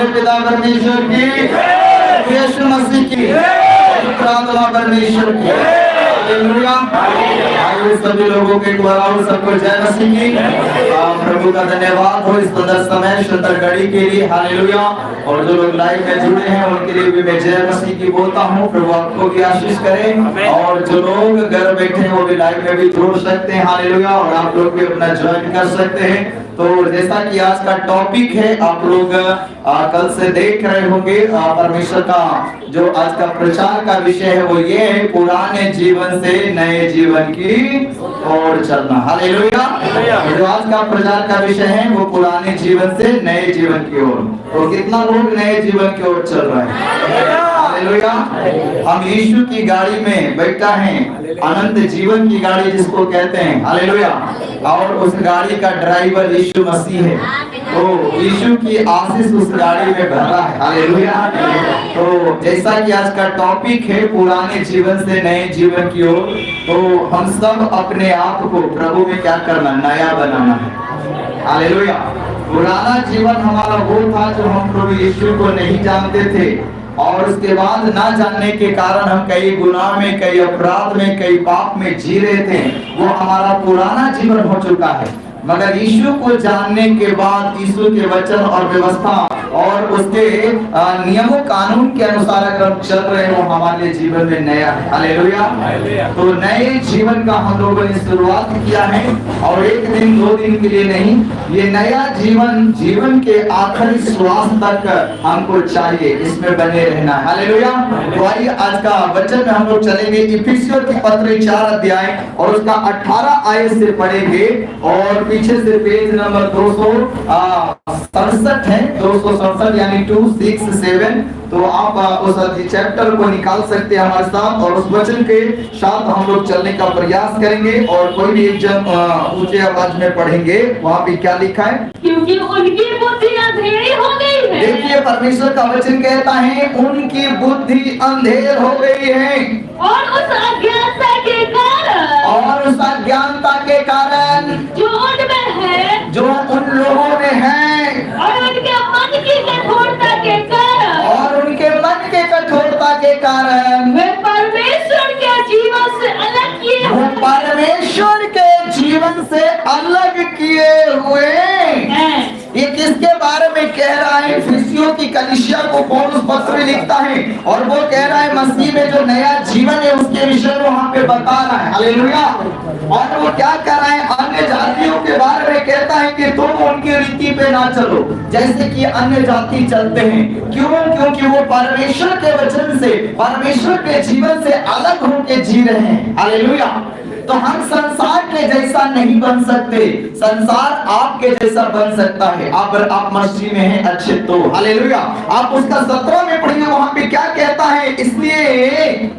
प्यारे पिता परमेश्वर की, यीशु मसीह की, पवित्र परमेश्वर की। हालेलुया। आइए सभी लोगों के द्वारा सबको जय मसीह की। प्रभु का धन्यवाद हो इस सुंदर समय सुंदर घड़ी के लिए। हालेलुया। और जो लोग लाइव में जुड़े हैं उनके लिए भी मैं जय मसीह की बोलता हूँ। प्रभु आपको भी आशीष करे। और जो लोग घर बैठे हैं वो भी लाइव में भी जुड़ सकते हैं। हालेलुया। और आप लोग भी अपना ज्वाइन कर सकते हैं। तो जैसा कि आज का टॉपिक है, आप लोग कल से देख रहे होंगे, परमेश्वर का जो आज का प्रचार का विषय है वो ये है, पुराने जीवन से नए जीवन की ओर चलना। हालेलुया। जो आज का प्रचार का विषय है वो पुराने जीवन से नए जीवन की ओर। तो कितना लोग नए जीवन की ओर चल रहे हैं? हालेलुया। हम यीशु की गाड़ी में बैठा है, अनंत जीवन की गाड़ी जिसको कहते हैं। हालेलुया। और उस गाड़ी का ड्राइवर यीशु मसीह है। तो यीशु की आशीष उस गाड़ी में भरा है। हालेलुया। तो जैसा कि आज का टॉपिक है पुराने जीवन से नए जीवन की ओर, तो हम सब अपने आप को प्रभु में क्या करना, नया बनाना है। हालेलुया। पुराना जीवन हमारा वो था जो हम प्रभु यीशु को नहीं जानते थे, और उसके बाद ना जानने के कारण हम कई गुनाह में, कई अपराध में, कई पाप में जी रहे थे। वो हमारा पुराना जीवन हो चुका है। मगर यीशु को जानने के बाद, यीशु के वचन और व्यवस्था और उसके नियमों कानून के अनुसार अगर हम चल रहे हो, हमारे जीवन में नया है। हालेलुया। तो नए जीवन का हम लोगों ने शुरुआत किया है, और एक दिन दो दिन के लिए नहीं, ये नया जीवन जीवन के आखिरी श्वास तक हमको चाहिए, इसमें बने रहना। हालेलुया। तो आइए आज का वचन में हम लोग चलेंगे इफिसियों की पत्री 4 अध्याय और उसका 18 आयत से पढ़ेंगे। और पीछे से पेज नंबर 267 है, 267 यानी 267। तो आप उस चैप्टर को निकाल सकते हैं हमारे साथ, और उस वचन के साथ हम लोग चलने का प्रयास करेंगे। और कोई भी एक जन ऊंचे आवाज में पढ़ेंगे। वहाँ पे क्या लिखा है? क्योंकि उनकी बुद्धि अंधेरी हो गई है। देखिए परमेश्वर का वचन कहता है उनकी बुद्धि अंधेर हो गई है, और उस अज्ञानता के कारण, और उस अज्ञानता के कारण जो उनमें है, जो उन लोगों में है, और उनके मन की कठोरता के कारण, और उनके मन के कठोरता के कारण वे परमेश्वर के जीवन से अलग किए वो परमेश्वर के जीवन से अलग किए हुए हैं। ये किसके बारे में कह रहा है? इफिसियों की कलीसिया को पौलुस पत्र लिखता है, और वो कह रहा है मसीह में जो नया जीवन है उसके विषय में वहाँ पे बता रहा है। हालेलुया। और वो क्या कर रहा है? अन्य जातियों के बारे में कहता है कि तुम उनकी रीति पे ना चलो जैसे कि अन्य जाति चलते हैं। क्यों? क्योंकि वो परमेश्वर के वचन से, परमेश्वर के जीवन से अलग होकर जी रहे हैं। हालेलुया। तो हम संसार के जैसा नहीं बन सकते, संसार आपके जैसा बन सकता है। आप मसीह में हैं अच्छे तो। हालेलुया। आप उसका 17 में पढ़िए, वहां पे क्या कहता है? इसलिए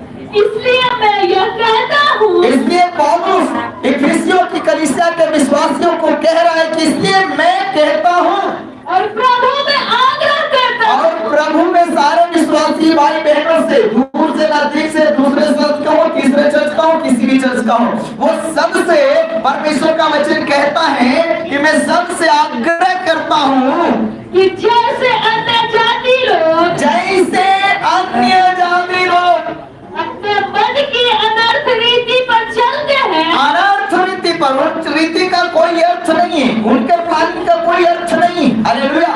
मैं यह कहता हूँ, इसलिए पौलुस इफिसियों की कलीसिया के विश्वासियों को कह रहा है कि इसलिए मैं कहता हूँ और प्रभु में आग्रह करता हूँ, और प्रभु में सारे विश्वासी भाई बहनों से, दूर से नजदीक से, दूसरे चर्च का हो, तीसरे चर्च का हो, किसी भी चर्च का हो, वो सबसे परमेश्वर का वचन कहता है कि मैं सबसे आग्रह करता हूँ कि जैसे अन्य जाति लोग, जैसे अन्य जाति लोग अपने मन की अनर्थ रीति पर चलते हैं, अनर्थ रीति पर, उस रीति का कोई अर्थ नहीं है, उनके प्लान का कोई अर्थ नहीं। हालेलुया।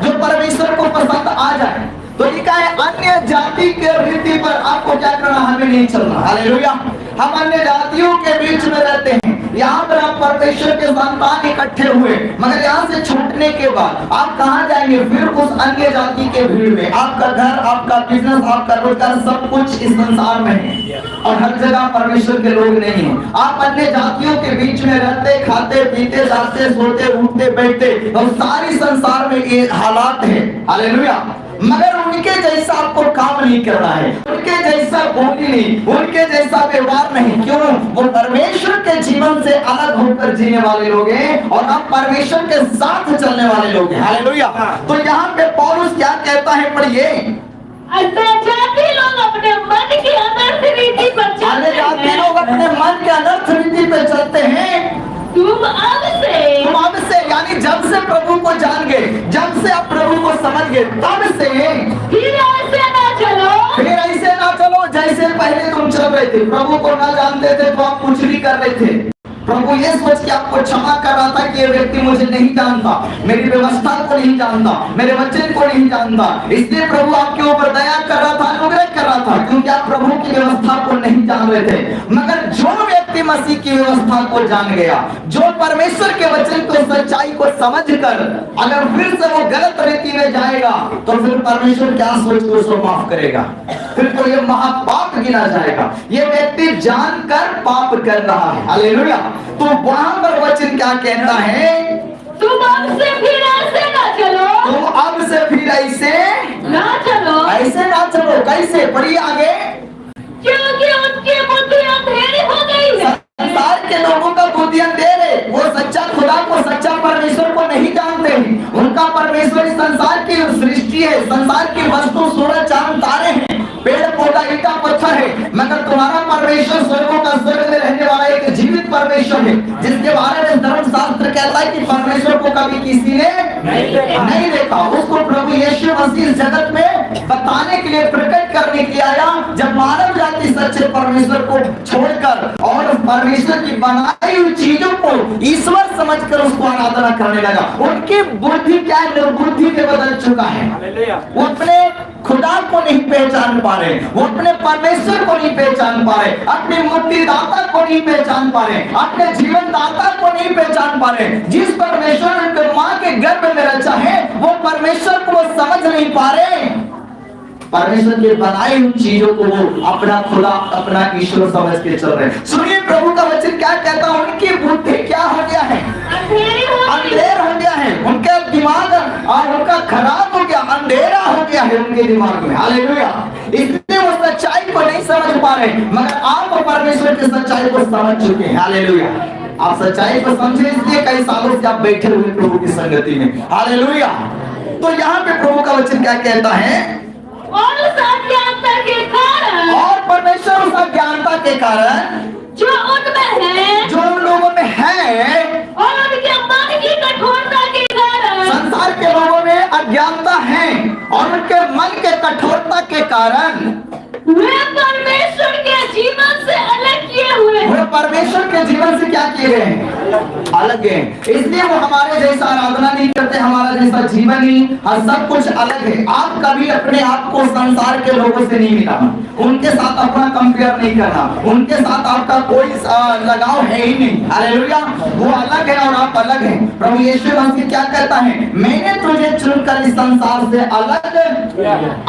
जो परमेश्वर को पसंद आ जाए। तो लिखा है अन्य जाति के रीति पर आपको क्या करना, हमें नहीं चलना। हालेलुया। हम अन्य जातियों के बीच में रहते हैं, यहाँ पर आप परमेश्वर के संतान इकट्ठे हुए, मगर यहाँ से छूटने के बाद आप कहाँ जाएंगे? फिर उस अन्य जाति के भीड़ में। आपका घर, आपका बिजनेस, आपका रोजगार, सब कुछ इस संसार में है, और हर जगह परमेश्वर के लोग नहीं है। आप अन्य जातियों के बीच में रहते, खाते पीते, जाते सोते, उठते बैठते, और सारी संसार में ये हालात है। हालेलुया। मगर उनके जैसा आपको काम नहीं करना है, उनके जैसा बोली नहीं, उनके जैसा व्यवहार नहीं। क्यों? वो परमेश्वर के जीवन से अलग होकर जीने वाले लोग हैं, और हम परमेश्वर के साथ चलने वाले लोग हैं। हालेलुया। तो यहाँ पे पौलुस क्या कहता है? पढ़िए। अन्य जाति लोग अपने मन की अनर्थ रीति पर अन्य चलते जाति हैं, लोग अपने मन के अनर्थ रीति पे चलते हैं। तुम अब से यानी जब से प्रभु को जान गए, जब से आप प्रभु को समझ गए, तब से फिर ऐसे ना चलो, फिर ऐसे ना चलो जैसे पहले तुम चल रहे थे। प्रभु को ना जानते थे तो आप कुछ भी कर रहे थे। प्रभु ये सोच के आपको क्षमा कर रहा था कि ये व्यक्ति मुझे नहीं जानता, मेरी व्यवस्था को नहीं जानता, मेरे वचन को नहीं जानता, इसलिए प्रभु आपके ऊपर दया कर रहा था, अनुग्रह कर रहा था, क्योंकि आप प्रभु की व्यवस्था को नहीं जान रहे थे। मगर जो व्यक्ति मसीह की व्यवस्था को जान गया, जो परमेश्वर के वचन को, सच्चाई को समझ कर अगर फिर से वो गलत रीति में जाएगा, तो फिर परमेश्वर क्या सोच के उसको माफ करेगा? फिर तो ये महापाप गिना जाएगा। ये व्यक्ति जानकर पाप कर रहा है। हालेलुया। तो वहां पर वचन क्या कहता है? तुम अब से फिर ऐसे ना चलो, तुम अब से फिर ऐसे ना चलो, ऐसे ना चलो। कैसे? पढ़िए आगे। क्योंकि उनकी बुद्धि अंधेरी हो गई है। संसार के लोगों का बुद्धि अंधेर है। वो सच्चा खुदा को, सच्चा परमेश्वर को नहीं जानते हैं। उनका परमेश्वर इस संसार की सृष्टि है, संसार की वस्तु, सूरज, चांद, तारे हैं, पेड़ पौधा, ईटा पत्थर है। मगर तुम्हारा परमेश्वर स्वर्गों का स्वर्ग में रहने वाला एक जीवित परमेश्वर है, जिसके बारे में धर्मशास्त्र कहता है कि परमेश्वर को कभी किसी ने नहीं देखा। उसको प्रभु यीशु मसीह इस जगत में बताने के लिए, प्रकट करने के लिए आया, जब मानव जाति सच्चे परमेश्वर को छोड़कर और परमेश्वर की बनाई हुई चीजों को ईश्वर समझकर उसको आराधना करने लगा। उनकी बुद्धि क्या निर्बुद्धि में बदल चुका है। वो अपने खुदा को नहीं पहचान पा रहे, वो अपने परमेश्वर को नहीं पहचान पा रहे, अपने मुक्तिदाता को नहीं पहचान पा रहे, अपने जीवन दाता को नहीं पहचान पा रहे। जिस परमेश्वर ने उनके मां के गर्भ में रचा है, वो परमेश्वर को समझ नहीं पा रहे। परमेश्वर के बनाई हुई चीजों को वो अपना खुदा, अपना ईश्वर समझ के चल रहे हैं। सुनिए प्रभु का वचन क्या कहता है? उनकी बुद्धि क्या हो गया है? अंधेर हो गया है। उनका दिमाग और उनका खराब हो गया, अंधेरा हो गया है उनके दिमाग में। हालेलुया। इसलिए वो सच्चाई को नहीं समझ पा रहे, मगर आप परमेश्वर की सच्चाई को समझ चुके हैं। हालेलुया। आप सच्चाई को समझे, इसलिए कई सालों से आप बैठे हुए प्रभु की संगति में। हालेलुया। तो यहाँ पे प्रभु का वचन क्या कहता है? और उस अज्ञानता के कारण, और परमेश्वर उस अज्ञानता के कारण जो उनमें है, जो उन लोगों में है, और उनके मन की कठोरता के कारण, संसार के लोगों में अज्ञानता है और उनके मन के कठोरता के कारण वे परमेश्वर के जीवन से अलग किए हुए हैं। वे परमेश्वर के जीवन से क्या किए गए हैं? अलग है। इसलिए वो हमारे जैसा आराधना नहीं करते, हमारा जैसा जीवन ही, हर सब कुछ अलग है। आप कभी अपने आप को संसार के लोगों से नहीं मिलाना, उनके साथ अपना कंपेयर नहीं करना, उनके साथ आपका कोई लगाव है ही नहीं। हालेलुया। वो अलग है और आप अलग हैं। प्रभु यीशु मसीह क्या कहता है? मैंने तुझे चुनकर इस संसार से अलग,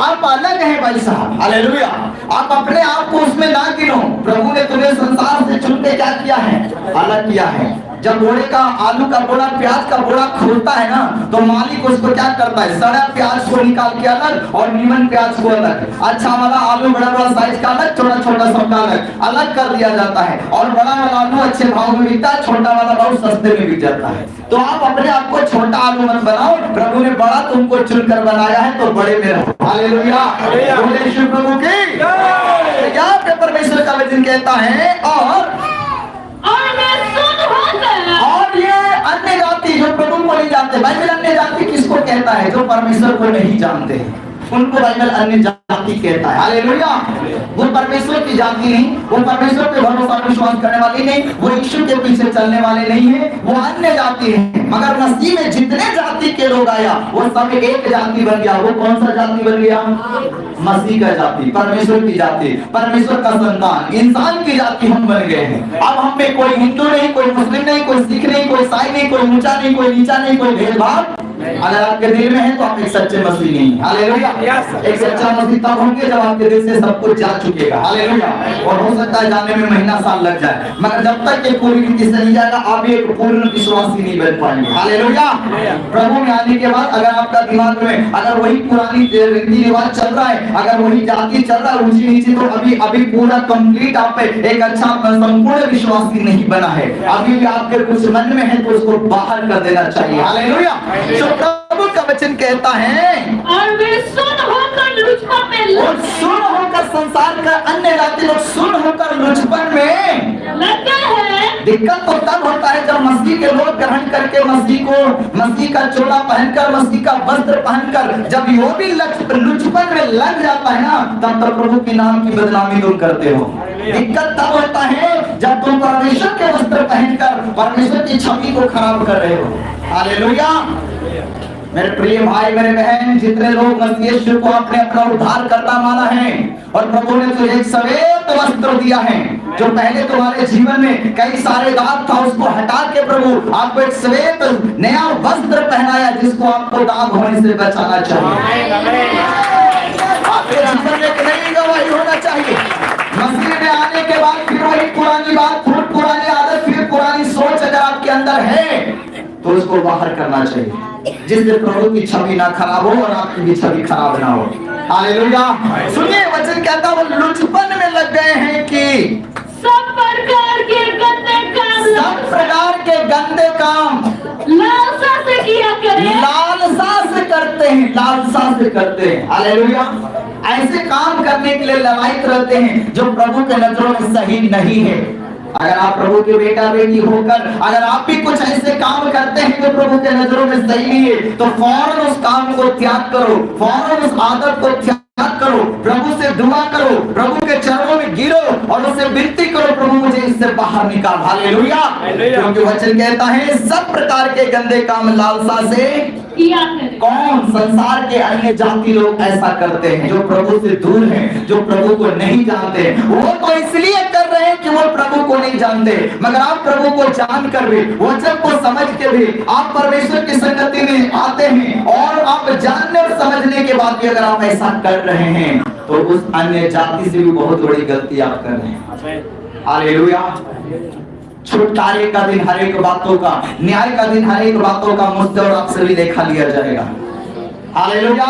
आप अलग हैं भाई साहब। हालेलुया। आप अपने आप को उसमें ना गिनो। प्रभु ने तुम्हें संसार से चुन के क्या किया है? अलग किया है। जब बोरे का, आलू का बोरा, प्याज का बोरा खोलता है ना, तो मालिक उसको क्या करता है? सड़ा प्याज को निकाल के अलग और नीमन प्याज को अलग, अच्छा वाला आलू बड़ा बड़ा साइज का अलग, छोटा छोटा सबका अलग अलग कर दिया जाता है। और बड़ा वाला आलू अच्छे भाव में बिकता है, छोटा वाला बहुत सस्ते में बिक जाता है। तो आप अपने आप को छोटा आलू मत बनाओ, प्रभु ने बड़ा तुमको चुनकर बनाया है, तो बड़े में रहो। हालेलुया। प्रभु की यहाँ पे परमेश्वर का वचन कहता है, और ये अन्य जाति जो प्रभु को नहीं जानते। बाइबल अन्य जाति किसको कहता है? जो परमेश्वर को नहीं जानते हैं, उनको बाइबल अन्य जाति कहता है। हालेलुया। वो परमेश्वर की जाति नहीं, वो परमेश्वर पे भरोसा विश्वास करने वाली नहीं, वो यीशु के पीछे चलने वाले नहीं है, वो अन्य जाति है। मगर मसीह में जितने जाति के लोग आया, वो सब एक जाति बन गया। वो कौन सा जाति बन गया? मसीह का जाति, परमेश्वर की जाति, परमेश्वर का संतान, इंसान की जाति हम बन गए हैं। अब हम में कोई हिंदू नहीं, कोई मुस्लिम नहीं, कोई सिख नहीं, कोई ईसाई नहीं, कोई ऊंचा नहीं, कोई नीचा नहीं, कोई भेदभाव अगर आपके दिल में है तो आप एक सच्चे मसीह नहीं। हालेलुया। एक सच्चा मसीह तब होंगे जब आपके दिल से सब कुछ जा चुकेगा। हालेलुया। और हो सकता है जाने में महीना साल लग जाए, मगर जब तक ये पूरी रीति से नहीं जाएगा, आप भी एक पूर्ण विश्वासी नहीं बन पाएंगे। हालेलुया। प्रभु में आने के बाद अगर आपका दिमाग में अगर वही पुरानी रीति रिवाज चल रहा है, अगर वही जाति चल रहा है ऊंची नीची, तो अभी पूरा कंप्लीट आप एक अच्छा संपूर्ण विश्वासी नहीं बना है। अभी भी आपके कुछ मन में है तो उसको बाहर कर देना चाहिए। हालेलुया। प्रभु का वचन कहता है, और वे सुन होकर लुचपन में, और सुन होकर, संसार का अन्य जाति लोग सुन होकर लुचपन में लगे हैं, दिक्कत तो तब होता है जब मसीह के लोग ग्रहण करके मसीह का चोला पहनकर, मसीह का वस्त्र पहनकर जब वो भी लुचपन में लग जाता है ना, तब तो प्रभु के नाम की बदनामी तुम करते हो। दिक्कत तब होता है जब तुम परमेश्वर के वस्त्र पहनकर परमेश्वर की छवि को खराब कर रहे हो। हालेलुया। मेरे प्रिय भाई, मेरे बहन, जितने लोग मसीह यीशु को अपने अपना उद्धारकर्ता माना है और प्रभु ने तुझे एक श्वेत वस्त्र दिया है, जो पहले तुम्हारे जीवन में कई सारे दाग था, उसको हटा के प्रभु आपको एक श्वेत नया वस्त्र पहनाया, जिसको आपको दाग होने से बचाना चाहिए। आपके जीवन में एक नई गवाही होना चाहिए। मसीह में आने के बाद फिर वही पुरानी बात, फिर पुरानी आदत, फिर पुरानी सोच अगर आपके अंदर है तो उसको बाहर करना चाहिए, जिससे प्रभु की छवि ना खराब हो और आपकी भी छवि खराब ना हो। हालेलुया। सुनिए, वचन कहता है वो लुचपन में लग गए हैं कि सब प्रकार के गंदे काम, सब प्रकार के गंदे काम लालसा से किया करें, लालसा से करते हैं, लालसा से करते हैं। हालेलुया। ऐसे काम करने के लिए ललायत रहते हैं जो प्रभु के नजरों में सही नहीं है। अगर आप प्रभु के बेटा बेटी होकर अगर आप भी कुछ ऐसे काम करते हैं जो प्रभु के नजरों में सही नहीं है, तो फौरन उस काम को त्याग करो, फौरन उस आदत को त्याग करो, प्रभु से दुआ करो, प्रभु के चरणों में गिरो और उससे विनती करो, प्रभु मुझे इससे बाहर निकाल। हालेलुया। क्योंकि वचन कहता है सब प्रकार के गंदे काम लालसा से किया करें। कौन? संसार के अन्य जाति लोग ऐसा करते हैं, जो प्रभु से दूर हैं, जो प्रभु को नहीं जानते। वो तो इसलिए कर रहे हैं कि वो प्रभु को नहीं जानते, मगर आप प्रभु को जानकर भी, वचन को समझ के भी आप परमेश्वर की संगति में आते हैं और आप जानने और समझने के बाद भी अगर आप ऐसा कर रहे हैं तो उस अन्य जाति से भी बहुत बड़ी गलती आप कर रहे हैं। हालेलुया। छुटकारे का दिन हर एक बातों का, न्याय का दिन हर एक बातों का मुझसे और आपसे भी देखा लिया जाएगा। हालेलुया।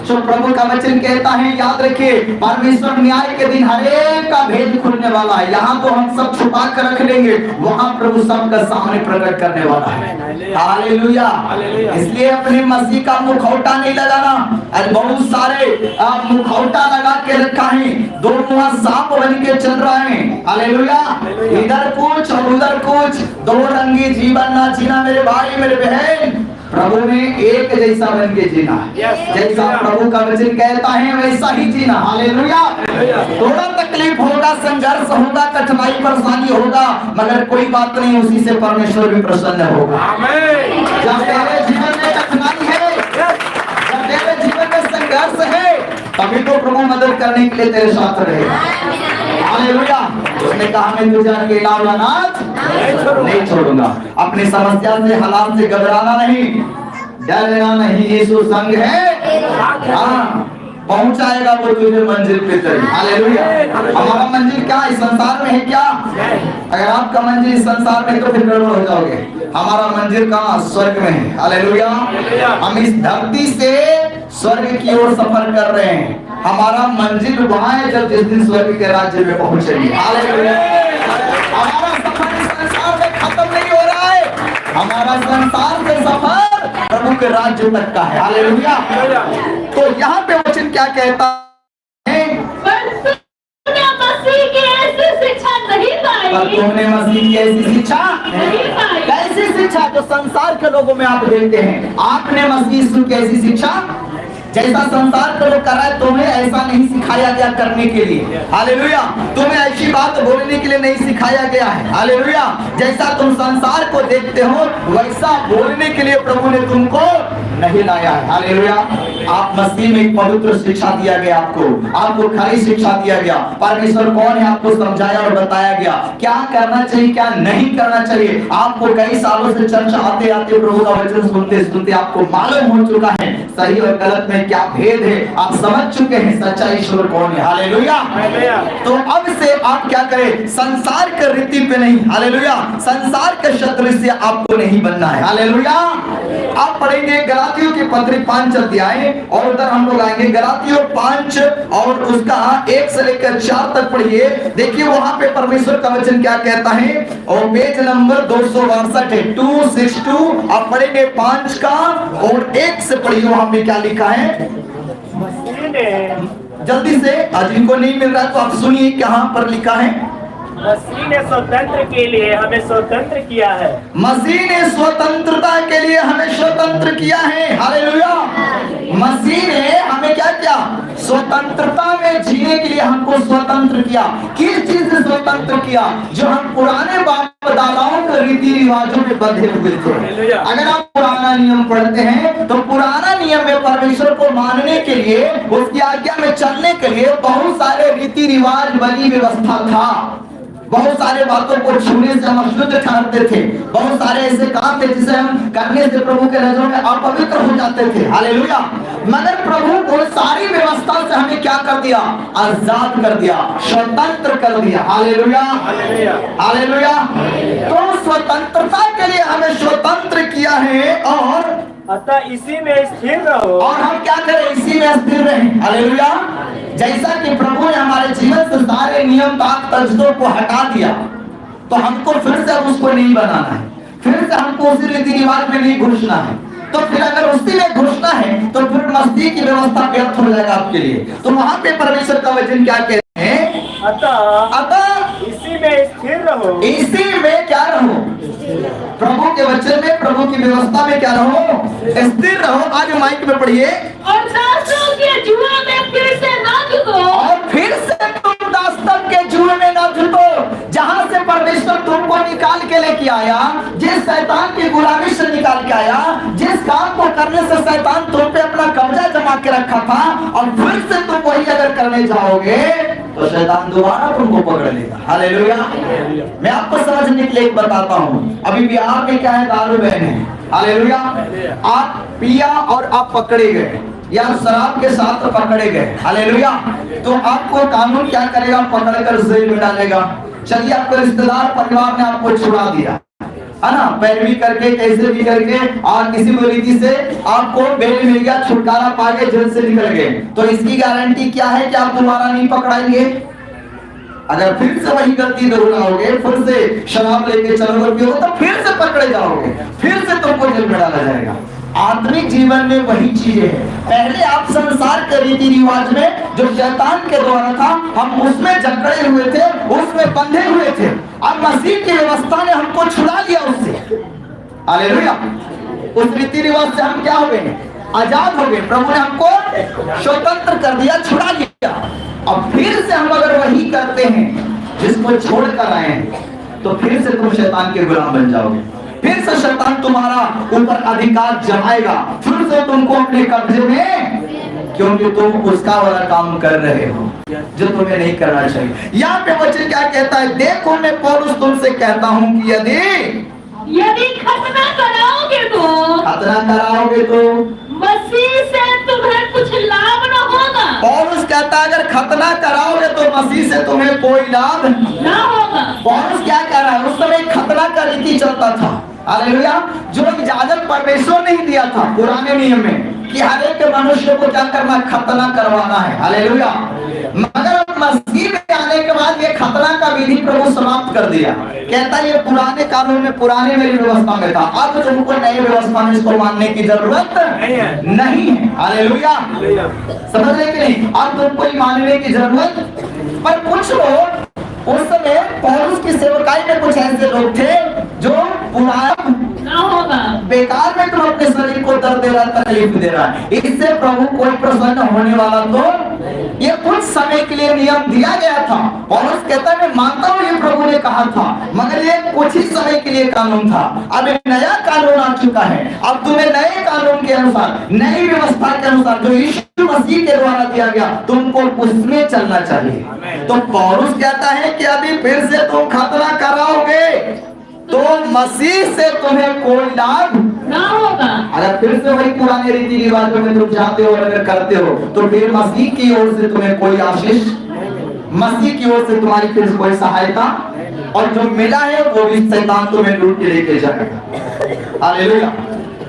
जो प्रभु का वचन कहता है, याद रखिए, परमेश्वर न्याय के दिन हर एक का भेद खुलने वाला है। यहाँ तो हम सब छुपा कर रख लेंगे, वहाँ प्रभु सबका सामने प्रकट करने वाला है। हालेलुया। इसलिए अपने मसीह का मुखौटा नहीं लगाना। आज बहुत सारे मुखौटा लगा के रखा है, दो मुँहा सांप बन के चल रहे हैं। हालेलुया। इधर कुछ और उधर कुछ, दो रंगी जीवन ना जीना मेरे भाई मेरे बहन। प्रभु ने एक जैसा बन के जीना है, जैसा प्रभु का वचन कहता है वैसा ही जीना। हालेलुया। थोड़ा तकलीफ होगा, संघर्ष होगा, कठिनाई परेशानी होगा, मगर कोई बात नहीं, उसी से परमेश्वर भी प्रसन्न होगा। जब तेरे जीवन में कठिनाई है, जब तेरे जीवन में संघर्ष है, तभी तो प्रभु मदद करने के लिए तेरे साथ रहेगा। हालेलुया। उसने कहा मैं तुझे अकेला और अनाथ नहीं छोड़ूंगा। अपनी समस्या से, हालात से घबराना नहीं, डरना नहीं, यीशु संग है। हाँ, पहुंचाएगा वो तुझे मंजिल पे तक। हालेलुया। हमारा मंजिल क्या इस संसार में है क्या? अगर आपका मंजिल इस संसार में है तो फिर गड़बड़ हो जाओगे। हमारा मंजिल कहाँ? स्वर्ग में है। हालेलुया। हम इस धरती से स्वर्ग की ओर सफर कर रहे हैं। हमारा मंजिल वहां है जब जिस दिन स्वर्ग के राज्य में पहुंचेंगे। हालेलुया। हमारा सफर इस संसार में खत्म नहीं हो रहा है, हमारा संसार से सफर प्रभु के राज्य तक का है। हालेलुया। तो यहाँ पे वचन क्या कहता है? मसीह की ऐसी शिक्षा नहीं पाई, पर तुमने मसीह की ऐसी शिक्षा नहीं पाई। कैसी शिक्षा जो संसार के लोगों में आप देखते हैं? आपने मसीह यीशु की ऐसी शिक्षा जैसा संसार के लोग कर रहा है, तुम्हें ऐसा नहीं सिखाया गया करने के लिए। हालेलुया। तुम्हें ऐसी बात बोलने के लिए नहीं सिखाया गया है। हालेलुया। जैसा तुम संसार को देखते हो वैसा बोलने के लिए प्रभु ने तुमको नहीं लाया है। हालेलुया। आप मसीह में एक पवित्र शिक्षा दिया गया, आपको खरी शिक्षा दिया गया। परमेश्वर कौन है आपको समझाया और बताया गया, क्या करना चाहिए क्या नहीं करना चाहिए। आपको कई सालों से चर्च आते आते प्रभु का वचन सुनते सुनते आपको मालूम हो चुका है सही और गलत में क्या भेद है। आप समझ चुके हैं सच्चा ईश्वर कौन है। हालेलुया। तो अब से आप क्या करें? संसार के रीति पे नहीं, हालेलुया, संसार के शत्रु से आपको नहीं बनना है। हालेलुया। आप पढ़ेंगे गलातियों की पत्री 5 अध्याय और उधर हम लोग आएंगे गलातियों 5 और उसका 1 से लेकर 4 तक पढ़िए। देखिए वहां पे परमेश्वर का वचन क्या कहता है और पेज नंबर 262 है, 262। आप पढ़ेंगे 5 का और 1 से पढ़िए, वहां पे क्या लिखा है जल्दी से। आज इनको नहीं मिल रहा तो आप सुनिए कहां पर लिखा है। मसीह ने स्वतंत्र के लिए हमें स्वतंत्र किया है। मसीह ने स्वतंत्रता के लिए हमें स्वतंत्र किया है। हालेलुया। मसीह ने हमें क्या किया? स्वतंत्रता में जीने के लिए हमको स्वतंत्र किया। किस चीज से स्वतंत्र किया? जो हम पुराने बाप दादाओं के रीति रिवाजों में बंधे हुए थे। अगर आप पुराना नियम पढ़ते हैं तो पुराना नियम में परमेश्वर को मानने के लिए, उसकी आज्ञा में चलने के लिए बहुत सारे रीति रिवाज, बलि व्यवस्था था। बहुत सारे बातों को छूने से हम अशुद्ध ठहरते थे। बहुत सारे ऐसे काम थे जिसे हम करने से प्रभु के नजरों में अपवित्र हो जाते थे। हालेलुया। मगर प्रभु को सारी व्यवस्था से हमें क्या कर दिया? आजाद कर दिया, स्वतंत्र कर दिया। Hallelujah, hallelujah. तो स्वतंत्रता के लिए हमें स्वतंत्र किया है और अतः इसी में स्थिर रहो। और हम क्या करें? इसी में स्थिर रहें। हालेलुया। जैसा कि प्रभु ने हमारे जीवन से सारे नियम ताक तजदों को हटा दिया, तो हमको फिर से उसको नहीं बनाना है, फिर से हमको उसी रीति रिवाज में नहीं घुसना है। तो फिर अगर उसी में घुसना है तो फिर मसीह की व्यवस्था व्यर्थ हो जाएगा आपके लिए। तो वहां पे परमेश्वर का वचन क्या कहते हैं? अतः इसी में स्थिर रहो। इसी में क्या रहो? प्रभु के वचन में, प्रभु की व्यवस्था में क्या रहो? स्थिर रहो। आगे माइक में पढ़िए। और दासों के जुए में फिर से ना जुटो। और फिर से तुम दास्तन के जुए में ना जुटो, जहां से परमेश्वर तुमको निकाल के लेके आया, जिस शैतान की गुलामी से निकाल के आया, जिस काम को करने से शैतान तुम पे अपना कब्जा जमा के रखा था, और फिर से तुम वही अगर करने जाओगे तो शैतान दोबारा तुमको पकड़ लेगा। हालेलुया। मैं आपको समझने के लिए एक बताता हूँ। अभी बिहार में क्या है? दारू बैन है। हालेलुया। आप पिया और आप पकड़े गए, या शराब के साथ पकड़े गए। हालेलुया। तो आपको कानून क्या करेगा? पकड़कर जेल में डालेगा। चलिए, आपके रिश्तेदार परिवार ने आपको छुड़ा दिया, है ना, पैरवी करके, कैसे भी करके, और किसी भी रीति से आपको बेल मिल गया, छुटकारा पा गए, जेल से निकल गए। तो इसकी गारंटी क्या है कि आप दोबारा नहीं पकड़ाएंगे? अगर फिर से वही गलती दोहराओगे, फिर से शराब लेके चलोगे, पियोगे, तो फिर से पकड़े जाओगे, फिर से तुमको जेल में डाला जाएगा। आत्मिक जीवन में वही चीजें है। पहले आप संसार के रीति रिवाज में जो शैतान के द्वारा था, हम उसमें जकड़े हुए थे, उसमें बंधे हुए थे। अब मसीह की व्यवस्था ने हमको छुड़ा लिया उससे। हालेलुया। उस रीति रिवाज से हम क्या हो गए? आजाद हो गए। प्रभु ने हमको स्वतंत्र कर दिया, छुड़ा लिया। अब फिर से हम अगर वही करते हैं जिसको छोड़ कर आए हैं, तो फिर से तुम शैतान के गुलाम बन जाओगे। फिर से शैतान तुम्हारा ऊपर अधिकार जमाएगा, फिर से तुमको अपने कब्जे में, क्योंकि तुम उसका वाला काम कर रहे हो जो तुम्हें नहीं करना चाहिए। यहाँ पे वचन क्या कहता है? देखो, मैं पौलुस तुमसे कहता हूँ कि यदि खतना कराओगे तो मसीह से तुम्हें कुछ लाभ न होगा। पौलुस कहता है अगर खतना कराओगे तो मसीह से तुम्हें कोई लाभ न होगा। पौलुस क्या कह रहा है? उस समय खतना का रीति चलता था। हालेलुया। जो इजाजत परमेश्वर नहीं दिया था पुराने नियम में कि हर एक मनुष्य को क्या करना? खतना करवाना है। हालेलुया। मगर मसीह में आने के बाद ये खतना का विधि प्रभु समाप्त कर दिया। कहता है ये पुराने कानून में, पुराने मेरी व्यवस्था में था, अब तुमको नई व्यवस्था में इसको मानने की जरूरत नहीं है। हालेलुया। समझ रहे कि नहीं? अब तुमको मानने की जरूरत। पर कुछ लोग उस समय पौलुस की सेवकाई में कुछ ऐसे लोग थे जो पुराना ना होगा, बेकार में तुम अपने शरीर को दर्द दे रहा, तकलीफ दे रहा है, इससे प्रभु कोई प्रसन्न होने वाला तो ये कुछ समय के लिए नियम दिया गया था। पौलुस कहता है मैं मानता हूँ ये प्रभु ने कहा था, मगर ये कुछ ही समय के लिए कानून था। अब एक नया कानून आ चुका है। अब तुम्हें नए कानून के अनुसार, नई व्यवस्था के अनुसार जो यीशु मसीह के द्वारा दिया गया, तुमको उसमें चलना चाहिए। तो पौलुस कहता है कि अभी फिर से तुम खतना कराओगे तो मसीह से तुम्हें कोई लाभ ना होगा। अगर फिर से वही पुराने रीति रिवाजों में तुम जाते हो और अगर करते हो तो फिर मसीह की ओर से तुम्हें कोई आशीष, मसीह की ओर से तुम्हारी फिर कोई सहायता, और जो मिला है वो भी शैतान तुम्हें लूट के लेके जाएगा। हालेलुया।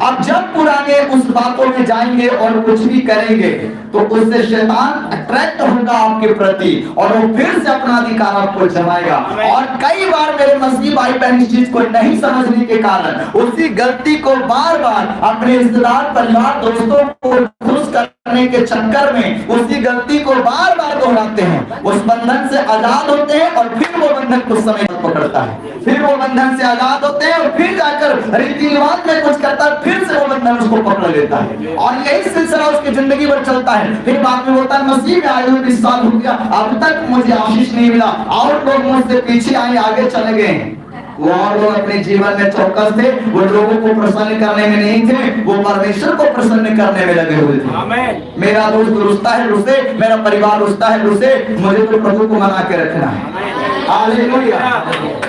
अब जब पुराने उस बातों में जाएंगे और कुछ भी करेंगे तो उससे शैतान अट्रैक्ट होगा आपके प्रति और वो फिर से अपना अधिकार आपको जमाएगा। और कई बार मेरे मसीह भाई बहन इस चीज को नहीं समझने के कारण उसी गलती को बार बार अपने रिश्तेदार, परिवार, दोस्तों को खुश करने के चक्कर में उसी गलती को बार बार दोहराते हैं। उस बंधन से आजाद होते हैं और फिर वो बंधन कुछ समय पकड़ता है, फिर वो बंधन से आजाद होते हैं और फिर जाकर रीति रिवाज में कुछ करता है, फिर से वो बंधन उसको पकड़ लेता है और यही सिलसिला उसकी जिंदगी भर चलता है। फिर बाद में बोलता है मसीह में आए हुए 20 साल हो गया, अब तक मुझे आशीष नहीं मिला, और लोग मुझसे पीछे आए, आगे चले गए। वो और लोग अपने जीवन में चौकस थे, वो लोगों को प्रसन्न करने में नहीं थे, वो परमेश्वर को प्रसन्न करने में लगे हुए थे। मेरा दोस्त रुसता है रुसे, मेरा परिवार रुसता है रुसे, मुझे तो प्रभु को मना के रखना है। हालेलुया।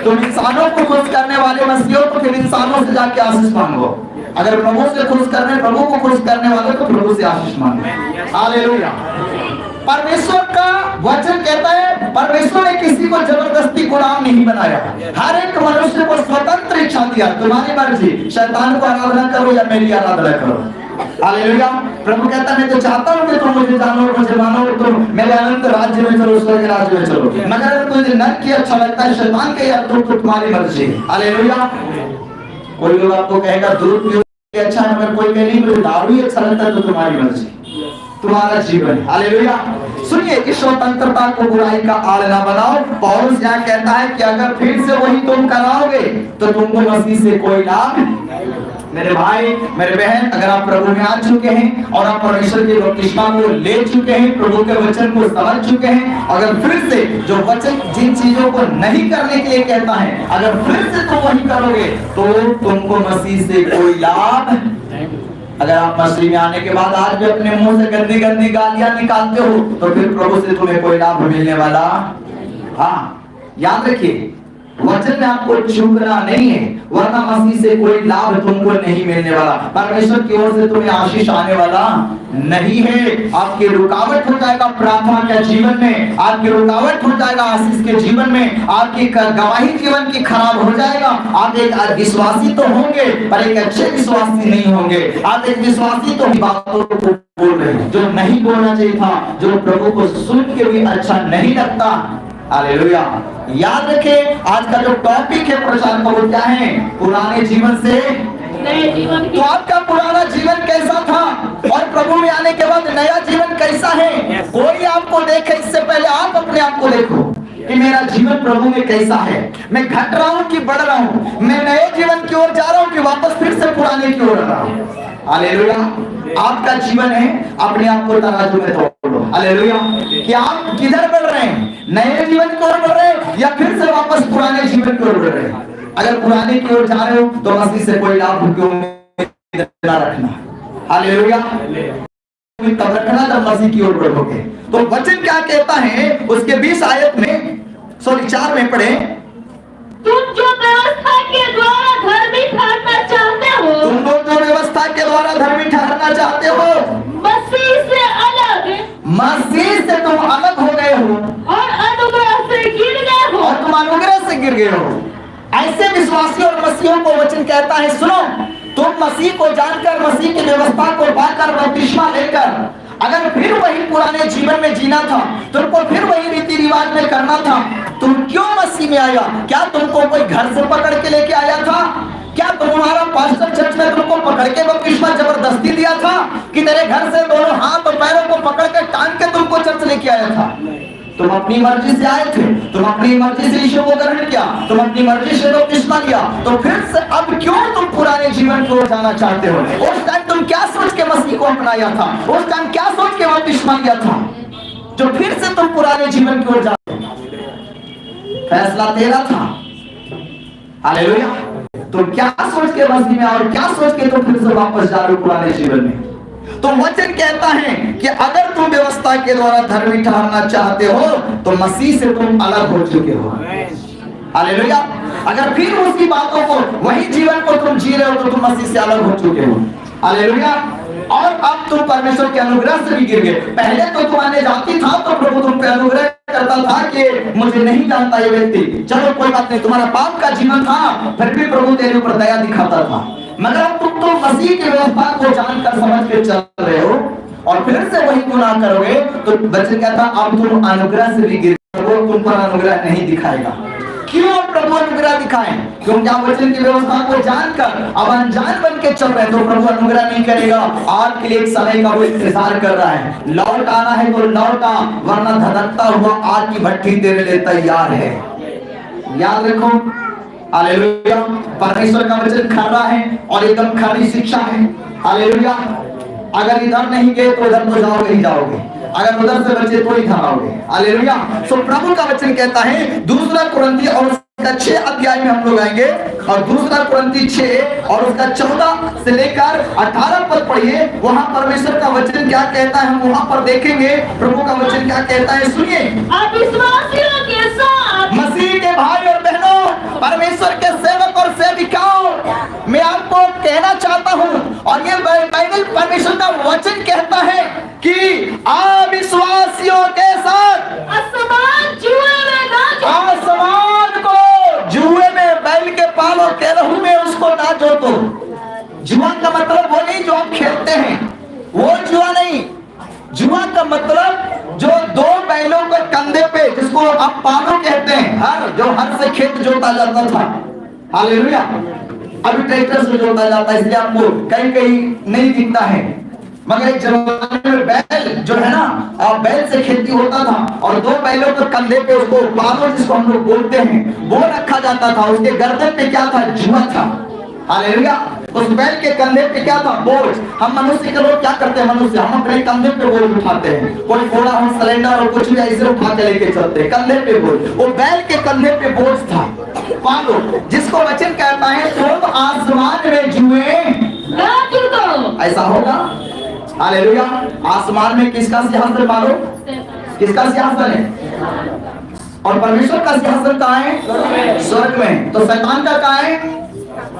तुम इंसानों को खुश करने वाले मसीह हो तो फिर इंसानों से जाके आशीष मांगो। अगर प्रभु से खुश करने, प्रभु को खुश करने वाले तो प्रभु से आशीष मांगो। हालेलुया। परमेश्वर का वचन कहता है परमेश्वर ने किसी को जबरदस्ती गुलाम नहीं बनाया, हर एक मनुष्य को स्वतंत्र इच्छा दिया। तुम्हारी मर्जी, शैतान को आराधना करो या मेरी आराधना करो। हालेलुया। प्रभु कहता है मैं तो चाहता हूँ कि तुम मुझे जानो, मुझे मानो, तुम मेरे अनंत राज्य में चलो, स्वर्ग राज्य में चलो। मगर अगर तुझे नर की अच्छा लगता है, शैतान के यार, तो तुम्हारी मर्जी। हालेलुया। कोई लोग आपको कहेगा दूध पीओ अच्छा है, मगर कोई कहे नहीं मुझे दारू ही अच्छा लगता है, तो तुम्हारी मर्जी, तुम्हारा जीवन। हालेलुया। सुनिए, इस स्वतंत्रता को बुराई का आड़ ना बनाओ। पौलुस यहाँ कहता है कि अगर फिर से वही तुम कराओगे तो तुमको मसीह से कोई लाभ। मेरे भाई, मेरे बहन, अगर आप प्रभु में आ चुके हैं और आप परमेश्वर के बपतिस्मा को ले चुके हैं, प्रभु के वचन को समझ चुके हैं, अगर फिर से जो वचन जिन चीजों को नहीं करने के लिए कहता है, अगर फिर से तुम वही करोगे तो तुमको मसीह से कोई लाभ। अगर आप मसीह में आने के बाद आज भी अपने मुंह से गंदी गंदी गालियां निकालते हो तो फिर प्रभु से तुम्हें कोई लाभ मिलने वाला। हाँ, याद रखिए, वचन में आपको चूकना नहीं है, वरना मसीह से कोई लाभ तुमको नहीं मिलने वाला। परमेश्वर की ओर से तुम्हें आशीष आने वाला नहीं है। आपकी रुकावट हो जाएगा प्रार्थना के जीवन में, आपकी रुकावट हो जाएगा आशीष के जीवन में, आपकी गवाही जीवन की खराब हो जाएगा। आप एक विश्वासी तो होंगे पर एक अच्छे विश्वासी नहीं होंगे। आप एक विश्वासी तो बातों को बोल रहे हैं जो नहीं बोलना चाहिए था, जो प्रभु को सुन के भी अच्छा नहीं लगता। हालेलुया। याद रखें, आज का जो टॉपिक है प्रचार का वो क्या है? पुराने जीवन से नए जीवन। तो आपका पुराना जीवन कैसा था और प्रभु में आने के बाद नया जीवन कैसा है? कोई आपको देखे इससे पहले आप अपने आप को देखो कि मेरा जीवन प्रभु में कैसा है। मैं घट रहा हूँ कि बढ़ रहा हूँ? मैं नए जीवन की ओर जा रहा हूँ कि वापस फिर से पुराने की ओर रहा हूँ? हालेलुया। आपका जीवन है, अपने आप को तराजू में तोलो। हालेलुया। कि आप किधर बढ़ रहे हैं? नए जीवन की ओर बढ़ रहे हैं या फिर से वापस पुराने जीवन की ओर बढ़ रहे हैं? अगर पुराने की ओर जा रहे हो तो मसीह से कोई लाभ ना रखना। हालेलुया। तब रखना जब मसीह की ओर बढ़ोगे। तो वचन क्या कहता है उसके 20 आयत में, 4 में पढ़े, तुम जो व्यवस्था के द्वारा धर्मी ठहरना चाहते हो, तुम लोग जो व्यवस्था के द्वारा धर्मी ठहरना चाहते हो, मसीह से तुम अलग हो गए हो और अनुग्रह से गिर गए हो। और तुम अनुग्रह से गिर गए हो। ऐसे विश्वासी और मसीहों को वचन कहता है सुनो, तुम मसीह को जानकर, मसीह की व्यवस्था को पाकर, बपतिस्मा लेकर अगर फिर वही पुराने जीवन में जीना था, तुमको फिर वही रीति रिवाज में करना था, तुम क्यों मसीह में आया? क्या तुमको कोई घर से पकड़ के लेके आया था? क्या तुम्हारा पास्टर चर्च में तुमको पकड़ के बपतिस्मा जबरदस्ती दिया था कि तेरे घर से दोनों हाथ और पैरों को पकड़ के टांग के तुमको चर्च लेके आया था? तुम अपनी मर्जी से आए थे, तुम अपनी मर्जी से यीशु को ग्रहण किया, तुम अपनी मर्जी से बपतिस्मा लिया, तो फिर से अब क्यों तुम पुराने जीवन की ओर जाना चाहते हो? उस टाइम तुम क्या सोच के मसीह को अपनाया था? उस टाइम क्या सोच के बपतिस्मा लिया था जो फिर से तुम पुराने जीवन की ओर जाते? फैसला तेरा था। हालेलुया। तुम क्या सोच के मसीह में और क्या सोच के तुम फिर से वापस जा रहे हो पुराने जीवन में? तो वचन कहता है कि अगर तुम व्यवस्था के द्वारा धर्मी ठहरना चाहते हो तो मसीह से तुम अलग हो चुके हो। हालेलुया। अगर फिर उसकी बातों को, वही जीवन को तुम जी रहे हो तो तुम मसीह से अलग हो चुके हो। हालेलुया। और अब तुम परमेश्वर के अनुग्रह से भी गिर गए। पहले तो तुम अन्य जाति था तो प्रभु तुम पे अनुग्रह करता था कि मुझे नहीं जानता ये व्यक्ति, चलो कोई बात नहीं, तुम्हारा पाप का जीवन था, फिर भी प्रभु तेरे ऊपर दया दिखाता था। मगर अब तुम तो मसीह की व्यवस्था को जानकर समझ के चल रहे हो और फिर से वही गुनाह करोगे, तो वचन कहता अब तुम अनुग्रह से भी गिर, वो तुम पर अनुग्रह नहीं दिखाएगा। क्यों प्रभु अनुग्रह दिखाएं? क्योंकि आप वचन की व्यवस्था को जानकर अब अनजान बन के चल रहे हैं, तो प्रभु अनुग्रह नहीं करेगा। आज के लिए एक समय का वो इंतजार कर रहा है, लौट आना है तो लौट आ, वरना धधकता हुआ आग की भट्टी तेरे लिए तैयार है। याद रखो, हालेलुया। परमेश्वर का वचन खरा है और एकदम खरी शिक्षा है। हालेलुया। अगर इधर नहीं गए तो उधर तो जाओगे ही जाओगे, अगर उधर से बचे तो इधर आओगे। हालेलुया। सो प्रभु का वचन कहता है, दूसरा कुरिन्थी और उसका 6 अध्याय में हम लोग आएंगे, और दूसरा कुरिन्थी 6 और उसका 14 से लेकर 18 पद पढ़िए। वहां परमेश्वर का वचन क्या कहता है, हम वहां पर देखेंगे प्रभु का वचन क्या कहता है। सुनिए, अविश्वासियों के साथ मसीह के भाई और बहनों, परमेश्वर के सेवक और सेविकाओं, मैं आपको कहना चाहता हूं, और ये बाइबल परमेश्वर का वचन कहता है कि अविश्वासियों के साथ आसमान जुए में ना आसमान को जुए में बैल के पालो के रहू में उसको ना जोतो। जुआ का मतलब वो नहीं जो आप खेलते हैं, वो जुआ नहीं। जुआ का मतलब जो 2 बैलों के कंधे पे, जिसको आप पालो कहते हैं, हर से खेत जोता जाता था। हालेलुया। अभी ट्रैक्टर से जोता जाता है, इसलिए आपको कहीं कहीं नहीं दिखता है, मगर एक जमाने में बैल जो है ना, बैल से खेती होता था, और 2 बैलों के कंधे पे उसको पालो, जिसको हम लोग बोलते हैं, वो रखा जाता था। उसके गर्दन पे क्या था? जुआ था। हालेलुया। उस बैल के कंधे पे क्या था? बोझ। हम मनुष्य के लोग क्या करते हैं? मनुष्य हम अपने कंधे पे बोझ उठाते हैं, कोई घोड़ा हो, सिलेंडर और कुछ भी ऐसे उठा के लेके चलते हैं, कंधे पे बोझ। वो बैल के कंधे पे बोझ था, पालो, जिसको वचन कहता है तुम आसमान में जुए ना जुटो। ऐसा होगा। हालेलुया। आसमान में किसका सिंहासन मानो? किसका सिंहासन है? और परमेश्वर का सिंहासन कहाँ है? स्वर्ग में। तो शैतान का कहाँ है?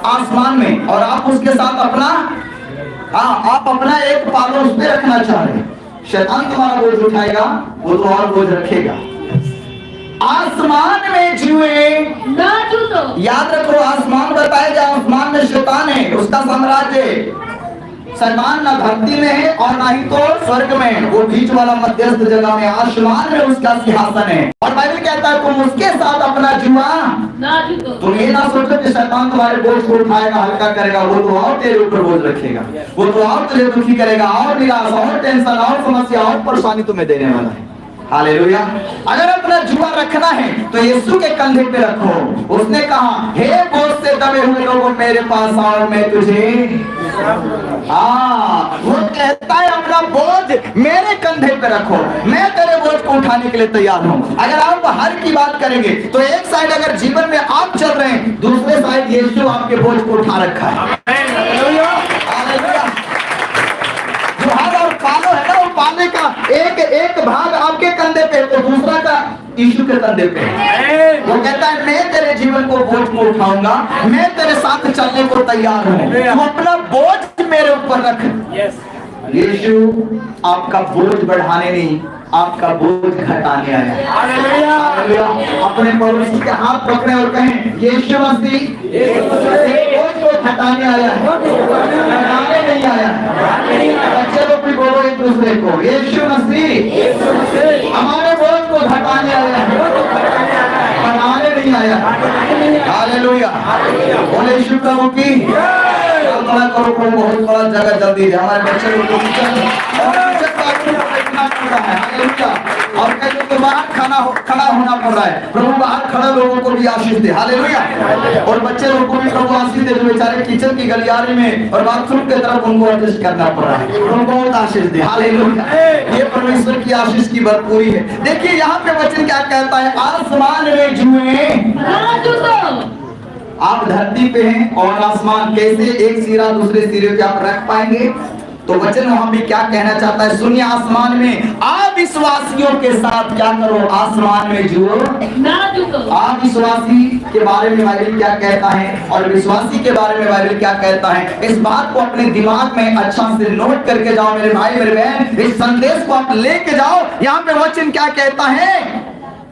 आसमान में। और आप उसके साथ अपना आप अपना एक पालो उस पे रखना चाह रहे हैं। शैतान तुम्हारा बोझ उठाएगा, वो तो और बोझ रखेगा। आसमान में जुए ना जुटो। याद रखो, आसमान बताया जाए, आसमान में शैतान है, उसका साम्राज्य। शैतान ना धरती में है और ना ही तो स्वर्ग में, वो बीच वाला मध्यस्थ जगह में, आसमान में उसका सिंहासन है। और बाइबल कहता है तुम उसके साथ अपना जुआ ना जुटो। तुम ये ना सोचो कि शैतान तुम्हारे बोझ को उठाएगा, हल्का करेगा, वो तो और तेरे ऊपर बोझ रखेगा, वो तो और तुझे दुखी करेगा, और निराशा, और टेंशन, और समस्या, और परेशानी तुम्हें देने वाला है। हालेलुया। अगर अपना जुआ रखना है तो यीशु के कंधे पे रखो। उसने कहा, हे बोझ से दबे हुए लोगों मेरे पास आओ, मैं तुझे। वो कहता है अपना बोझ मेरे कंधे पे रखो, मैं तेरे बोझ को उठाने के लिए तैयार हूँ। अगर आप हर की बात करेंगे तो एक साइड अगर जीवन में आप चल रहे हैं, दूसरे साइड यीशु आपके बोझ को उठा रखा है। जो हाथ और पालो है ना, वो पाले का एक भाग आपके कंधे पे, तो दूसरा का यीशु के कंधे पे। वो कहता है मैं तेरे जीवन को बोझ को उठाऊंगा, मैं तेरे साथ चलने को तैयार हूँ, तू अपना बोझ मेरे ऊपर रख। यीशु आपका बोझ बढ़ाने नहीं, आपका बोझ घटाने आया। हालेलुया। अपने पड़ोसी के हाथ पकड़े और कहें, यीशु मसीह बोझ को घटाने आया है, बढ़ाने नहीं आया। बच्चे लोग भी बोलो एक दूसरे को, यीशु मसीह हमारे बोझ को घटाने आया है, बढ़ाने नहीं आया। हालेलुया। बोले यीशु प्रभु की कल्पना करो, बहुत बड़ा जगह जल्दी है, हमारे बच्चे लोग और कहते तो बाहर खड़ा होना पड़ रहा है। प्रभु बाहर खड़े लोगों को भी आशीष दे। हालेलुया। और बच्चे लोगों को भी प्रभु आशीष दे, जो बेचारे किचन की गलियारे में और बाथरूम की तरफ उनको एडजस्ट करना पड़ रहा है। प्रभु बहुत आशीष दे। हालेलुया। ये परमेश्वर की आशीष की भरपूरी है। देखिए यहाँ पे वचन क्या कहता है, आसमान में जुए ना जुटो। आप धरती पे हैं और आसमान, कैसे एक सिरा दूसरे सिरे पे आप रख पाएंगे? तो वचन वहां भी क्या कहना चाहता है, सुनिए। आसमान में अविश्वासियों के साथ क्या करो? आसमान में जुओ ना जुटो। अविश्वासी के बारे में बाइबल क्या कहता है और विश्वासी के बारे में बाइबल क्या कहता है, इस बात को अपने दिमाग में अच्छा से नोट करके जाओ मेरे भाई मेरे बहन। इस संदेश को आप लेके जाओ। यहाँ पे वचन क्या कहता है,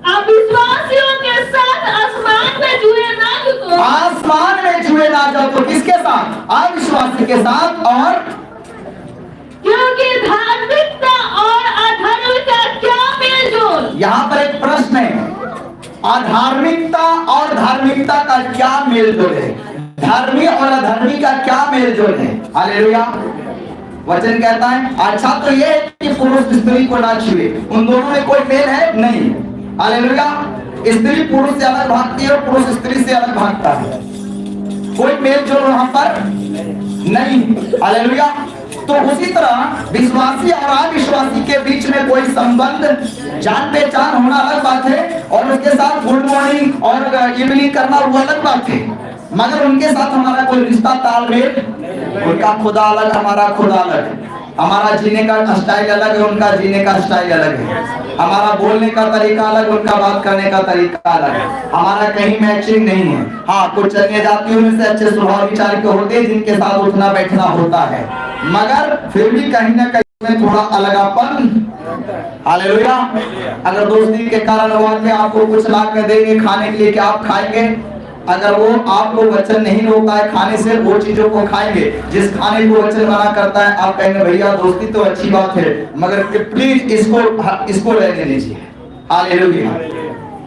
अविश्वासियों के साथ आसमान में जुए ना जुटो, आसमान में जुए ना जाओ। तो किसके साथ? अविश्वासी के साथ। और क्योंकि धार्मिकता और अधर्मिकता क्या मेल जोल। यहाँ पर एक प्रश्न है, अधार्मिकता और धार्मिकता का क्या मेल जोल है? धर्मी और अधर्मी का क्या मेल जोल है? हालेलुया। वचन कहता है अच्छा तो ये है कि पुरुष स्त्री को ना छुए, उन दोनों में कोई मेल है नहीं। हालेलुया। स्त्री पुरुष से अलग भागती है और पुरुष स्त्री से अलग भागता है, कोई मेल जोल वहां पर नहीं। हालेलुया। तो उसी तरह विश्वासी और अविश्वासी के बीच में कोई संबंध, जान पहचान होना अलग बात है, और उसके साथ गुड मॉर्निंग और इवनिंग करना वो अलग बात है, मगर उनके साथ हमारा कोई रिश्ता तालमेल, उनका खुदा अलग, हमारा खुदा अलग, हमारा जीने का स्टाइल अलग है, उनका जीने का स्टाइल अलग है, हमारा बोलने का तरीका अलग, उनका बात करने का तरीका अलग है, हमारा कहीं मैचिंग नहीं है। हाँ, कुछ अन्य जातियों में से अच्छे स्वभाव विचार के होते हैं जिनके साथ उठना बैठना होता है, मगर फिर भी कहीं ना कहीं में थोड़ा अलगापन। हालेलुया। अगर दोस्ती के कारण हुआ कि आपको कुछ ला कर देंगे खाने के लिए कि आप खाएंगे, अगर वो आपको वचन नहीं रोकता है खाने से, वो चीजों को खाएंगे जिस खाने को वचन मना करता है, आप कहेंगे भैया दोस्ती तो अच्छी बात है मगर प्लीज इसको रहने दीजिए। हालेलुया।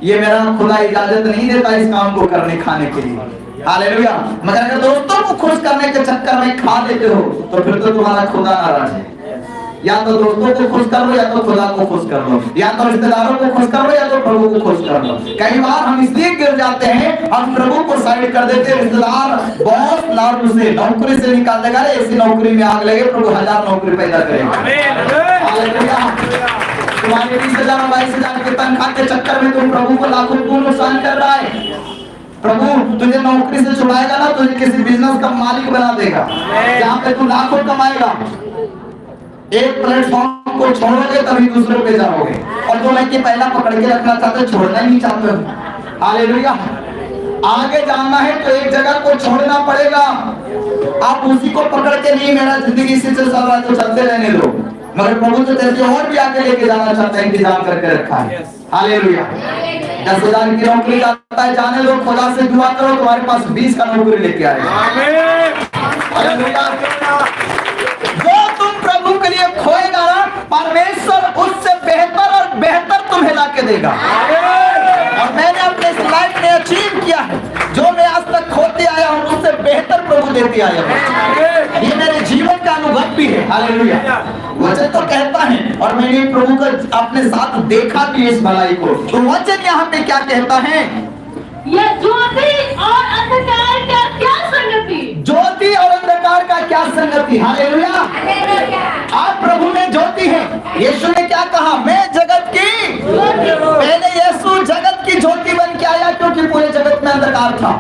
ये मेरा खुदा इजाजत नहीं देता इस काम को करने खाने के लिए। हालेलुया। मगर अगर दोस्तों को खुश करने के चक्कर में खा लेते हो तो फिर तो तुम्हारा खुदा नाराज है। या तो दोस्तों को खुश कर लो, या तो खुदा को खुश कर लो, या तो रिश्तेदारों को खुश कर लो, या तो प्रभु को खुश कर लो। कई बार हम इसलिए गिर जाते हैं, हम प्रभु को साइड कर देते हैं। रिश्तेदार बॉस लाडू से नौकरी से निकाल देगा, ऐसी नौकरी में आग लगे, प्रभु 1000 नौकरी पैदा करेगा। तुम्हारे 20,000 और 22,000 के तनख्वाह के चक्कर में तुम प्रभु को लाखों को नुकसान कर रहा है। प्रभु तुझे नौकरी से छुड़ाएगा ना, तुझे किसी बिजनेस का मालिक बना देगा जहाँ पे तू लाखों कमाएगा। एक प्लेटफॉर्म को छोड़ोगे तभी दूसरे पे जाओगे, और जो मैं कि पहला पकड़ के रखना चाहते छोड़ना ही नहीं चाहते। हालेलुया। आगे जाना है तो एक जगह को छोड़ना पड़ेगा। आप उसी को पकड़ के नहीं मेरा जिंदगी से चल रहा है तो चलते रहने दो, मगर प्रभु तो तेरे और भी आगे लेके जाना चाहता है, इंतजाम करके रखा है। हालेलुया। 10,000 की नौकरी जाता है, जाने दो, खुदा से दुआ करो तुम्हारे पास 20 का नौकरी लेके आएगा। जो तुम प्रभु के लिए खोएगा ना, परमेश्वर उससे बेहतर और बेहतर तुम्हें लाके देगा। और मैंने अपने इस लाइफ में अचीव किया है, जो मैं आज तक खोते आया हूँ उससे बेहतर प्रभु देते आया हूँ। ये मेरे जीवन का अनुभव भी है। हालेलुया। वचन तो कहता है, और मैंने प्रभु को अपने साथ देखा भी इस भलाई को। तो वचन यहाँ पे क्या कहता है? ये ज्योति और अंधकार का क्या संगति? ज्योति और अंधकार का क्या संगति? हालेलुया। आप प्रभु में ज्योति है। यीशु ने क्या कहा? मैं जगत की पहले यीशु जगत की ज्योति बन के आया, क्योंकि पूरे जगत में अंधकार था,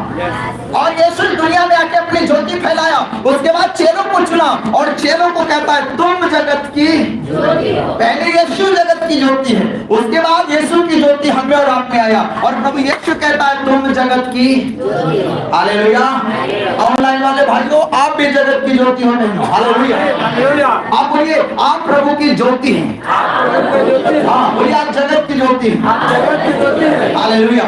और यीशु दुनिया में आके अपनी ज्योति फैलाया। उसके बाद चेलों को चुना और चेलों को कहता है तुम जगत की। पहले यीशु जगत की ज्योति है, उसके बाद यीशु की ज्योति हमें और आप में आया, और प्रभु यीशु कहता है तुम जगत की। हालेलुया। ऑनलाइन वाले भाइयों, आप भी जगत की ज्योति हो। हालेलुया। आप बोलिए आप प्रभु की ज्योति हैं। हाँ बोलिए आप जगत की ज्योति हैं। हालेलुया।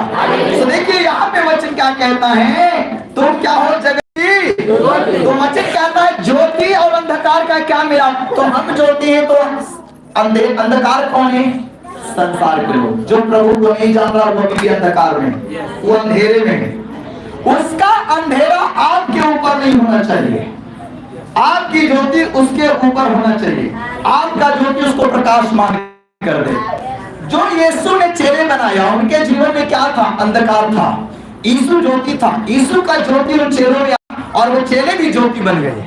तो देखिए यहाँ पे वचन क्या कहता है? तुम क्या हो? जगत की। तो वचन कहता है ज्योति और अंधकार का क्या मिला? तो हम ज्योति हैं, तो अंधकार कौन है? संसार के लोग, जो प्रभु को नहीं जान रहा वो भी अंधकार में, वो अंधेरे में है। उसका अंधेरा आपके ऊपर नहीं होना चाहिए, आपकी ज्योति उसके ऊपर होना चाहिए। आपका ज्योति उसको प्रकाशमान कर दे। जो यीशु ने चेले बनाया, उनके जीवन में क्या था? अंधकार था। यीशु ज्योति था, यीशु का ज्योति उन चेलों में, और वो चेले भी ज्योति बन गए।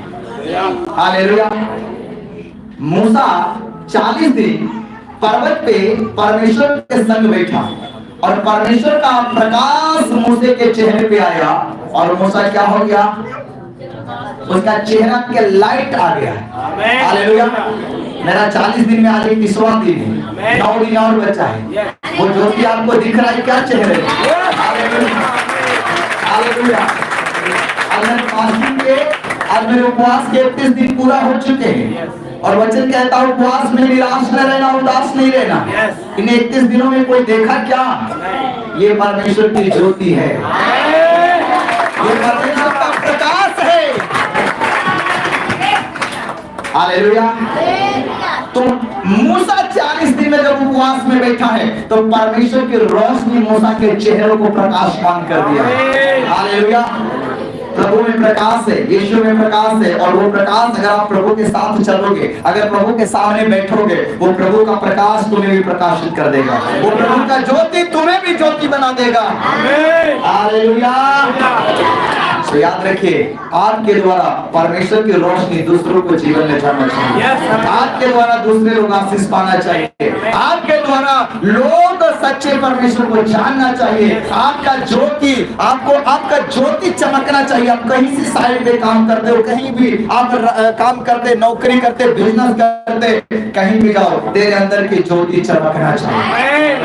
हालेलुया। मूसा 40 दिन पर्वत पे परमेश्वर के संग बैठा, और परमेश्वर का प्रकाश मूसे के चेहरे पे आया, और मूसा क्या हो गया? उसका चेहरा के लाइट आ गया। हालेलुया। मेरा 40 दिन में आज 30वां दिन है, 9 दिन और बचा है। वो ज्योति आपको दिख रहा है क्या? चेहरे। हालेलुया। आज मेरे फास्टिंग के, आज मेरे उपवास के 31 दिन पूरा हो चुके हैं। और वचन कहता है उपवास में निराश न रहना, उदास नहीं रहना। इन 31 दिनों में कोई देखा क्या? ये परमेश्वर की ज्योति है, ये परमेश्वर का प्रकाश है। हालेलुया। तो मूसा 40 दिन में जब उपवास में बैठा है तो परमेश्वर की रोशनी मूसा के चेहरों को प्रकाशमान कर दिया। हालेलुया। प्रभु में प्रकाश है, यीशु में प्रकाश है, और वो प्रकाश अगर आप प्रभु के साथ चलोगे, अगर प्रभु के सामने बैठोगे, वो प्रभु का प्रकाश तुम्हें भी प्रकाशित कर देगा, वो प्रभु का ज्योति तुम्हें भी ज्योति बना देगा। हालेलुया। तो याद रखिए, आपके द्वारा परमेश्वर की रोशनी दूसरों को जीवन में जाना चाहिए, आपके द्वारा दूसरे लोग आशीष पाना चाहिए, आपके द्वारा लोग सच्चे परमेश्वर को जानना चाहिए। आपका ज्योति, आपका ज्योति चमकना चाहिए। आप कहीं से साइड पे काम करते हो, कहीं भी आप काम करते, नौकरी करते, बिजनेस करते, कहीं भी जाओ, तेरे अंदर की ज्योति चमकना चाहिए।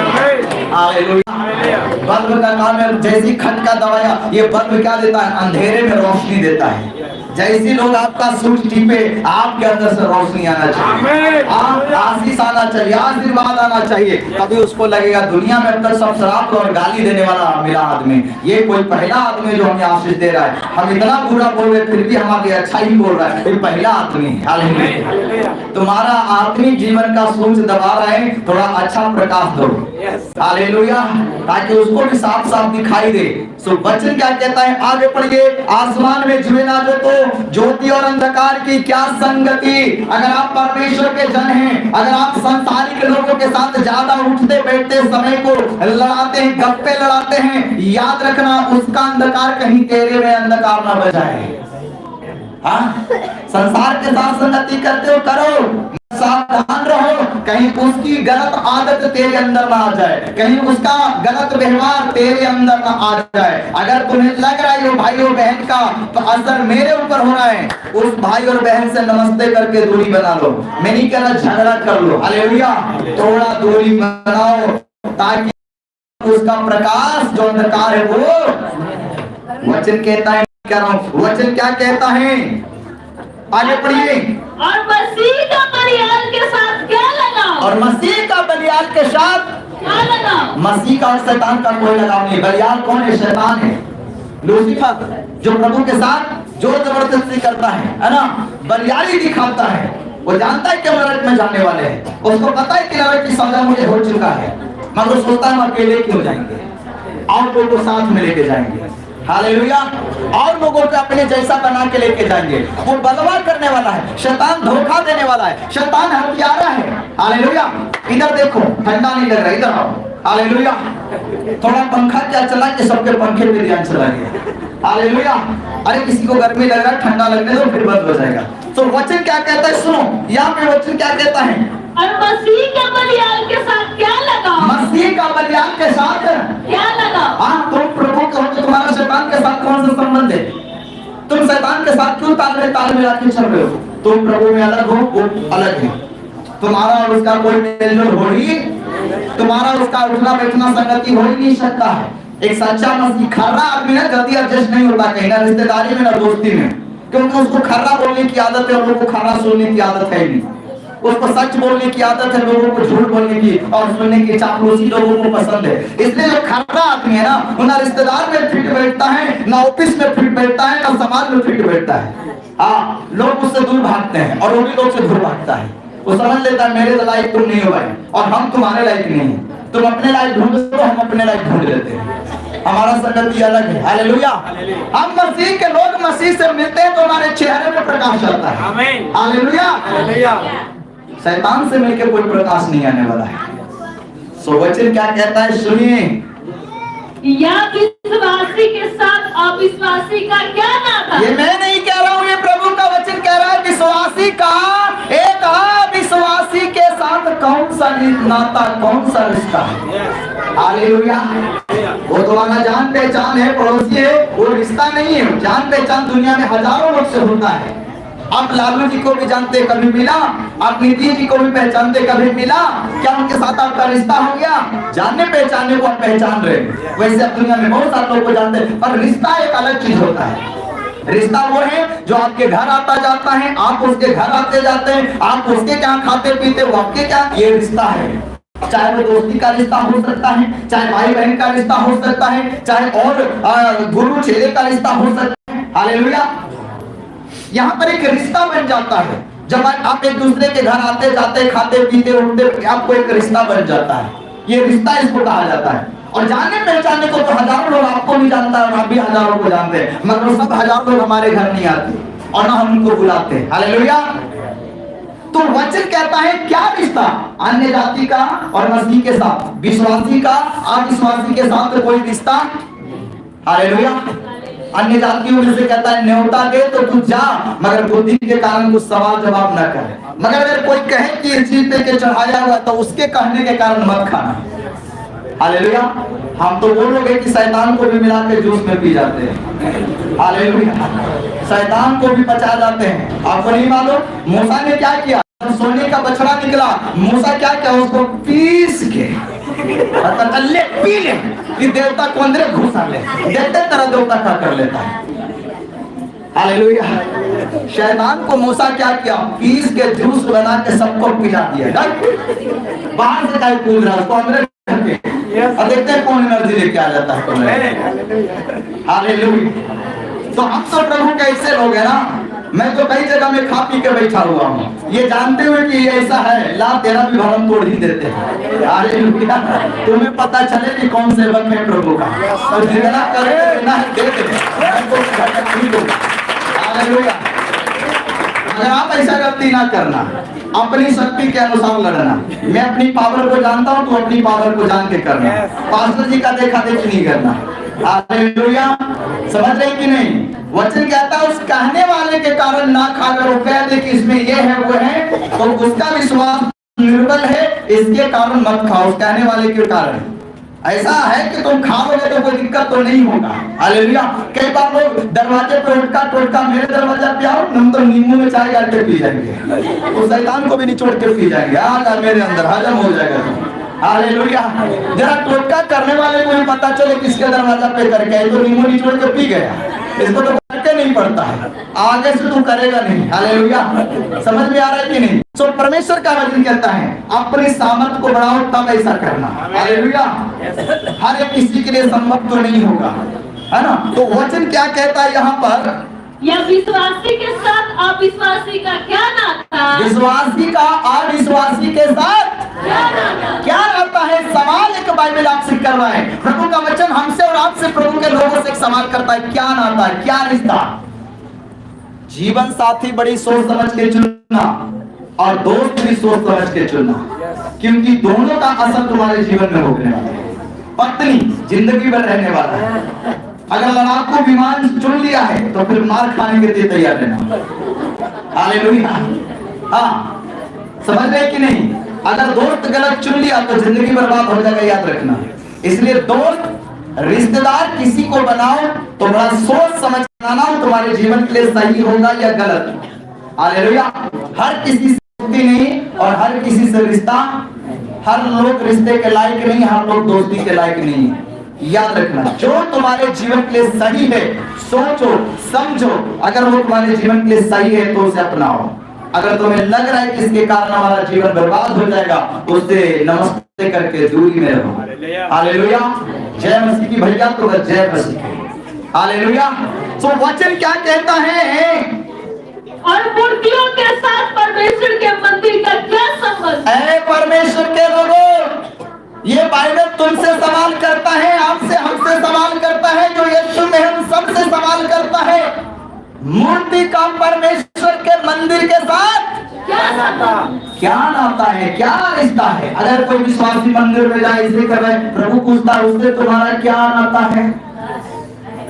बल्ब का काम है, जैसी खटका दबाया, ये बल्ब क्या देता है? अंधेरे में रोशनी देता है। जैसे लोग आपका स्विच टिपे, आपके अंदर से रोशनी आना चाहिए, आप आशीष आना चाहिए, आशीर्वाद आना चाहिए। कभी उसको लगेगा दुनिया में अब तक सब शराब और गाली देने वाला मिला आदमी, ये कोई पहला आदमी जो हमें आशीष दे रहा है। हम इतना बुरा बोल रहे फिर भी हमारे अच्छा ही बोल रहा है, ये पहला आदमी है। तुम्हारा आत्मी जीवन का स्विच दबा रहे हैं, थोड़ा अच्छा प्रकाश दो। हालेलुया। ताकि उसको भी साफ साफ दिखाई दे। सो वचन क्या कहता है? आगे पढ़िए। आसमान में जुए ना जो तो ज्योति और अंधकार की क्या संगति। अगर आप परमेश्वर के जन हैं, अगर आप संसारिक लोगों के साथ ज्यादा उठते बैठते समय को लड़ाते हैं, गप्पे लड़ाते हैं, याद रखना उसका अंधकार कहीं तेरे में अंधकार ना बजाए। हाँ, संसार के साथ संगति करते हो, करो, सावधान रहो, कहीं उसकी गलत आदत तेरे अंदर ना आ जाए, कहीं उसका गलत व्यवहार तेरे अंदर ना आ जाए। अगर तुम्हें लग रहा है वो भाई और बहन का तो असर मेरे ऊपर हो रहा है, उस भाई और बहन से नमस्ते करके दूरी बना लो। मैं नहीं कह रहा झगड़ा कर लो, हालेलुया, थोड़ा दूरी बनाओ ताकि उसका प्रकाश जो अंधकार है वो वचन कहता है। वचन क्या कहता है? आगे पढ़िए। और मसीह का बलियाल के साथ क्या लगाओ? और मसीह का बलियाल के साथ क्या लगाओ? मसीह का और शैतान का कोई लगाव नहीं। बलियाल कौन है? शैतान है, लूसीफर, जो प्रभु के साथ जोर जबरदस्ती करता है ना, बलियाली दिखाता है। वो जानता है कि नरक में जाने वाले हैं, उसको पता है कि नरक की सजा मुझे हो चुका है, मगर सोचता है हम अकेले क्यों जाएंगे, और लोगों को साथ में लेके जाएंगे। हालेलुया। और लोगों को अपने जैसा बना के लेके जाएंगे। वो बलवा करने वाला है, शैतान धोखा देने वाला है, शैतान हथियारा है। हालेलुया। इधर देखो, ठंडा नहीं लग रहा, इधर आओ। हालेलुया। थोड़ा पंखा क्या चला कि सबके पंखे पे ध्यान चला गया। हालेलुया। अरे किसी को गर्मी लग रहा है, ठंडा लगने दो, फिर बंद हो जाएगा। तो वचन क्या कहता है? सुनो, यहाँ पे वचन क्या कहता है? और मसीह के बलियाल के साथ क्या लगाओ? मसीह का बलियाल के साथ क्या लगाओ? हाँ, तुम प्रभु के हो तो तुम्हारा शैतान के साथ कौन सा संबंध है? तुम शैतान के साथ क्यों ताल में आके चल रहे हो? तुम प्रभु में अलग हो, वो अलग है। तुम्हारा और उसका कोई मेलजोल हो ही, तुम्हारा उसका उठना बैठना संगति हो ही नहीं सकता है। एक सच्चा मसीह खर्रा आदमी है, जल्दी एडजस्ट नहीं होता कहीं, ना रिश्तेदारी में ना दोस्ती में, क्योंकि उसको खर्रा बोलने की आदत है और लोगों को खर्रा सुनने की आदत है ही नहीं। उसको सच बोलने की आदत है, लोगों को झूठ बोलने की और सुनने की चापलूसी लोगों को पसंद है। इसलिए जो खर्रा आदमी है ना, ना रिश्तेदार में फिट बैठता है, ना ऑफिस में फिट बैठता है, ना समाज में फिट बैठता है। हाँ, लोग उससे दूर भागते हैं और वो भी लोग से दूर भागता है। वो समझ लेता है मेरे लायक तुम नहीं हो भाई, और हम तुम्हारे लायक नहीं है। तुम अपने लायक ढूंढ दो, हम अपने लायक ढूंढ लेते हैं। हमारा संगति अलग है। हालेलुया। हम मसीह के लोग मसीह से मिलते हैं तो हमारे चेहरे में प्रकाश आता है। आमीन। हालेलुया। शैतान से मिलकर कोई प्रकाश नहीं आने वाला है। सो वचन क्या कहता है? सुनिए। या विश्वासी के साथ अविश्वासी का क्या नाता? ये मैं नहीं कह रहा हूँ, ये प्रभु का वचन कह रहा है। विश्वासी का एक अविश्वासी के साथ कौन सा नाता, कौन सा रिश्ता है? हालेलुया। वो तुम्हारा जान पहचान है, पड़ोसी है, वो रिश्ता नहीं है। जान पहचान दुनिया में हजारों लोग से होता है। आप लालू जी को भी जानते, कभी मिला? आप नीतीश जी को भी पहचानते, कभी मिला? क्या उनके साथ आपका रिश्ता हो गया? जानने पहचानने को आप पहचान रहे। वैसे आप दुनिया में बहुत सारे लोगों को जानते हैं, पर रिश्ता एक अलग चीज होता है। रिश्ता वो है जो आपके घर आता जाता है, आप उसके घर आते जाते हैं, आप उसके क्या खाते पीते, वो आपके क्या, ये रिश्ता है। चाहे वो दोस्ती का रिश्ता हो सकता है, चाहे भाई बहन का रिश्ता हो सकता है, चाहे और गुरु चेले का रिश्ता हो सकता है। हालेलुया। यहाँ पर एक रिश्ता बन जाता है। जब आप एक दूसरे के घर आते जाते, खाते पीते उठते, आपको एक रिश्ता बन जाता है। ये रिश्ता इसको कहा जाता है। और जानने पहचानने को तो हजारों लोग आपको नहीं जानता और आप भी हजारों को जानते हैं, मगर वो सब हजारों लोग हमारे घर नहीं आते और ना हम उनको बुलाते। हालेलुया। तो वचन कहता है क्या रिश्ता अन्य जाति का और मसीह के साथ, विश्वासी का अविश्वासी के साथ कोई रिश्ता। हालेलुया। अन्य जातियों में से कहता है न्योता दे तो तू जा, मगर बुद्धि के कारण कुछ सवाल जवाब न करे। मगर अगर कोई कहे कि इस चीज पे के चढ़ाया हुआ तो उसके कहने के कारण मत खाना। हालेलुया। हम तो वो लोग हैं कि शैतान को भी मिला के जूस में पी जाते हैं। हालेलुया। शैतान को भी बचा जाते हैं। आपको नहीं मालूम मूसा ने क्या किया? सोने का बछड़ा निकला, मूसा क्या किया? उसको पीस के ले पी ले कि देवता को अंदर घुसा ले, देखते तरह देवता क्या कर लेता है। हालेलुया। शैतान को मूसा क्या किया? पीस के जूस बना के सबको पिला दिया। बाहर से क्या कूद रहा है, उसको अंदर और देखते हैं कौन एनर्जी लेके आ जाता है। हालेलुया। तो हम तो प्रभु के ऐसे लोग हैं ना, मैं तो कई जगह में खा पी के बैठा हुआ हूँ, ये जानते हुए कि ये ऐसा है, ला तेरा भी भरम तोड़ ही देते हैं। हालेलुया। तुम्हें पता चले कि कौन सेवक है प्रभु का, और जितना करे देना है दे दे। हालेलुया। अगर आप ऐसा गलती ना करना, अपनी शक्ति के अनुसार लड़ना। मैं अपनी पावर को जानता हूँ, तो अपनी पावर को जान के करना। पास्टर जी का देखा देखी नहीं करना। हालेलुया। समझ रहे कि नहीं? वचन कहता है उस कहने वाले के कारण ना खाकर वो कह दे कि इसमें ये है वो है, तो उसका विश्वास निर्बल है, इसके कारण मत खाओ। उस कहने वाले के कारण ऐसा है कि तुम खाओगे तो कोई दिक्कत तो नहीं होगा। हालेलुया। कई बार लोग दरवाजे पे टोटका मेरे दरवाजा पे आओ, हम तो नींबू में चाय डाल के पी जाएंगे, तो शैतान को भी निचोड़ के पी जाएंगे। आ मेरे अंदर हजम हो जाएगा। हालेलुया। जरा टोटका करने वाले को भी पता चले किसके दरवाजा पे करके, तो नींबू निचोड़ के पी गया, इसको तो करके नहीं पड़ता है, आगे से तू करेगा नहीं। हालेलुया। समझ में आ रहा है कि नहीं? सो परमेश्वर का वचन कहता है अपनी सामर्थ को बढ़ाओ तब ऐसा करना। हालेलुया। हर एक किसी के लिए संभव तो नहीं होगा, है ना? तो वचन क्या कहता है यहाँ पर? या विश्वासी के साथ अविश्वासी का क्या नाता? विश्वासी का अविश्वासी के साथ क्या नाता है? सवाल एक बाइबल आपसे कर रहा है। प्रभु का वचन हमसे और आपसे, प्रभु के लोगों से एक सवाल करता है, क्या नाता है, क्या रिश्ता? जीवन साथी बड़ी सोच समझ के चुनना और दोस्त भी सोच समझ के चुनना, क्योंकि दोनों का असर तुम्हारे जीवन में होने वाला है। पत्नी जिंदगी भर रहने वाला है। अगर लड़ाकू विमान चुन लिया है तो फिर मार खाने के लिए तैयार रहना। हालेलुया। हाँ, समझ रहे कि नहीं? अगर दोस्त गलत चुन लिया तो जिंदगी बर्बाद हो जाएगा, याद रखना। इसलिए दोस्त रिश्तेदार किसी को बनाओ तो बड़ा सोच समझ बनाना, तुम्हारे जीवन के लिए सही होगा या गलत। हालेलुया। हर किसी से दोस्ती नहीं और हर किसी से रिश्ता, हर लोग रिश्ते के लायक नहीं, हर लोग दोस्ती के लायक नहीं। याद रखना, जो तुम्हारे जीवन के लिए सही है सोचो समझो, अगर वो तुम्हारे जीवन के लिए सही है तो उसे अपनाओ। अगर तुम्हें लग रहा है कि इसके कारण हमारा जीवन बर्बाद हो जाएगा, उससे नमस्ते करके दूरी में रहो। हालेलुया। जय मसीह की भैया, तो जय मसीह। हालेलुया। तो वचन क्या कहता है? और मूर्तियों के साथ परमेश्वर के मंदिर का क्या संबंध? ऐ परमेश्वर के लोगों, ये बाइबल तुमसे सवाल करता है, आपसे हमसे सवाल करता है, जो यीशु में हम सबसे सवाल करता है। मूर्ति का परमेश्वर के मंदिर के साथ क्या नाता? क्या नाता है, क्या रिश्ता है? अगर कोई विश्वासी मंदिर में जाए इसे कर रहे, प्रभु पूछता है उससे तुम्हारा क्या नाता है?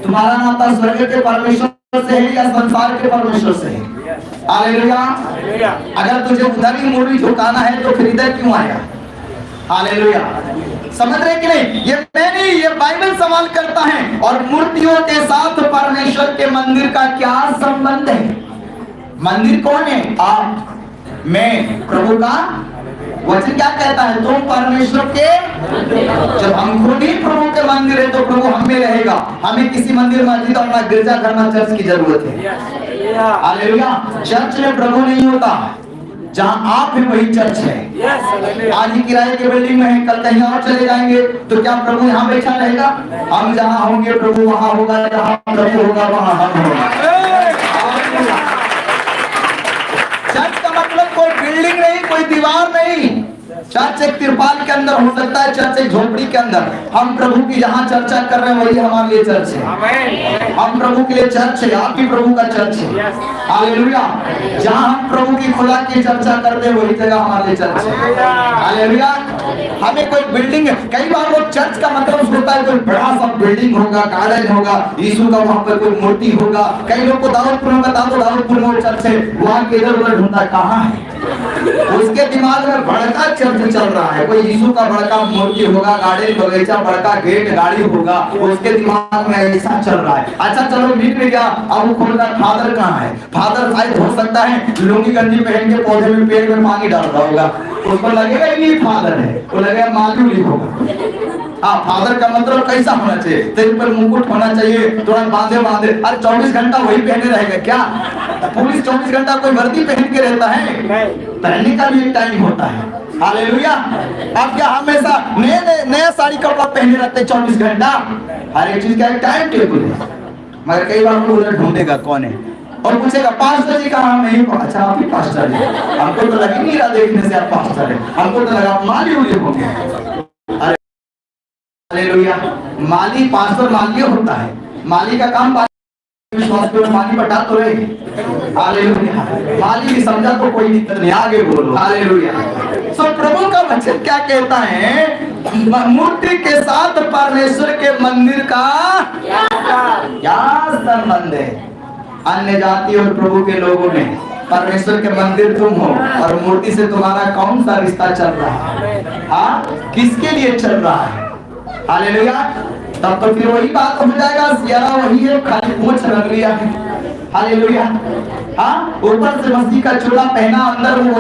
तुम्हारा नाता स्वर्ग के परमेश्वर से है या संसार के परमेश्वर से है? हालेलुया। अगर तुझे उधर ही मूर्ति झुकाना है तो फिर इधर क्यों आया? हालेलुया। समझ रहे कि नहीं? ये मैंने ये बाइबल सवाल करता है। और मूर्तियों के साथ परमेश्वर के मंदिर का क्या संबंध है? मंदिर कौन है? आप, मैं, प्रभु का वचन क्या कहता है? तुम परमेश्वर के, जब हम खुद ही प्रभु के मंदिर है तो प्रभु हम में रहेगा। हमें किसी मंदिर मस्जिद और ना गिरजा घर में चर्च की जरूरत है। हालेलुया। चर्च में प्रभु नहीं होता, जहाँ आप हैं वही चर्च है। आज ही किराए के बिल्डिंग में है, कल कहीं और चले जाएंगे तो क्या प्रभु यहाँ बैठा रहेगा? हम जहाँ होंगे प्रभु वहाँ होगा, जहाँ प्रभु होगा वहाँ हम होगा। चर्च का मतलब कोई बिल्डिंग नहीं, कोई दीवार नहीं। चर्च एक तिरपाल के अंदर हो सकता है, चर्च एक झोपड़ी के अंदर। हम प्रभु की जहाँ चर्चा कर रहे हैं वही हमारे लिए चर्च है। हम प्रभु के लिए चर्च है, आप भी प्रभु का चर्च है। हालेलुया। जहाँ हम प्रभु की खुदा की चर्चा करते हैं वही जगह हमारे लिए चर्च है। हालेलुया। हमें कोई बिल्डिंग, कई बार वो चर्च का मतलब होता है कोई बड़ा सा बिल्डिंग होगा, गार्डन होगा, यीशु का वहाँ पर कोई मूर्ति होगा। कई लोग को दाऊदपुर में बता दो, दाऊदपुर में चर्च है, वहाँ के इधर उधर ढूंढता कहाँ है। उसके दिमाग में बड़का चर्च चल रहा है, कोई यीशु का बड़का मूर्ति होगा, गार्डन बगीचा, बड़का गेट गाड़ी होगा, उसके दिमाग में ऐसा चल रहा है। अच्छा चलो मिल गया, अब वो खोलकर फादर कहाँ है? फादर शायद हो सकता है लुंगी गंजी पहन के पौधे में पेड़ में पानी डाल रहा होगा, उसको लगेगा ये फादर है, वो लगेगा मालूली होगा। हाँ, फादर का मतलब कैसा होना चाहिए? तेरे पर मुकुट होना चाहिए, थोड़ा बांधे बांधे। अरे 24 घंटा वही पहने रहेगा क्या? पुलिस 24 घंटा कोई वर्दी पहन के रहता है? पहनने का भी एक टाइम होता है। हालेलुया। अब क्या हमेशा नया साड़ी कपड़ा पहने रहते हैं 24 घंटा? हर एक चीज का एक टाइम टेबल है। मगर कई बार वो उधर ढूंढेगा कौन है और पूछेगा पास्टर जी कहाँ? नहीं। अच्छा आप ही पास्टर है? हमको तो लग ही नहीं रहा देखने से आप पास्टर है, हमको तो लगा माली उली होंगे। हालेलुया। माली, पास्टर माली होता है। माली का काम विश्वास पे पानी बटा तो रहे। हालेलुया। माली भी समझा तो कोई दिक्कत नहीं, आगे बोलो। हालेलुया। सो प्रभु का वचन क्या कहता है? मूर्ति के साथ परमेश्वर के मंदिर का क्या संबंध है? अन्य जाति और प्रभु के लोगों में परमेश्वर के मंदिर तुम हो और मूर्ति से तुम्हारा कौन सा रिश्ता चल रहा है? हाँ, किसके लिए चल रहा है? हालेलुया। तब तो फिर वही बात हो जाएगा, सियारा वही है, खाली पूंछ रंग लिया है। हालेलुया। हाँ, ऊपर से मसीह का चोला पहना, अंदर वो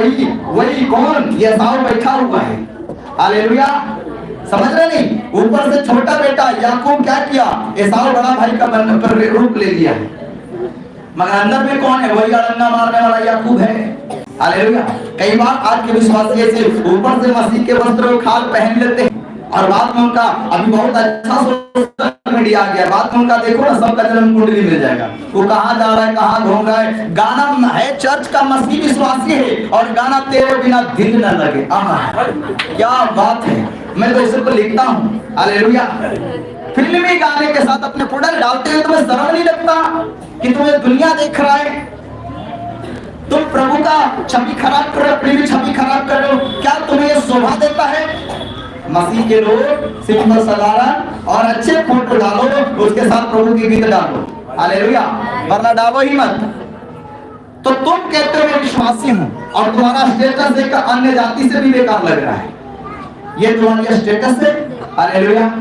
वही कौन? एसाव बैठा हुआ है। हालेलुया। समझ रहे नहीं? ऊपर से छोटा बेटा याकूब क्या किया? एसाव बड़ा भाई का रूप ले लिया है, मगर अंदर में कौन है? वही अड़ंगा मारने वाला याकूब है। हालेलुया। कई बार आज के विश्वासी ऐसे ऊपर से मसीह के वस्त्र खाल पहन लेते हैं और बाद में उनका अभी बहुत अच्छा सोशल मीडिया आ गया, बाद में उनका देखो ना सबका जन्म कुंडली मिल जाएगा, वो कहाँ जा रहा है, कहाँ घूम रहा है। गाना है चर्च का, मसीह विश्वासी है और गाना तेरे बिना दिल न लगे। क्या बात है। मैं तो इसे लिखता हूँ। हालेलुया। फिल्मी गाने के साथ अपने प्रोडक्ट डालते हुए तुम्हें शर्म नहीं लगता कि तुम्हें दुनिया देख रहा है? तुम प्रभु का छवि खराब कर रहे हो, अपनी भी छवि खराब कर रहे हो। क्या तुम्हें यह शोभा देता है? मसीह के लोग सिंपल सधारण और अच्छे फोटो डालो, उसके साथ प्रभु की गीत डालो। हालेलुया। वरना डालो ही मत। तो तुम कहते हो मैं विश्वासी हूं और तुम्हारा स्टेटस एक अन्य जाति से भी बेकार लग रहा है। ये तुम्हारा स्टेटस है। हालेलुया।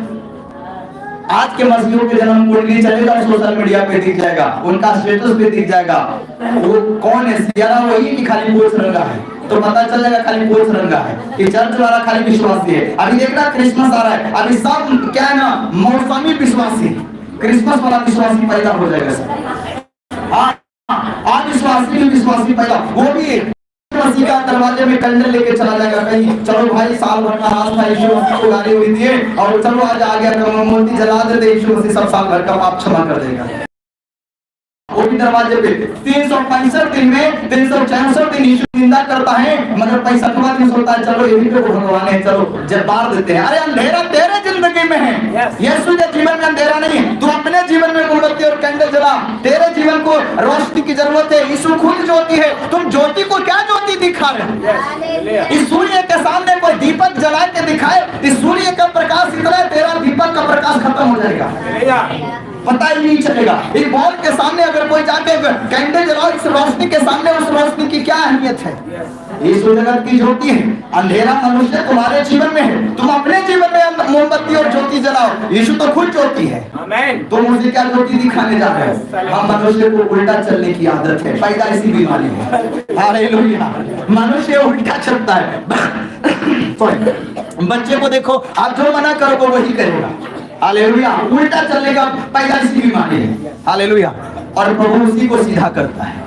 आज के मसीहियों के जन्म कुंडली चलेगा, सोशल मीडिया पे दिख जाएगा, उनका स्टेटस पे दिख जाएगा। वो कौन है? सियारा वही कि खाली पोछ रंगा है? तो पता चल जाएगा खाली पोछ रंगा है कि चर्च वाला खाली विश्वासी है। अभी देखना क्रिसमस आ रहा है, अभी सब क्या है ना, मौसमी विश्वासी, क्रिसमस वाला विश्वासी पैदा हो जाएगा सर। आज विश्वासी भी विश्वासी पैदा, वो भी मसीह का दरवाजे में कैंडल लेके चला जाएगा कहीं। चलो भाई साल भर का हाथ था, यीशु मसीह को गाली हुई थी और चलो आज आ गया मूर्ति जला देते, यीशु मसीह सब साल भर का पाप क्षमा कर देगा। वो भी दरवाजे पे 365 दिन में 364 दिन यीशु निंदा करता है, मगर पैसा कमा दिन सोचता है चलो यही तो भगवान है, चलो जब बार देते हैं। अरे अंधेरा तेरे जिंदगी में है, यीशु के जीवन में अंधेरा नहीं है। तू अपने जीवन में मोमबत्ती और कैंडल जला, तेरे जीवन को रोशनी की जरूरत है। यीशु खुद ज्योति है, तुम ज्योति को क्या ज्योति दिखा रहे हो? इस सूर्य के सामने कोई दीपक जला के दिखाए, इस सूर्य का प्रकाश इतना है, तेरा दीपक का प्रकाश खत्म हो जाएगा, पता ही नहीं चलेगा। इस बॉल के सामने अगर कोई जाके कैंडल जलाओ, इस रोशनी के सामने उस रोशनी की क्या अहमियत है? यीशु जगत की ज्योति है। अंधेरा मनुष्य तुम्हारे जीवन में है, तुम अपने जीवन में मोमबत्ती और ज्योति जलाओ। यीशु तो खुद ज्योति है, आमेन। तो मुझे क्या ज्योति दिखाने जा रहे हो? हम मनुष्य को उल्टा चलने की आदत है, पैदा ऐसी बीमारी है। हालेलुया, मनुष्य उल्टा चलता है। बच्चे को देखो, आप जो मना करोगे वही करेगा। हालेलुया, उल्टा चलने का पैदा ऐसी बीमारी है। हालेलुया, और प्रभु उसी को सीधा करता है।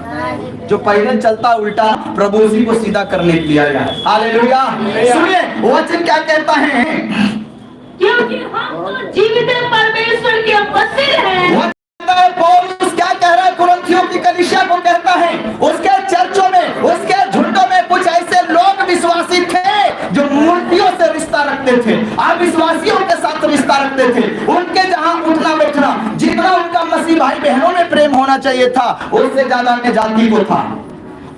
जो पहले चलता उल्टा, प्रभु उसी को सीधा करने के लिए आया। हालेलुया, सुनिए वचन क्या कहता है, क्योंकि हम तो जीवित परमेश्वर के मंदिर हैं। पौलुस क्या कह रहा है कुरिन्थियों की कलीसिया को? कहता है उसके चर्चों में, उसके झुंडों में कुछ ऐसे लोग विश्वासी थे जो मूर्तियों से रिश्ता रखते थे, अविश्वासियों के साथ रिश्ता रखते थे। उनके जहां उठना बैठना, जितना उनका मसीह भाई बहनों में प्रेम होना चाहिए था, उससे ज्यादा अन्य जाति को था।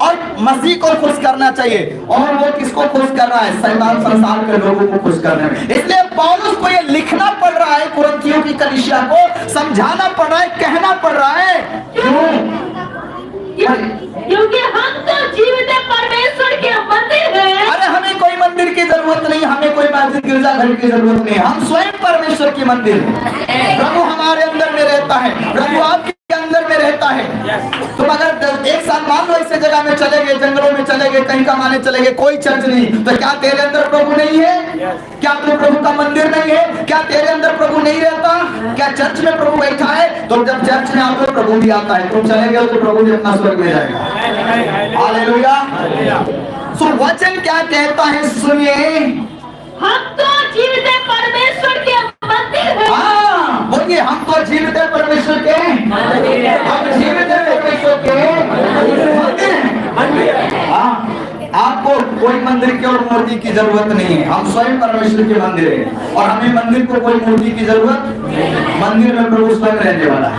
और मसीह को खुश करना चाहिए, और वो किसको खुश कर रहा है? शैतान संसार के लोगों को खुश कर रहे हैं। इसलिए पौलुस को ये लिखना पड़ रहा है, कुरिन्थियों की कलीसिया को समझाना पड़ रहा है, कहना पड़ रहा है। क्योंकि हम तो जीवित परमेश्वर के मंदिर हैं। अरे हमें कोई मंदिर की जरूरत नहीं, हमें कोई मस्जिद गिरजाघर की जरूरत नहीं, हम स्वयं परमेश्वर की मंदिर हैं। प्रभु हमारे अंदर में रहता है, प्रभु आपके अंदर में रहता है। तुम अगर एक साल मान लो ऐसे जगह में चले गए, जंगलों में चले गए, कहीं कमाने चले गए, कोई चर्च नहीं, तो क्या तेरे अंदर प्रभु नहीं है? क्या तू प्रभु का मंदिर नहीं है? क्या तेरे अंदर प्रभु नहीं रहता? क्या चर्च में प्रभु बैठा है? तो जब चर्च में आओगे प्रभु भी आता है, तुम चले गए तो प्रभु भी अपना स्वर्ग में जाएगा। हालेलुया। सो वचन क्या कहता है, सुनिए, हम तो जीवित परमेश्वर के मंदिर हैं। हाँ बोलिए, हम तो जीवित है परमेश्वर के, हम जीवित है परमेश्वर के मंदिर हैं। हाँ, आपको कोई मंदिर की और मूर्ति की जरूरत नहीं है, हम स्वयं परमेश्वर के मंदिर हैं। और हमें मंदिर को कोई मूर्ति की जरूरत, मंदिर में प्रभु स्वयं रहने वाला है।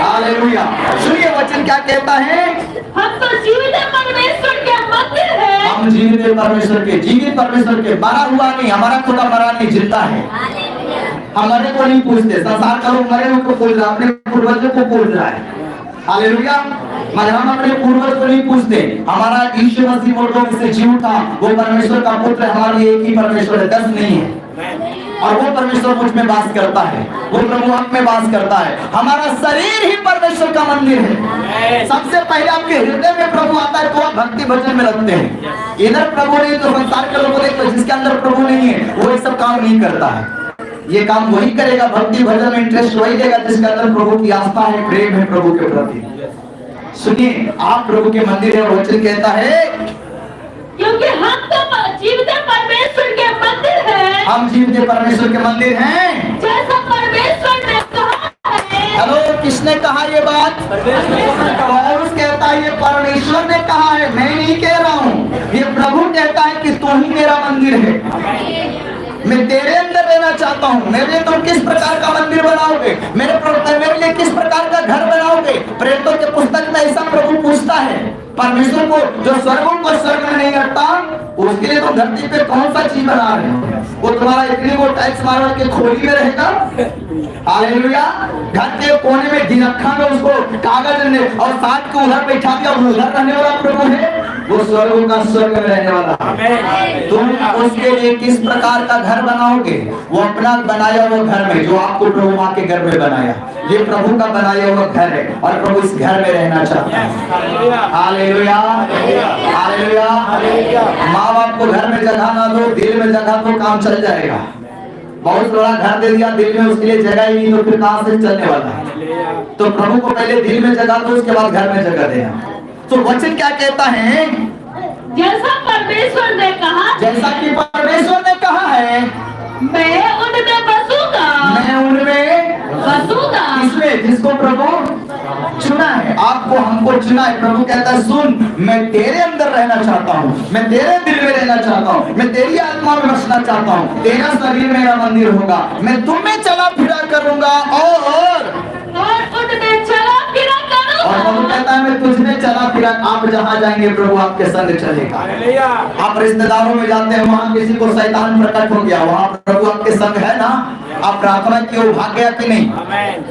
हालेलुया। सुनिए वचन क्या कहता है, हम तो जीवित परमेश्वर के मंदिर हैं। हम जीवित है परमेश्वर के, जीवित परमेश्वर के, मरा हुआ नहीं, हमारा खुदा मरा नहीं, जिंदा है। हमारे को नहीं पूछते, संसार का लोग मरे हुए को पूछ रहा है, अपने पूर्वजों को पूछ रहा है। हालेलुया, मगर हम अपने पूर्वज को नहीं पूछते। हमारा यीशु मसीह मुर्दों में से जी उठा, वो परमेश्वर का पुत्र है, हमारे लिए एक ही परमेश्वर है, 10 नहीं है। और वो परमेश्वर मुझ में वास करता है, वो प्रभु आप में वास करता है। हमारा शरीर ही परमेश्वर का मंदिर है। सबसे पहले आपके हृदय में प्रभु आता है तो आप भक्ति भजन में लगते हैं। इधर प्रभु नहीं तो संसार के लोगों देखो, जिसके अंदर प्रभु नहीं है वो ये सब काम नहीं करता है। ये काम वही करेगा, भक्ति भजन में इंटरेस्ट वही देगा जिसके अंदर प्रभु की आस्था है, प्रेम है प्रभु के प्रति। सुनिए, आप प्रभु के मंदिर है, वचन कहता है क्योंकि हम तो जीवित परमेश्वर के मंदिर हैं। हम जीवित परमेश्वर के मंदिर हैं, जैसा परमेश्वर ने कहा है। हेलो, किसने कहा ये बात? पौलुस कहता है ये परमेश्वर ने कहा है, मैं नहीं कह रहा हूँ। ये प्रभु कहता है कि तू ही मेरा मंदिर है, मैं तेरे अंदर रहना चाहता हूँ। मेरे लिए तुम किस प्रकार का मंदिर बनाओगे, मेरे लिए किस प्रकार का घर बनाओगे? प्रेरितों के पुस्तक में ऐसा प्रभु पूछता है परमेश्वर को, जो स्वर्गों को स्वर्ग में नहीं रखता, उसके लिए तो धरती पे कौन सा चीज बना रहे हो? वो तुम्हारा इतनी वो टैक्स मार के खोली में रहेगा। हालेलुया। घर के कोने में दिनखा में उसको कागज ने और साथ को उधर बैठा दिया, उधर रहने वाला प्रभु है, वो स्वर्गों का स्वर्ग में रहने वाला है। तुम उसके लिए किस प्रकार का घर बनाओगे? वो अपना बनाया हुआ घर में, जो आपको प्रभु माँ के घर में बनाया, ये प्रभु का बनाया हुआ घर है और प्रभु इस घर में रहना चाहता है। Hallelujah, hallelujah. माँ बाप को घर में जगह ना दो, दिल में जगह दो, काम चल जाएगा। बहुत बड़ा घर दे दिया, दिल में उसके लिए जगह ही नहीं, तो फिर कहां से चलने वाला है? तो प्रभु को पहले दिल में जगह दो, उसके बाद घर में जगह देना। तो वचन क्या कहता है? जैसा परमेश्वर ने कहा, जैसा कि परमेश्वर ने कहा है, मैं उनमें बसूंगा। मैं उनमें बसूंगा। किसमें? जिसको प्रभु चुना है, आपको हमको चुना है। प्रभु कहता है सुन, मैं तेरे अंदर रहना चाहता हूँ, मैं तेरे दिल में रहना चाहता हूँ, मैं तेरी आत्मा में बसना चाहता हूँ, तेरा शरीर मेरा मंदिर होगा, मैं तुम में चला फिरा करूंगा और उनमें चला फिरा करूंगा। और प्रभु कहता है मैं तुझमें चला फिरा, आप जहाँ जाएंगे प्रभु आपके संग चलेगा। आप रिश्तेदारों में जाते हैं, वहाँ किसी को शैतान प्रकट हो गया, वहाँ प्रभु आपके संग है ना? आप प्रार्थना की ओर भाग गया कि नहीं?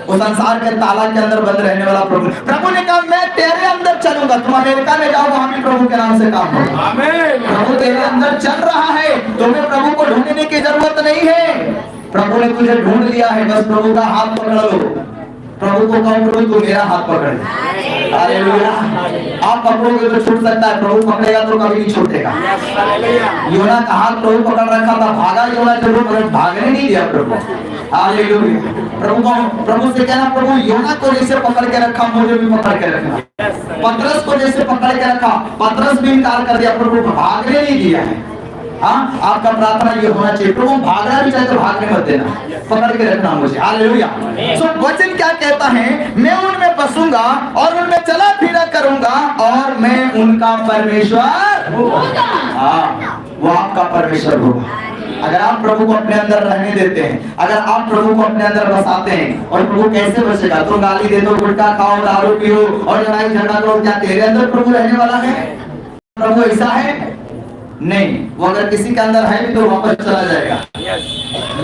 वो संसार के ताला के अंदर बंद रहने वाला प्रभु, प्रभु ने कहा मैं तेरे अंदर चलूंगा। तुम अमेरिका में जाओ, वहाँ भी प्रभु के नाम से काम होगा। प्रभु तेरे अंदर चल रहा है, तुम्हें प्रभु को ढूंढने की जरूरत नहीं है। प्रभु ने तुझे ढूंढ लिया है, बस प्रभु का हाथ पकड़ लो। प्रभु को कहो प्रभु तू मेरा हाथ पकड़। हालेलुया। आप पकड़ोगे तो छूट सकता है, प्रभु पकड़ेगा तो कभी नहीं छूटेगा। योना का हाथ प्रभु पकड़ रखा था, भागा योना जरूर मगर भागने नहीं दिया प्रभु। हालेलुया। प्रभु से कहना प्रभु योना को जैसे पकड़ के रखा मुझे भी पकड़ के रखना। पतरस को जैसे पकड़ के रखा, पतरस भी इनकार कर दिया, प्रभु भागने नहीं दिया है। हाँ, आपका प्रार्थना ये होना चाहिए, प्रभु भागना भी चाहे तो भागने मत देना, पकड़ के रखना मुझे। हालेलुया। सो वचन क्या कहता है, मैं उनमें बसूंगा और उनमें चला फिरा करूंगा और मैं उनका परमेश्वर होगा। हाँ, वो आपका परमेश्वर होगा। अगर आप प्रभु को अपने अंदर रहने देते हैं, अगर आप प्रभु को अपने अंदर बसाते हैं, और प्रभु कैसे बसेगा? तो गाली दे दो, गुटखा खाओ, दारू पियो और लड़ाई झगड़ा करो, क्या तेरे अंदर प्रभु रहने वाला है? प्रभु ऐसा है नहीं। वो अगर किसी के अंदर है भी तो वापस चला जाएगा।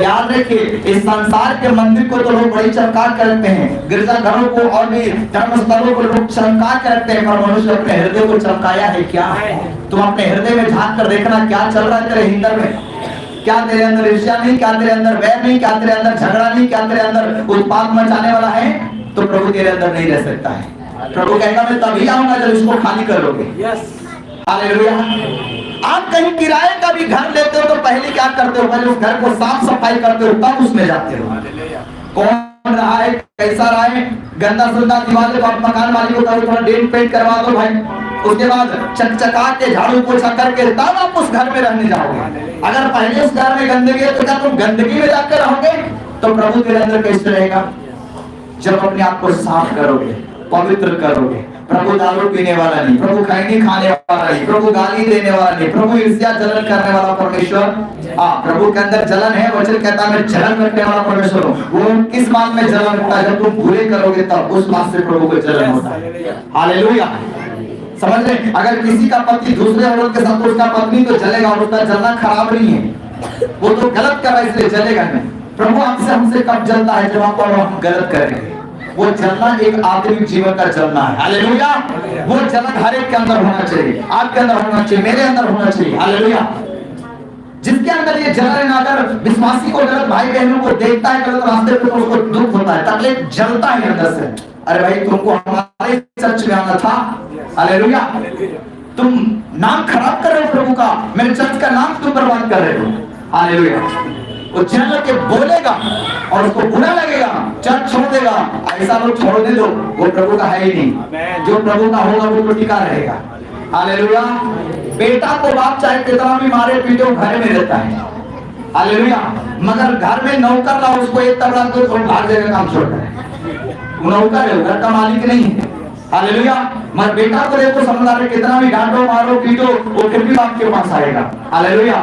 याद रखिए, इस संसार के मंदिर को तो लोग बड़ी चमका के रखते हैं, गिरजाघरों को और भी धर्म स्थलों को लोग चमका के रखते हैं, पर मनुष्य अपने हृदय को चमकाया है क्या? तुम अपने हृदय में झांक कर देखना, क्या चल रहा है तेरे हृदय में? क्या तेरे अंदर ईर्ष्या नहीं? क्या तेरे अंदर वैर नहीं? क्या तेरे अंदर झगड़ा नहीं? क्या तेरे अंदर उत्पात मचाने वाला है? तो प्रभु तेरे अंदर नहीं रह सकता है। प्रभु कहेगा मैं तभी आऊंगा जब इसको खाली करोगे। हालेलुया। आप कहीं किराए का भी घर लेते हो तो पहले क्या करते हो? पहले उस घर को साफ सफाई करते हो, तब उसमें जाते हो। कौन रहा है, कैसा रहा है, गंदा सुंदर दीवार को आप मकान मालिक को कहो थोड़ा डेंट पेंट करवा दो भाई, उसके बाद चकचका के झाड़ू पोछा करके तब आप उस घर में रहने जाओगे। अगर पहले उस घर में गंदगी है तो क्या तुम गंदगी में जाकर रहोगे? तो प्रभु तेरे अंदर कैसे रहेगा? जब अपने आप को साफ करोगे, पवित्र करोगे। प्रभु दारू पीने वाला नहीं, प्रभु खैनी खाने वाला नहीं, प्रभु गाली देने वाला नहीं, प्रभु ईर्ष्या जलन करने वाला परमेश्वर। प्रभु के अंदर जलन है, वचन कहता है मैं जलन रखने वाला परमेश्वर हूँ। वो किस बात में जलन रखता है? जब तुम बुरे करोगे तब उस बात से प्रभु को जलन होता है। हालेलुया। समझ रहे? अगर किसी का पति दूसरे औरत के साथ तो उसका पत्नी तो जलेगा, और उसका जलना खराब नहीं है, वो तो गलत कर रहा है इसलिए जलेगा नहीं। प्रभु आपसे हमसे कब जलता है? जब आप हम गलत करेंगे। वो जलना एक आत्मिक जीवन का जलना है। हालेलुया। वो जलन हर एक के अंदर होना चाहिए, आपके अंदर होना चाहिए, मेरे अंदर होना चाहिए। हालेलुया। जिसके अंदर ये जलन, अगर विश्वासी को गलत भाई बहनों को देखता है गलत रास्ते पे तो उसको दुख होता है, तकलीफ जलता है अंदर से। अरे भाई तुमको हमारे चर्च में आना था। हालेलुया। तुम नाम खराब कर रहे हो प्रभु का, मेरे चर्च का नाम तुम बर्बाद कर रहे हो। हालेलुया। वो जल के बोलेगा और उसको बुरा लगेगा, चर्च छोड़ देगा। ऐसा लोग छोड़ने दो, वो प्रभु का है ही नहीं। जो प्रभु का होगा वो टिका रहेगा। हालेलुया। बेटा को बाप चाहे कितना भी मारे पीटे वो घर में रहता है। हालेलुया। मगर घर में नौकर ला, उसको एक तबला दो तो भाग जाएगा, काम छोड़ है। वो नौकर है, घर का मालिक नहीं है। हालेलुया। मगर बेटा को देखो समझदार है, कितना भी डांटो मारो पीटो वो फिर भी बाप के पास आएगा। हालेलुया।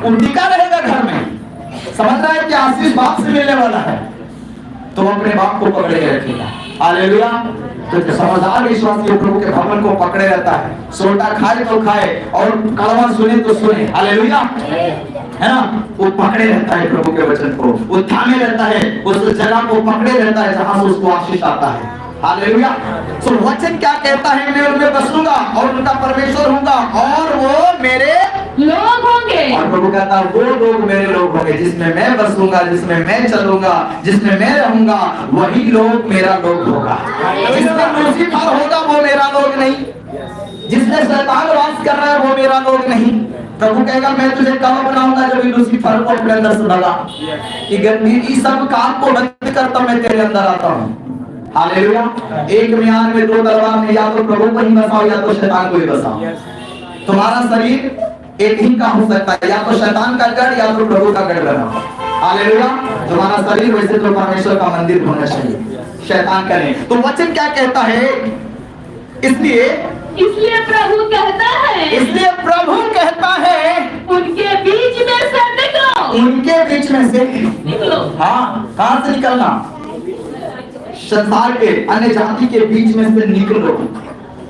वो टिका रहेगा घर में, समझ रहा है कि आशीष बाप से मिलने वाला है, तो अपने बाप को पकड़े के रखेगा। हालेलुया। तो समझदार विश्वासी प्रभु के भवन को पकड़े रहता है, सोटा खाए तो खाए और कड़वा सुने तो सुने। हालेलुया। है ना, वो पकड़े रहता है प्रभु के वचन को, वो थामे रहता है, उस जगह को पकड़े रहता है जहां से उसको आशीष आता है। हालेलुया। तो वचन क्या कहता है? मैं उनमें बसूंगा और उनका परमेश्वर होऊंगा और वो मेरे लोग होंगे। और प्रभु कहता है वो लोग मेरे लोग होंगे, जिसमें मैं बसूंगा, जिसमें मैं चलूंगा, जिसमें मैं रहूंगा, वही लोग मेरा लोग होगा। जिसमें लूसीफर होगा वो मेरा लोग नहीं, जिसमें शैतान वास कर रहा है वो मेरा लोग नहीं। प्रभु कहेगा मैं तुझे कब बनाऊंगा? जब लूसीफर को अपने अंदर से भगा कि इस सब काम को बंद करता मैं तेरे अंदर आता हूँ। हालेलुया। एक म्यान में दो तलवार में, या तो प्रभु को ही बसाओ या तो शैतान को ही बसाओ। तुम्हारा शरीर एक ही का हो सकता है, या तो शैतान का गढ़ या तो प्रभु का गढ़ बनाओ। हालेलुया। तुम्हारा शरीर वैसे तो परमेश्वर का मंदिर होना चाहिए, शैतान का नहीं। तो वचन क्या कहता है? इसलिए प्रभु कहता है, इसलिए प्रभु कहता है उनके बीच में से निकलो। उनके बीच में से निकलो। हाँ, कहां से निकलना? संसार के अन्य जाति के बीच में से निकलो।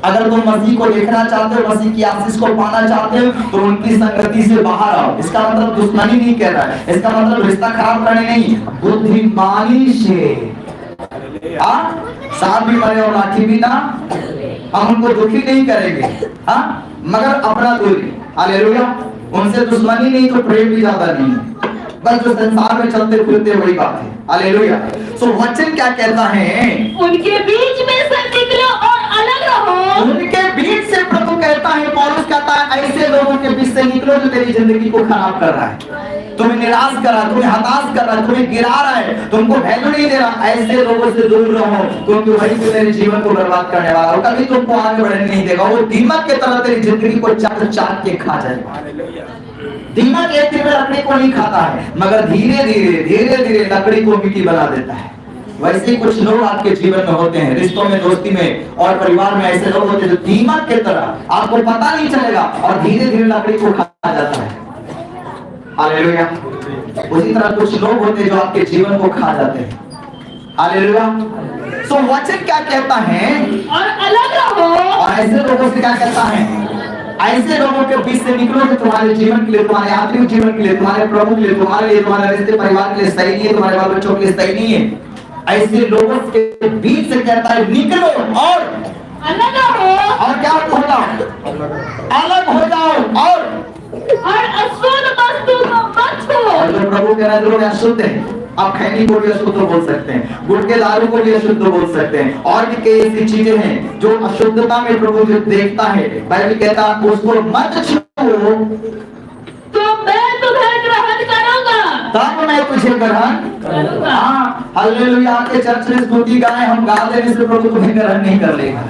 अगर तुम मसीह को देखना चाहते हो, मसीह की आशीष को पाना चाहते हो, तो उनकी संगति से बाहर आओ। इसका मतलब दुश्मनी नहीं कह रहा है, इसका मतलब रिश्ता खराब करने नहीं, बुद्धिमानी से। सांप भी मरे और लाठी भी ना, हम उनको दुखी नहीं करेंगे, मगर अपना दूरी। हालेलुया। उनसे दुश्मनी नहीं तो प्रेम भी ज्यादा नहीं। बस जो संसार में चलते फिरते वही बात है। हालेलुया। सो वचन क्या कहता है? उनके बीच में से निकलो और अलग रहो। उनके बीच से प्रभु कहता है, पौलुस कहता है, ऐसे लोगों के बीच से निकलो जो तेरी जिंदगी को खराब कर रहा है, तुम्हें निराश कर रहा है, तुम्हें हताश कर रहा है, तुम्हें गिरा रहा है, तुमको वैल्यू नहीं दे रहा। ऐसे लोगों से दूर रहो, क्योंकि वही तो तेरे जीवन को बर्बाद करने वाला है, कभी तुमको आगे बढ़ने नहीं देगा। वो दीमक की तरह तेरी जिंदगी को चाट के खा जाएगा। दीमक एक दिन में लकड़ी को नहीं खाता है, मगर धीरे धीरे लकड़ी को मिट्टी बना देता है। वैसे ही कुछ लोग आपके जीवन में होते हैं, रिश्तों में, दोस्ती में और परिवार में ऐसे लोग होते हैं जो दीमक की तरह आपको पता नहीं चलेगा और धीरे धीरे लकड़ी को खा जाता है। हालेलुया। उसी तरह कुछ लोग होते हैं जो आपके जीवन को खा जाते हैं। हालेलुया। सो वचन क्या कहता है? और अलग रहो। और ऐसे लोगों से क्या कहता है? ऐसे लोगों के बीच से निकलो जो तुम्हारे जीवन के लिए, तुम्हारे आत्मिक जीवन के लिए, तुम्हारे प्रभु के लिए, तुम्हारे लिए, तुम्हारे रिश्ते परिवार के लिए सही नहीं है, तुम्हारे बाल बच्चों के लिए सही नहीं है। ऐसे लोगों के बीच से कहता है निकलो और अलग रहो। और क्या होगा? अलग हो जाओ और अशुद्ध वस्तु को मत छुओ। और जो प्रभु कह रहा है लोग अशुद्ध हैं, आप खैनी को भी अशुद्ध बोल सकते हैं, गुटखे दारू को भी अशुद्ध बोल सकते हैं, और भी कई ऐसी चीजें हैं जो अशुद्धता में प्रभु जो देखता है। बाइबल कहता है उसको मत छुओ, तो मैं तुम्हें ग्रहण करूंगा। तब मैं तुझे ग्रहण करूंगा। हाँ, हालेलुया। आपके चर्च में स्तुति गाएं, हम गा देने से प्रभु तुम्हें ग्रहण नहीं कर लेगा।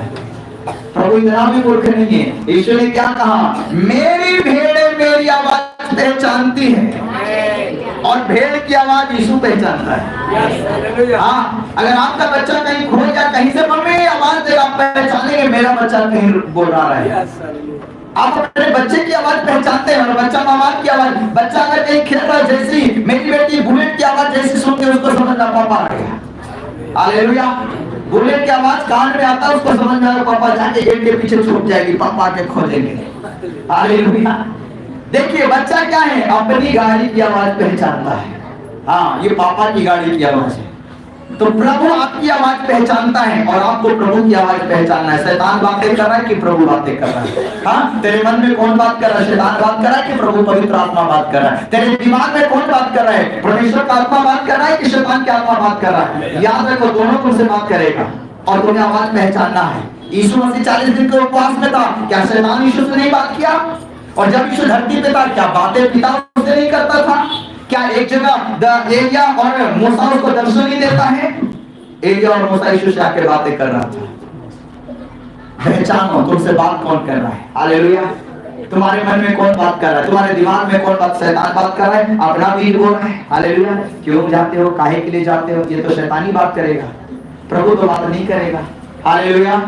प्रभु इतना भी मूर्ख नहीं है। यीशु ने क्या कहा? मेरी भेड़ें मेरी आवाज पहचानती है और भेड़ की आवाज यीशु पहचानता है। हाँ, अगर आपका बच्चा कहीं खो जाए, कहीं से मम्मी आवाज देगा, आप पहचानेंगे मेरा बच्चा कहीं बोल रहा है। आप अपने बच्चे की आवाज पहचानते हैं और बच्चा मामा की आवाज। बच्चा अगर कहीं खेल रहा है, जैसी मेरी बेटी बुलेट की आवाज जैसी सुनती है, उसको समझना पापा आ गया। हालेलुया। बुलेट की आवाज कान में आता है, उसको समझ में आया पापा जाके गेट के पीछे छुप जाएगी, पापा आके खोजेंगे। हालेलुया। देखिए बच्चा क्या है? अपनी गाड़ी की आवाज पहचानता है। हाँ, ये पापा की गाड़ी की आवाज है। तो प्रभु आपकी आवाज पहचानता है और आपको प्रभु की आवाज पहचानना है। शैतान बातें कर रहा है कि प्रभु बातें कर रहा है? हाँ, तेरे मन में कौन बात कर रहा है? शैतान बात कर रहा है कि प्रभु पवित्र आत्मा बात कर रहा है? तेरे दिमाग में कौन बात कर रहा है? परमेश्वर का आत्मा बात कर रहा है कि शैतान की आत्मा बात कर रहा है? याद रखो, दोनों तुमसे बात करेगा और तुम्हें आवाज पहचानना है। यीशु मसीह 40 दिन के उपवास में था, क्या शैतान यीशु से नहीं बात किया? और जब यीशु धरती पे था, क्या बातें पिता उससे नहीं करता था? क्या एक जगह एलिया और मूसा उसको दर्शन नहीं देता है? एलिया और मूसा यीशु से आके बातें कर रहा था। पहचानो तुमसे बात कौन कर रहा है। हालेलुया। तुम्हारे मन में कौन बात कर रहा है? तुम्हारे दिमाग में कौन बात? शैतान बात कर रहा है, अपना बीज बोल रहा है। हालेलुया। क्यों जाते हो, काहे के लिए जाते हो? ये तो शैतानी बात करेगा, प्रभु तो बात नहीं करेगा। हालेलुया।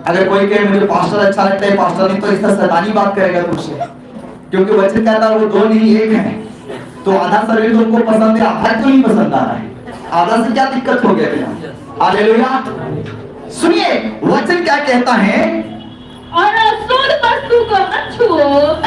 अगर कोई कहे मुझे पास्टर अच्छा लगता है, पास्टर नहीं, तो इसका शैतानी बात करेगा तुमसे, क्योंकि वचन कहता है वो दो नहीं एक है। तो आधा शरीर तुमको पसंद है, आधा क्यों नहीं पसंद आ रहा है? आधा से क्या दिक्कत हो गया? हालेलुया। सुनिए वचन क्या कहता है? और अशुद्ध वस्तु को मत छुओ।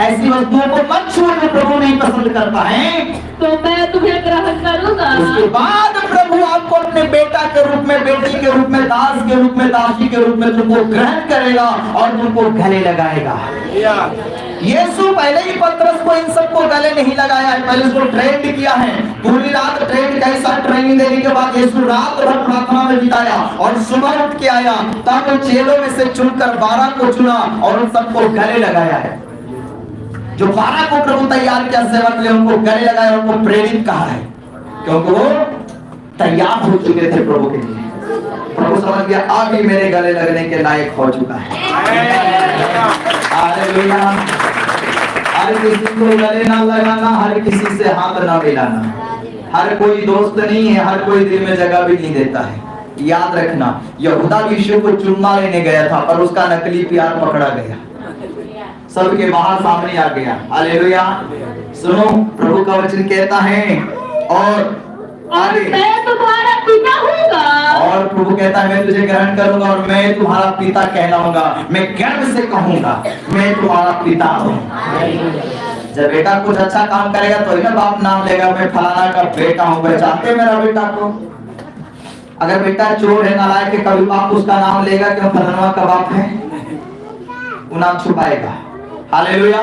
ऐसी वस्तुओं को मत छुओ जो प्रभु नहीं पसंद करता है, तो मैं तुम्हें ग्रहण करूंगा। उसके बाद प्रभु आपको अपने बेटा के रूप में, बेटी के रूप में, दास के रूप में, दासी के रूप में तुमको ग्रहण करेगा और तुमको गले लगाएगा। यीशु पहले ही पतरस को इन सबको गले नहीं लगाया है, पहले उसको ट्रेंड किया है। पूरी रात ट्रेंड कैसा ट्रेनिंग देने के बाद यीशु रात भर प्रार्थना में बिताया और सुबह उठ के आया, तब चेलों में से चुनकर 12 को चुना और उन सबको गले लगाया है। जो 12 को प्रभु तैयार किया सेवा के लिए, उनको गले लगाया, उनको प्रेरित कहा है, क्योंकि वो तैयार हो चुके थे प्रभु के लिए। प्रभु समझ गया अभी मेरे गले लगने के लायक हो चुका है। हालेलुया। हर किसी को गले ना लगाना, हर किसी से हाथ ना मिलाना। हर कोई दोस्त नहीं है, हर कोई दिल में जगह भी नहीं देता है। याद रखना, यहूदा यीशु को चुम्मा लेने गया था, पर उसका नकली प्यार पकड़ा गया, सबके बाहर सामने आ गया। हालेलुया। सुनो प्रभु का वचन कहता है और मैं तुम्हारा पिता हूँगा। और प्रभु कहता है मैं तुझे ग्रहण करूंगा और मैं तुम्हारा पिता कहलाऊंगा। मैं गर्व से कहूंगा मैं तुम्हारा पिता हूँ। जब बेटा कुछ अच्छा काम करेगा तो ही ना बाप नाम लेगा, मैं फलाना का बेटा हूँ, पहचानते मेरा बेटा को। अगर बेटा चोर है, नालायक है, कभी बाप उसका नाम लेगा कि फलाना का बाप है, वो नाम छुपाएगा। हालेलुया।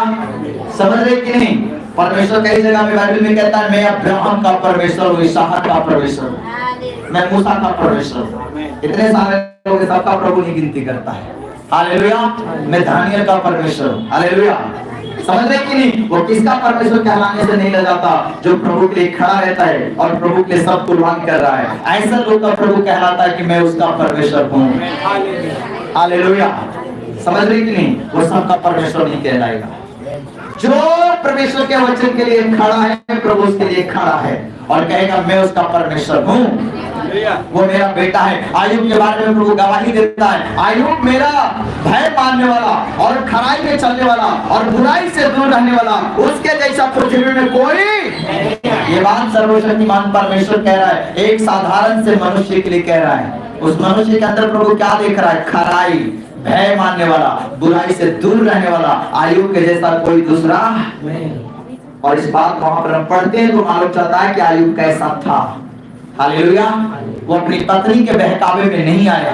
समझ रहे कि नहीं? परमेश्वर कई जगह में बाइबल में कहता है, मैं अब्राहम का परमेश्वर हूँ, इसहाक का परमेश्वर हूँ, मैं मूसा का परमेश्वर हूँ। इतने सारे लोग सबका प्रभु नहीं गिनती करता है। हालेलुया। मैं दानियल का परमेश्वर हूँ। हालेलुया। समझ रहे कि नहीं? वो किसका परमेश्वर कहलाने से नहीं लजाता? जो प्रभु के लिए खड़ा रहता है और प्रभु के लिए सब कुर्बान कर रहा है, ऐसा लोग का प्रभु कहलाता है कि मैं उसका परमेश्वर हूँ। हालेलुया। समझ रहे कि नहीं? वो सबका परमेश्वर नहीं कहलाएगा। जो परमेश्वर के वचन के लिए खड़ा है, प्रभु उसके लिए खड़ा है और कहेगा मैं उसका परमेश्वर हूँ, वो मेरा बेटा है। आयुब के बारे में प्रभु गवाही देता है, आयुब मेरा भय मानने वाला और खराई में चलने वाला और बुराई से दूर रहने वाला, उसके जैसा पृथ्वी में कोई। ये बात सर्वशक्तिमान परमेश्वर कह रहा है, एक साधारण से मनुष्य के लिए कह रहा है। उस मनुष्य के अंदर प्रभु क्या देख रहा है? खराई, भय मानने वाला, बुराई से दूर रहने वाला, आयुब के जैसा कोई दूसरा नहीं। और इस बात को वहां पर हम पढ़ते हैं तो मालूम चलता है कि आयुब कैसा था। हालेलुया। वो अपनी पत्नी के बहकावे में नहीं आया।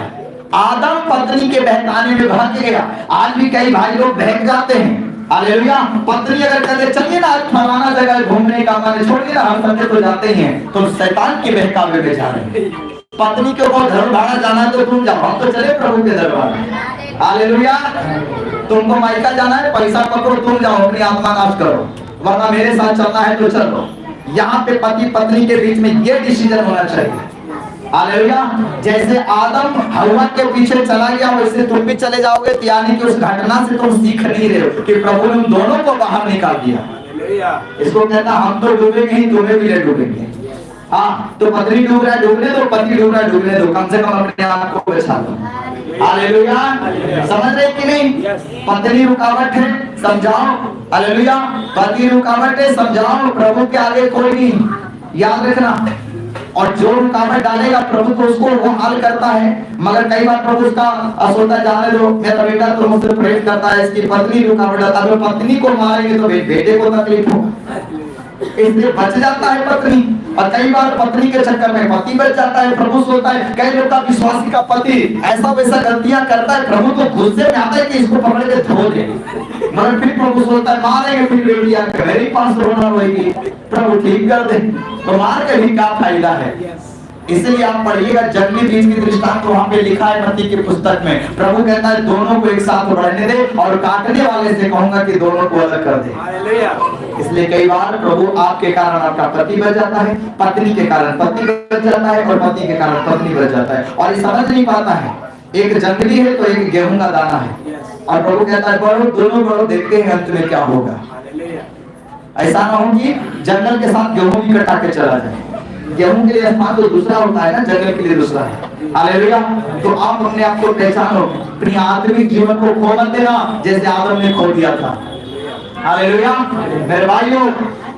आदम पत्नी के बहकाने में भाग गया। आज भी कई भाई लोग बहक जाते हैं। हालेलुया। पत्नी अगर कहते चलिए ना फलाना जगह घूमने का, मैंने छोड़िए ना, हम संडे तो जाते ही हैं, तो शैतान के बहकावे में जा रहे हैं। पत्नी के ऊपर घर भाड़ा जाना तो तुम जाओ, हम तो चले प्रभु के दरबार में। हालेलुया। तुमको मायका जाना है, पैसा पकड़ो, तुम जाओ अपनी आत्मा नाश करो, वरना मेरे साथ चलना है तो चलो। यहाँ पे पति पत्नी के बीच में ये डिसीजन होना चाहिए। हालेलुया। जैसे आदम हवा के पीछे चला गया, वैसे तुम भी चले जाओगे। यानी कि उस घटना से तुम सीख नहीं रहे हो कि प्रभु ने उन दोनों को बाहर निकाल दिया। इसको कहता हम तो डूबेंगे ही, तुम्हें भी ले डूबेंगे। हाँ, तो पत्नी डूब रहा है, डूबने दो, पति डूब रहा है, डूबने दो, कम से कम अपने आप को बचा लो। हालेलुया। समझ रहे कि नहीं? पत्नी रुकावट है, समझाओ। हालेलुया। पति रुकावट है, समझाओ। प्रभु के आगे कोई नहीं, याद रखना। और जो रुकावट डालेगा प्रभु तो उसको वो हाल करता है। मगर कई बार प्रभु उसका असोता जाने दो, मेरा बेटा तो मुझसे प्रेम करता है, इसकी पत्नी रुकावट डालता है। अगर पत्नी को मारेंगे तो बेटे को तकलीफ होगा, इसलिए बच जाता है पत्नी। और कई बार पत्नी के चक्कर में पति बच जाता है, प्रभु सोचता है। कई लोग का विश्वासी का पति ऐसा वैसा गलतियां करता है, प्रभु तो गुस्से में आता है कि इसको पकड़ के धो दे, मगर फिर प्रभु सोचता है मारेंगे फिर बेटियां मेरे पास रोना रोएगी, प्रभु ठीक कर दे, तो मार के भी क्या फायदा है। इसलिए आप पढ़िएगा, जंगली बीज की दृष्टांत वहां पे लिखा है मत्ती की पुस्तक में। प्रभु कहता है दोनों को एक साथ बढ़ने दे और काटने वाले से कहूंगा कि दोनों को अलग कर दे। इसलिए कई बार प्रभु आपके कारण आपका पति बच जाता है, पत्नी के कारण पति बच जाता है और पति के कारण पत्नी बच जाता है। और ये समझ नहीं पाता है, एक जंगली है तो एक गेहूं का दाना है। और प्रभु कहता है बढ़ो, दोनों बढ़ो, देखते हैं अंत में क्या होगा। ऐसा ना हो कि जंगल के साथ गेहूं भी कटा के चला जाए। गेहूं के लिए स्थान तो दूसरा होता है ना, जंगल के लिए दूसरा है। हालेलुया। तो आप अपने आप को पहचानो, अपनी आत्मिक जीवन को खो मत देना जैसे आदम ने खो दिया था। हालेलुया। मेरे भाइयों,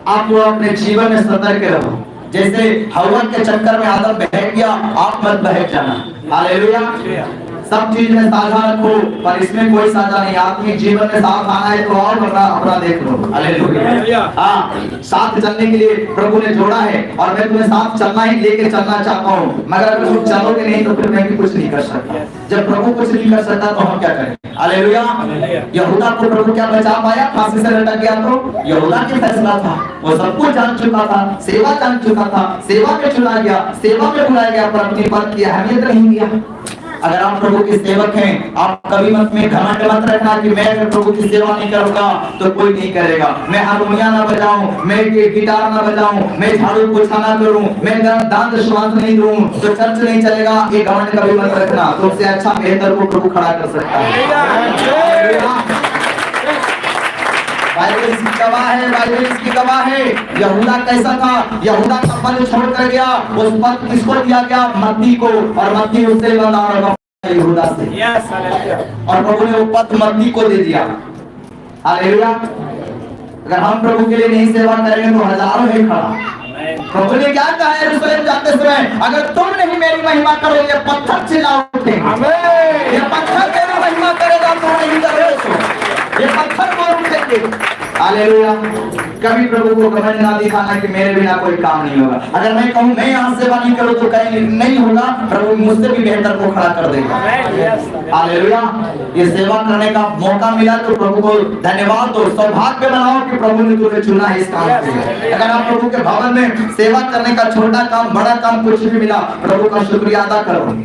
आप अपने जीवन में सतर्क रहो। जैसे हवा के चक्कर में आदम बहक गया, आप मत बहक जाना। हालेलुया। सब चीज में साझा रखो, पर इसमें कोई साझा नहीं। आत्मिक जीवन में साथ आना है तो और अपना देख लो। हालेलुया। हाँ, साथ चलने के लिए प्रभु ने जोड़ा है और मैं तुम्हें साथ चलना ही लेके चलना चाहता हूँ। मगर अगर तुम चलोगे नहीं तो फिर मैं भी कुछ नहीं कर सकता। जब प्रभु कुछ नहीं कर सकता तो हम क्या करें? हालेलुया। यहूदा को प्रभु क्या बचा पाया? फांसी से लटक गया तो यहूदा की फैसला था, वो सब कुछ जान चुका था, सेवा जान चुका था, सेवा में चुना गया, सेवा में बुलाया गया, पर अपनी पद की अहमियत नहीं दिया। अगर आप प्रभु के सेवक हैं, आप कभी मत में घमंड मत रखना कि मैं अगर प्रभु की सेवा नहीं करूंगा तो कोई नहीं करेगा। मैं हारमोनिया ना बजाऊं, मैं गिटार ना बजाऊं, मैं झाड़ू पोछा ना करूं, मैं दान दशवांश नहीं दूं तो चर्च नहीं चलेगा। ये घमंड कभी मत रखना। तुमसे अच्छा बेहतर को प्रभु खड़ा कर सकता है। बाइबल इसकी गवाह है, बाइबल इसकी गवाह है। यहूदा कैसा था? यहूदा का पद छोड़ कर गया। उस पद किसको दिया गया? मत्ती को, और मत्ती उससे बना यहूदा से। और प्रभु ने वो पद मत्ती को दे दिया। हालेलुया। अगर हम प्रभु के लिए नहीं सेवा करेंगे तो हजारों है खड़ा। प्रभु ने क्या कहा है यरूशलेम जाते समय? अगर तुम नहीं मेरी महिमा करोगे, ये पत्थर चिल्ला उठेंगे। ये पत्थर तेरी महिमा करेगा, तुम नहीं करोगे, ये पत्थर बोल उठेंगे। हालेलुया। कभी प्रभु को घमंड ना दिखाना कि मेरे बिना कोई काम नहीं होगा। अगर मैं कहूँ मैं यहाँ सेवा नहीं करूँ तो कहीं नहीं होगा, प्रभु मुझसे भी बेहतर को खड़ा कर देगा। हालेलुया। ये सेवा करने का मौका मिला तो प्रभु को धन्यवाद दो, सौभाग्य बनाओ कि प्रभु ने तुम्हें चुना है इस काम के लिए। अगर आप प्रभु के भवन में सेवा करने का छोटा काम बड़ा काम कुछ भी मिला, प्रभु का शुक्रिया अदा करो।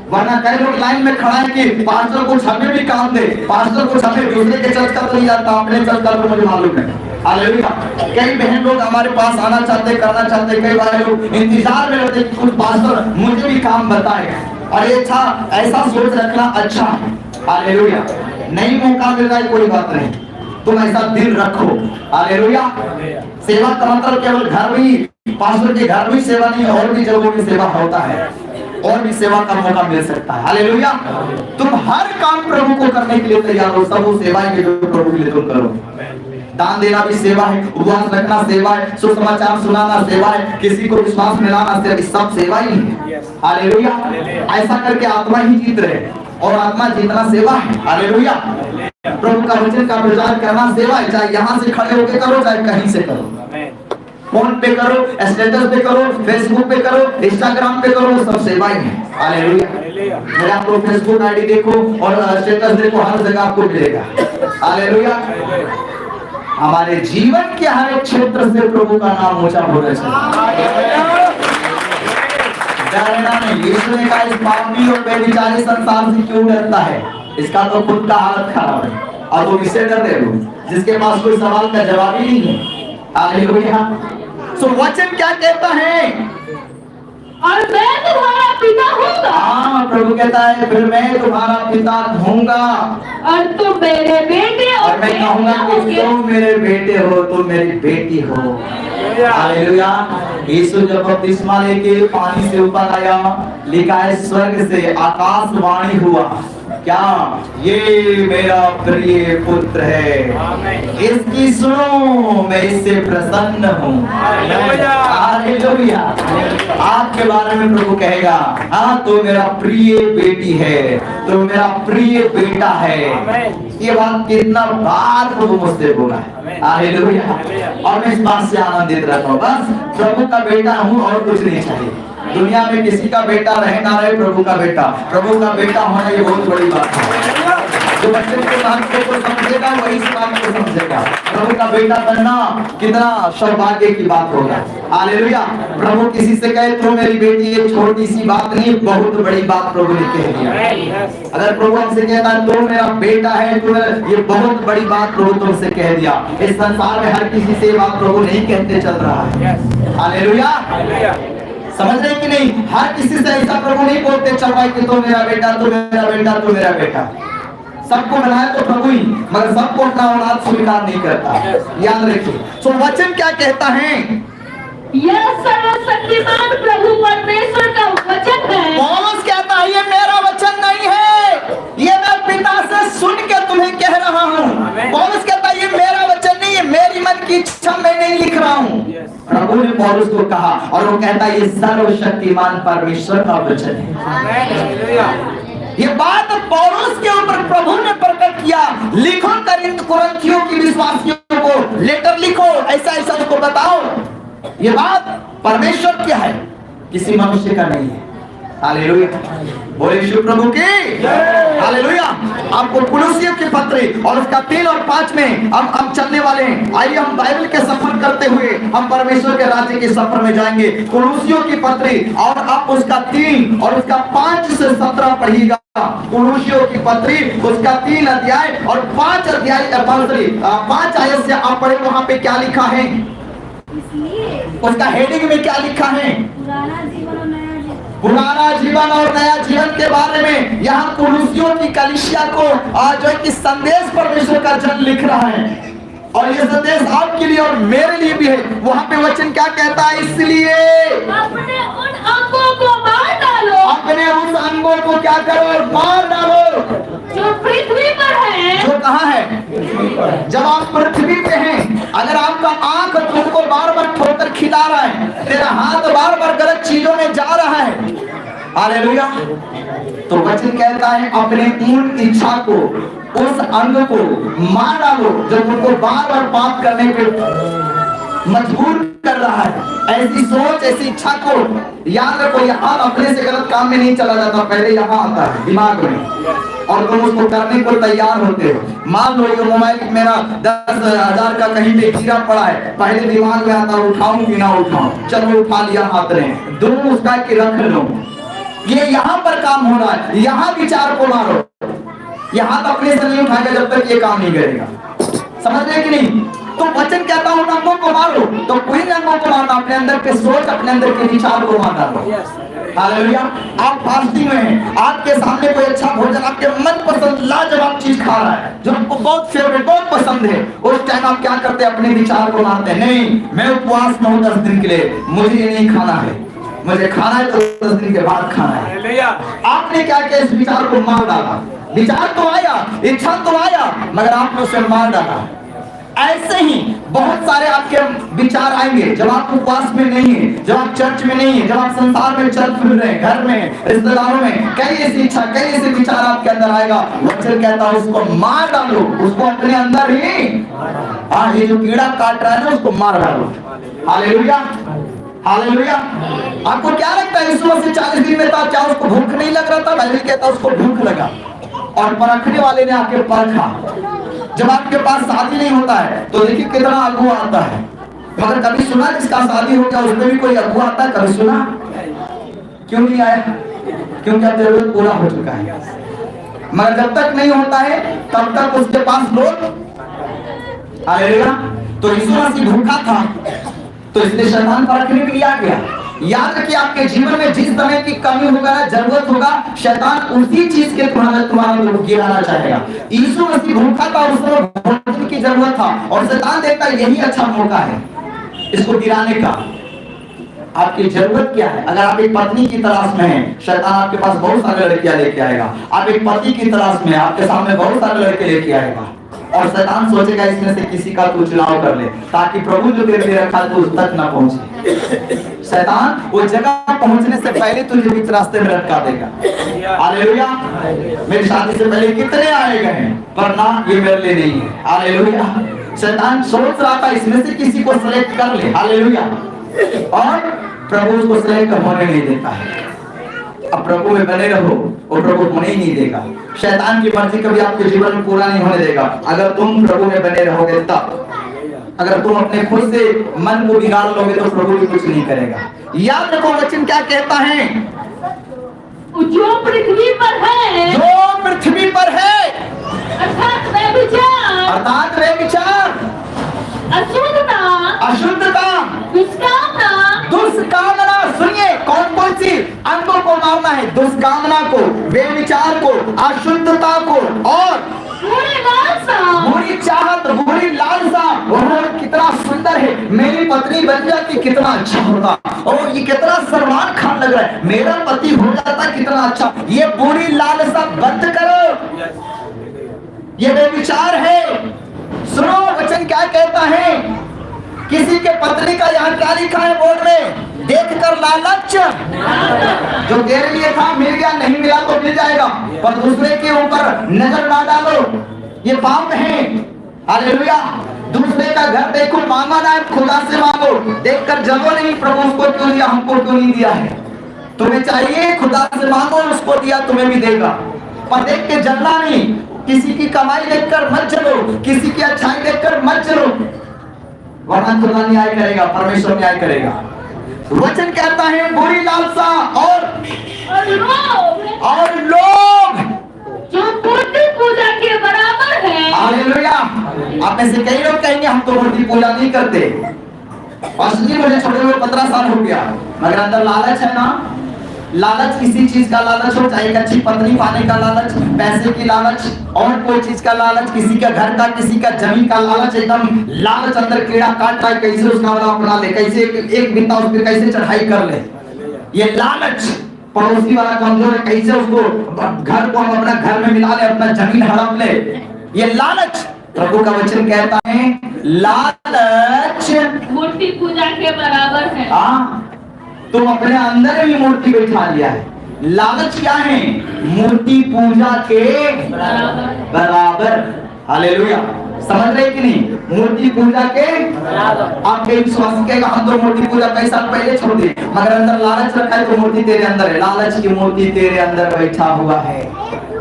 वरना कई लोग लाइन में खड़ा है कि पास्टर को हमें भी काम दे, पास्टर को हमें दूसरे के चर्च का तो नहीं आता, अपने चर्च का तो मुझे मालूम है। हालेलुया। कई बहन लोग हमारे पास आना चाहते, करना चाहते, कई भाई लोग इंतजार में रहते कि कुछ पास्टर मुझे भी काम बताए। और ये अच्छा ऐसा सोच रखना अच्छा है। हालेलुया। नहीं मौका मिल रहा है कोई बात नहीं, तुम ऐसा दिल रखो। हालेलुया। सेवा का मतलब केवल घर में, पास्टर के घर में सेवा नहीं, और भी जगहों में सेवा होता है, और भी सेवा का मौका मिल सकता है। हालेलुया। तुम हर काम प्रभु को करने के लिए तैयार हो, सब वो सेवाएं जो प्रभु के लिए तुम करो। दान देना भी सेवा है, उपवास रखना सेवा है, सुसमाचार सुनाना सेवा है, किसी को विश्वास में लाना सेवा, सब सेवा ही है। हालेलुया। ऐसा करके आत्मा ही जीत रहे, और आत्मा जीतना सेवा है। हालेलुया। प्रभु का वचन का प्रचार करना सेवा है, चाहे यहाँ से खड़े होकर करो, चाहे कहीं से करो, फोन पे करो, स्टेटस पे करो, फेसबुक पे करो, इंस्टाग्राम पे करो, सब सेवा ही है। हालेलुया। मेरे आप लोग फेसबुक आईडी देखो और स्टेटस देखो, हर जगह आपको मिलेगा। हालेलुया। हमारे जीवन के हर एक क्षेत्र से प्रभु का नाम ऊंचा होना चाहिए। डरना नहीं। यीशु ने कहा इस पापी और बेविचारी संसार से क्यों डरता है, इसका तो खुद का हालत खराब है, और वो किससे डर रहे हो, जिसके पास कोई सवाल का जवाब ही नहीं है। हालेलुया। सो वचन क्या कहता है, और मैं तुम्हारा पिता होगा। हाँ, प्रभु कहता है फिर मैं तुम्हारा पिता होऊंगा, और तुम मेरे बेटे और मैं कहूंगा कि तुम मेरे बेटे हो, तुम मेरी बेटी हो। हालेलुया। यीशु जब बपतिस्मा लेके पानी से ऊपर आया, लिखा है स्वर्ग से आकाशवाणी हुआ, क्या ये मेरा प्रिय पुत्र है, इसकी सुनो, मैं इससे प्रसन्न हूँ। हालेलुया। आपके बारे में प्रभु कहेगा, हाँ तो मेरा प्रिय बेटी है, तो मेरा प्रिय बेटा है। ये बात कितना बार प्रभु मुझसे बोला है। हालेलुया। और मैं इस बात से आनंदित रहता हूँ, बस प्रभु का बेटा हूँ और कुछ नहीं चाहिए। दुनिया में किसी का बेटा रहे ना रहे, प्रभु का बेटा होना ये बहुत बड़ी बात है। जो बच्चे के महत्व को समझेगा वही इस बात को समझेगा। प्रभु का बेटा बनना कितना सौभाग्य की बात होगा। हालेलुया। प्रभु किसी से कहे तो मेरी बेटी, ये छोटी सी बात नहीं, बहुत बड़ी बात प्रभु ने कह दिया। अगर प्रभु हमसे कहता है तो मेरा बेटा है, तो ये बहुत बड़ी बात प्रभु तुमसे कह दिया। इस संसार में हर किसी से बात प्रभु नहीं कहते चल रहा है। हालेलुया। समझ रहे कि नहीं, हर किसी से ऐसा प्रभु नहीं बोलते चल रहा है कि तो मेरा बेटा, तो मेरा बेटा, तो मेरा बेटा। सबको बनाया तो प्रभु ही, मगर सबको अपना औलाद स्वीकार नहीं करता। याद रखिए। तो वचन क्या कहता है, यह सर्वशक्तिमान प्रभु परमेश्वर का वचन है। पौलुस कहता है ये मेरा वचन नहीं है, ये मैं पिता से सुन के तुम्हें कह रहा हूँ। पौलुस कहता है ये मेरा वचन नहीं है, मेरी मन की इच्छा मैं नहीं लिख रहा हूँ। प्रभु ने पौलुस को कहा, और वो कहता है ये सर्वशक्तिमान परमेश्वर का वचन है। ये बात पौलुस के ऊपर प्रभु ने प्रकट किया। लिखो कुरिन्थियों की विश्वासियों को लेटर लिखो, ऐसा ऐसा उनको बताओ। ये बात परमेश्वर की है, किसी मनुष्य का नहीं है। हालेलुया। बोले शिव प्रभु की। हालेलुया। आपको कुलुसियों की पत्री और उसका 3 और 5 में हम चलने वाले हैं। आइए हम बाइबल के सफर करते हुए हम परमेश्वर के राज्य के सफर में जाएंगे। कुलुसियों की पत्री और आप उसका 3 और उसका 5 से 17 पढ़िएगा। कुलुसियों की पत्री उसका 3 अध्याय और 5 अध्याय 5 आयत से आप पढ़े। वहां पे क्या लिखा है, उसका हेडिंग में क्या लिखा है, पुराना जीवन और नया जीवन के बारे में। यहाँ कुलुसियों की कलीसिया को जो है कि संदेश परमेश्वर का जन लिख रहा है, और ये संदेश आपके लिए और मेरे लिए भी है। वहाँ पे वचन क्या कहता है, इसलिए अपने उन अंगों को मार डालो, अपने उस अंगों को क्या करो, मार डालो, जो पृथ्वी पर है। जो कहाँ है, जब आप पृथ्वी पे हैं, अगर आपका आंख तुमको बार बार ठोकर खिला रहा है, तेरा हाथ बार बार गलत चीजों में जा रहा है, हालेलुया, तो वचन कहता है अपने पूर्ण इच्छा को, उस अंग को मार डालो जब उनको बार बार पाप करने पे मजबूर कर रहा है। ऐसी सोच, ऐसी इच्छा को याद रखो, यहाँ अपने से गलत काम में नहीं चला जाता, पहले यहाँ आता है दिमाग में, और तुम उसको करने को तैयार होते हो। मान लो ये मोबाइल मेरा 10,000 का कहीं पे गिरा पड़ा है, पहले दिमाग में आता उठाऊं कि ना उठाऊं, चलो उठा लिया हाथ में, दोनों उसका कि रख लो। ये यहाँ पर काम हो रहा है, यहाँ विचार को मारो, यहाँ तो अपने से नहीं उठाएगा जब तक ये काम नहीं करेगा, समझ रहे कि नहीं? तो वचन कहता हूं अंगों को मारो, तो कोई अंगों को मारना, अपने अंदर के सोच, अपने अंदर के विचार को मारना दो। हालेलुया। आप फास्टिंग में हैं, आपके सामने कोई अच्छा भोजन, आपके मनपसंद लाजवाब चीज खा रहा है जो आपको बहुत फेवरेट, बहुत पसंद है, उस टाइम आप क्या करते हैं? अपने विचार को मारते हैं, नहीं मैं उपवास में हूं 10 दिन के लिए, मुझे ये नहीं खाना है, मुझे खाना है तो 10 दिन के बाद खाना है। आपने क्या किया? इस विचार को मार डाला। विचार तो आया, इच्छा तो आया, मगर आपने उसे मार डाला। ऐसे ही बहुत सारे आपके विचार आएंगे जब आप उपवास में नहीं है, जब आप चर्च में नहीं है, जब आप संसार में चल फिर रहे हैं, घर में, रिश्तेदारों में, कई ऐसी इच्छा, कई ऐसे विचार आपके अंदर आएगा। वचन कहता है उसको मार डालो, उसको अपने अंदर ही, ये जो कीड़ा काट रहा है ना, उसको मार डालो। Hallelujah, hallelujah. आपको क्या लगता है यीशु मसीह 40 दिन में था, क्या उसको भूख नहीं लग रहा था? बाइबल कहता है उसको भूख लगा, और परखने वाले ने आके परखा। जब आपके पास शादी नहीं होता है तो देखिए कितना अगुआ आता है, मगर कभी सुना जिसका शादी हो गया उसमें भी कोई अगुआ आता है? कभी सुना? क्यों नहीं आया? क्योंकि अब जरूरत पूरा हो चुका है। मगर जब तक नहीं होता है तब तक उसके पास लोग आएगा। तो यीशु मसीह भूखा था, तो इसलिए शैतान परखने के लिए आ गया। याद रखिए, आपके जीवन में जिस समय की कमी होगा, जरूरत होगा, शैतान उसी चीज के तुम्हारा गिराना चाहेगा। यीशु मसीह भूखा था, उसको भोजन की जरूरत था, और शैतान देखता है यही अच्छा मौका है इसको गिराने का। आपकी जरूरत क्या है? अगर आप एक पत्नी की तलाश में हैं, शैतान आपके पास बहुत सारे लड़कियां लेके आएगा। आप एक पति की तलाश में, आपके सामने बहुत सारे लड़के लेके आएगा, और शैतान सोचेगा इसमें से किसी का तू चुनाव कर ले, ताकि प्रभु जो तेरे लिए रखा तो उस तक ना पहुंचे। शैतान वो जगह पहुंचने से पहले तुझे बीच रास्ते में लटका देगा। हालेलुया। मेरी शादी से पहले कितने आए गए, पर ना ये मेरे लिए नहीं है। हालेलुया। शैतान सोच रहा था इसमें से किसी को सिलेक्ट कर ले। हालेलुया। और प्रभु उसको सिलेक्ट होने नहीं देता है। अब प्रभु में बने रहो, और प्रभु होने ही नहीं देगा। शैतान की मर्जी कभी आपके जीवन में पूरा नहीं होने देगा अगर तुम प्रभु में बने रहोगे तब। अगर तुम अपने खुद से मन को बिगाड़ लोगे तो प्रभु भी कुछ नहीं करेगा। याद रखो वचन क्या कहता है? जो पृथ्वी पर है, जो पृथ्वी पर है, अर्थात वे विचार, अशुद्धता, दुष्कामना, सुनिए कौन कौन सी अंगों को मारना है? दुष्कामना को, बेविचार को, अशुद्धता को, और बुरी चाहत, बुरी लालसा। कितना सुंदर है, मेरी पत्नी बन जाती कितना अच्छा होता, और ये कितना सलमान खान लग रहा है, मेरा पति हो जाता कितना अच्छा। ये बुरी लालसा बंद करो, ये बेविचार है। सुनो वचन क्या कहता है? किसी के पत्नी का यहाँ क्या लिखा है बोर्ड में? देखकर लालच, जो तेरे लिए था मिल गया, नहीं मिला तो मिल जाएगा, पर दूसरे के ऊपर नजर ना डालो, ये पाप है। हालेलुया। दूसरे का घर देखो, मांगा ना, खुदा से मांगो, देखकर जलो नहीं, प्रभु उसको क्यों दिया, हमको क्यों नहीं दिया है। तुम्हें चाहिए, खुदा से मांगो, उसको दिया तुम्हें भी देगा, पर देख के जलना नहीं। किसी की कमाई देखकर मत चलो, किसी की अच्छाई देखकर मत चलो, वरना खुदा न्याय करेगा, परमेश्वर न्याय करेगा। वचन कहता है बुरी लालसा और लोभ जो मूर्ति पूजा के बराबर है। हालेलुया। आप में से कई लोग कहेंगे हम तो मूर्ति पूजा नहीं करते, असली मुझे छोटे हुए 15 साल हो गया, मगर अंदर लालच है ना। लालच किसी चीज का लालच हो, चाहे एक अच्छी पत्नी पाने का लालच, पैसे की लालच, और कोई चीज का लालच, किसी का घर का, किसी का जमीन का लालच, एकदम लालच अंदर कीड़ा काट रहा है, कैसे उसका वाला अपना ले, कैसे एक बिता उस पर कैसे चढ़ाई कर ले। ये लालच। पड़ोसी वाला कमजोर है, कैसे उसको घर को हम अपना घर में मिला ले, अपना जमीन हड़प ले, ये लालच। प्रभु का वचन कहता है लालच मूर्ति पूजा के बराबर है। हाँ, तुम अपने अंदर भी मूर्ति बैठा लिया है। लालच क्या है? मूर्ति पूजा के बराबर। हालेलुया, समझ रहे कि नहीं? मूर्ति पूजा के आपके विश्वासी कहेगा हम तो मूर्ति पूजा कई साल पहले छोड़ दिए, मगर अंदर लालच रखा है तो मूर्ति तेरे अंदर है। लालच की मूर्ति तेरे अंदर बैठा हुआ है।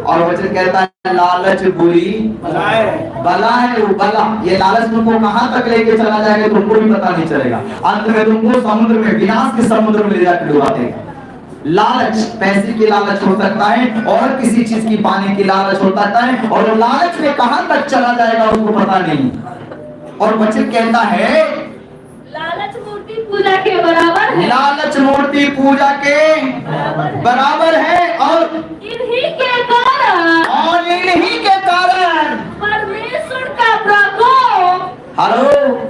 और वचन कहता है लालच बुरी बला है, वो बला। ये लालच तुमको कहां तक लेके चला जाएगा तुमको भी पता नहीं चलेगा। अंत में तुमको समुद्र में, विनाश के समुद्र में ले जाकर डुबा देगा। लालच पैसे की लालच हो सकता है और किसी चीज की पाने की लालच हो सकता है, और वो लालच में कहां तक चला जाएगा उसको पता नहीं। और वचन कहता है लालच मूर्ति पूजा के बराबर है। लालच मूर्ति पूजा के बराबर है और इन्हीं के कारण परमेश्वर का प्रकोप। हेलो,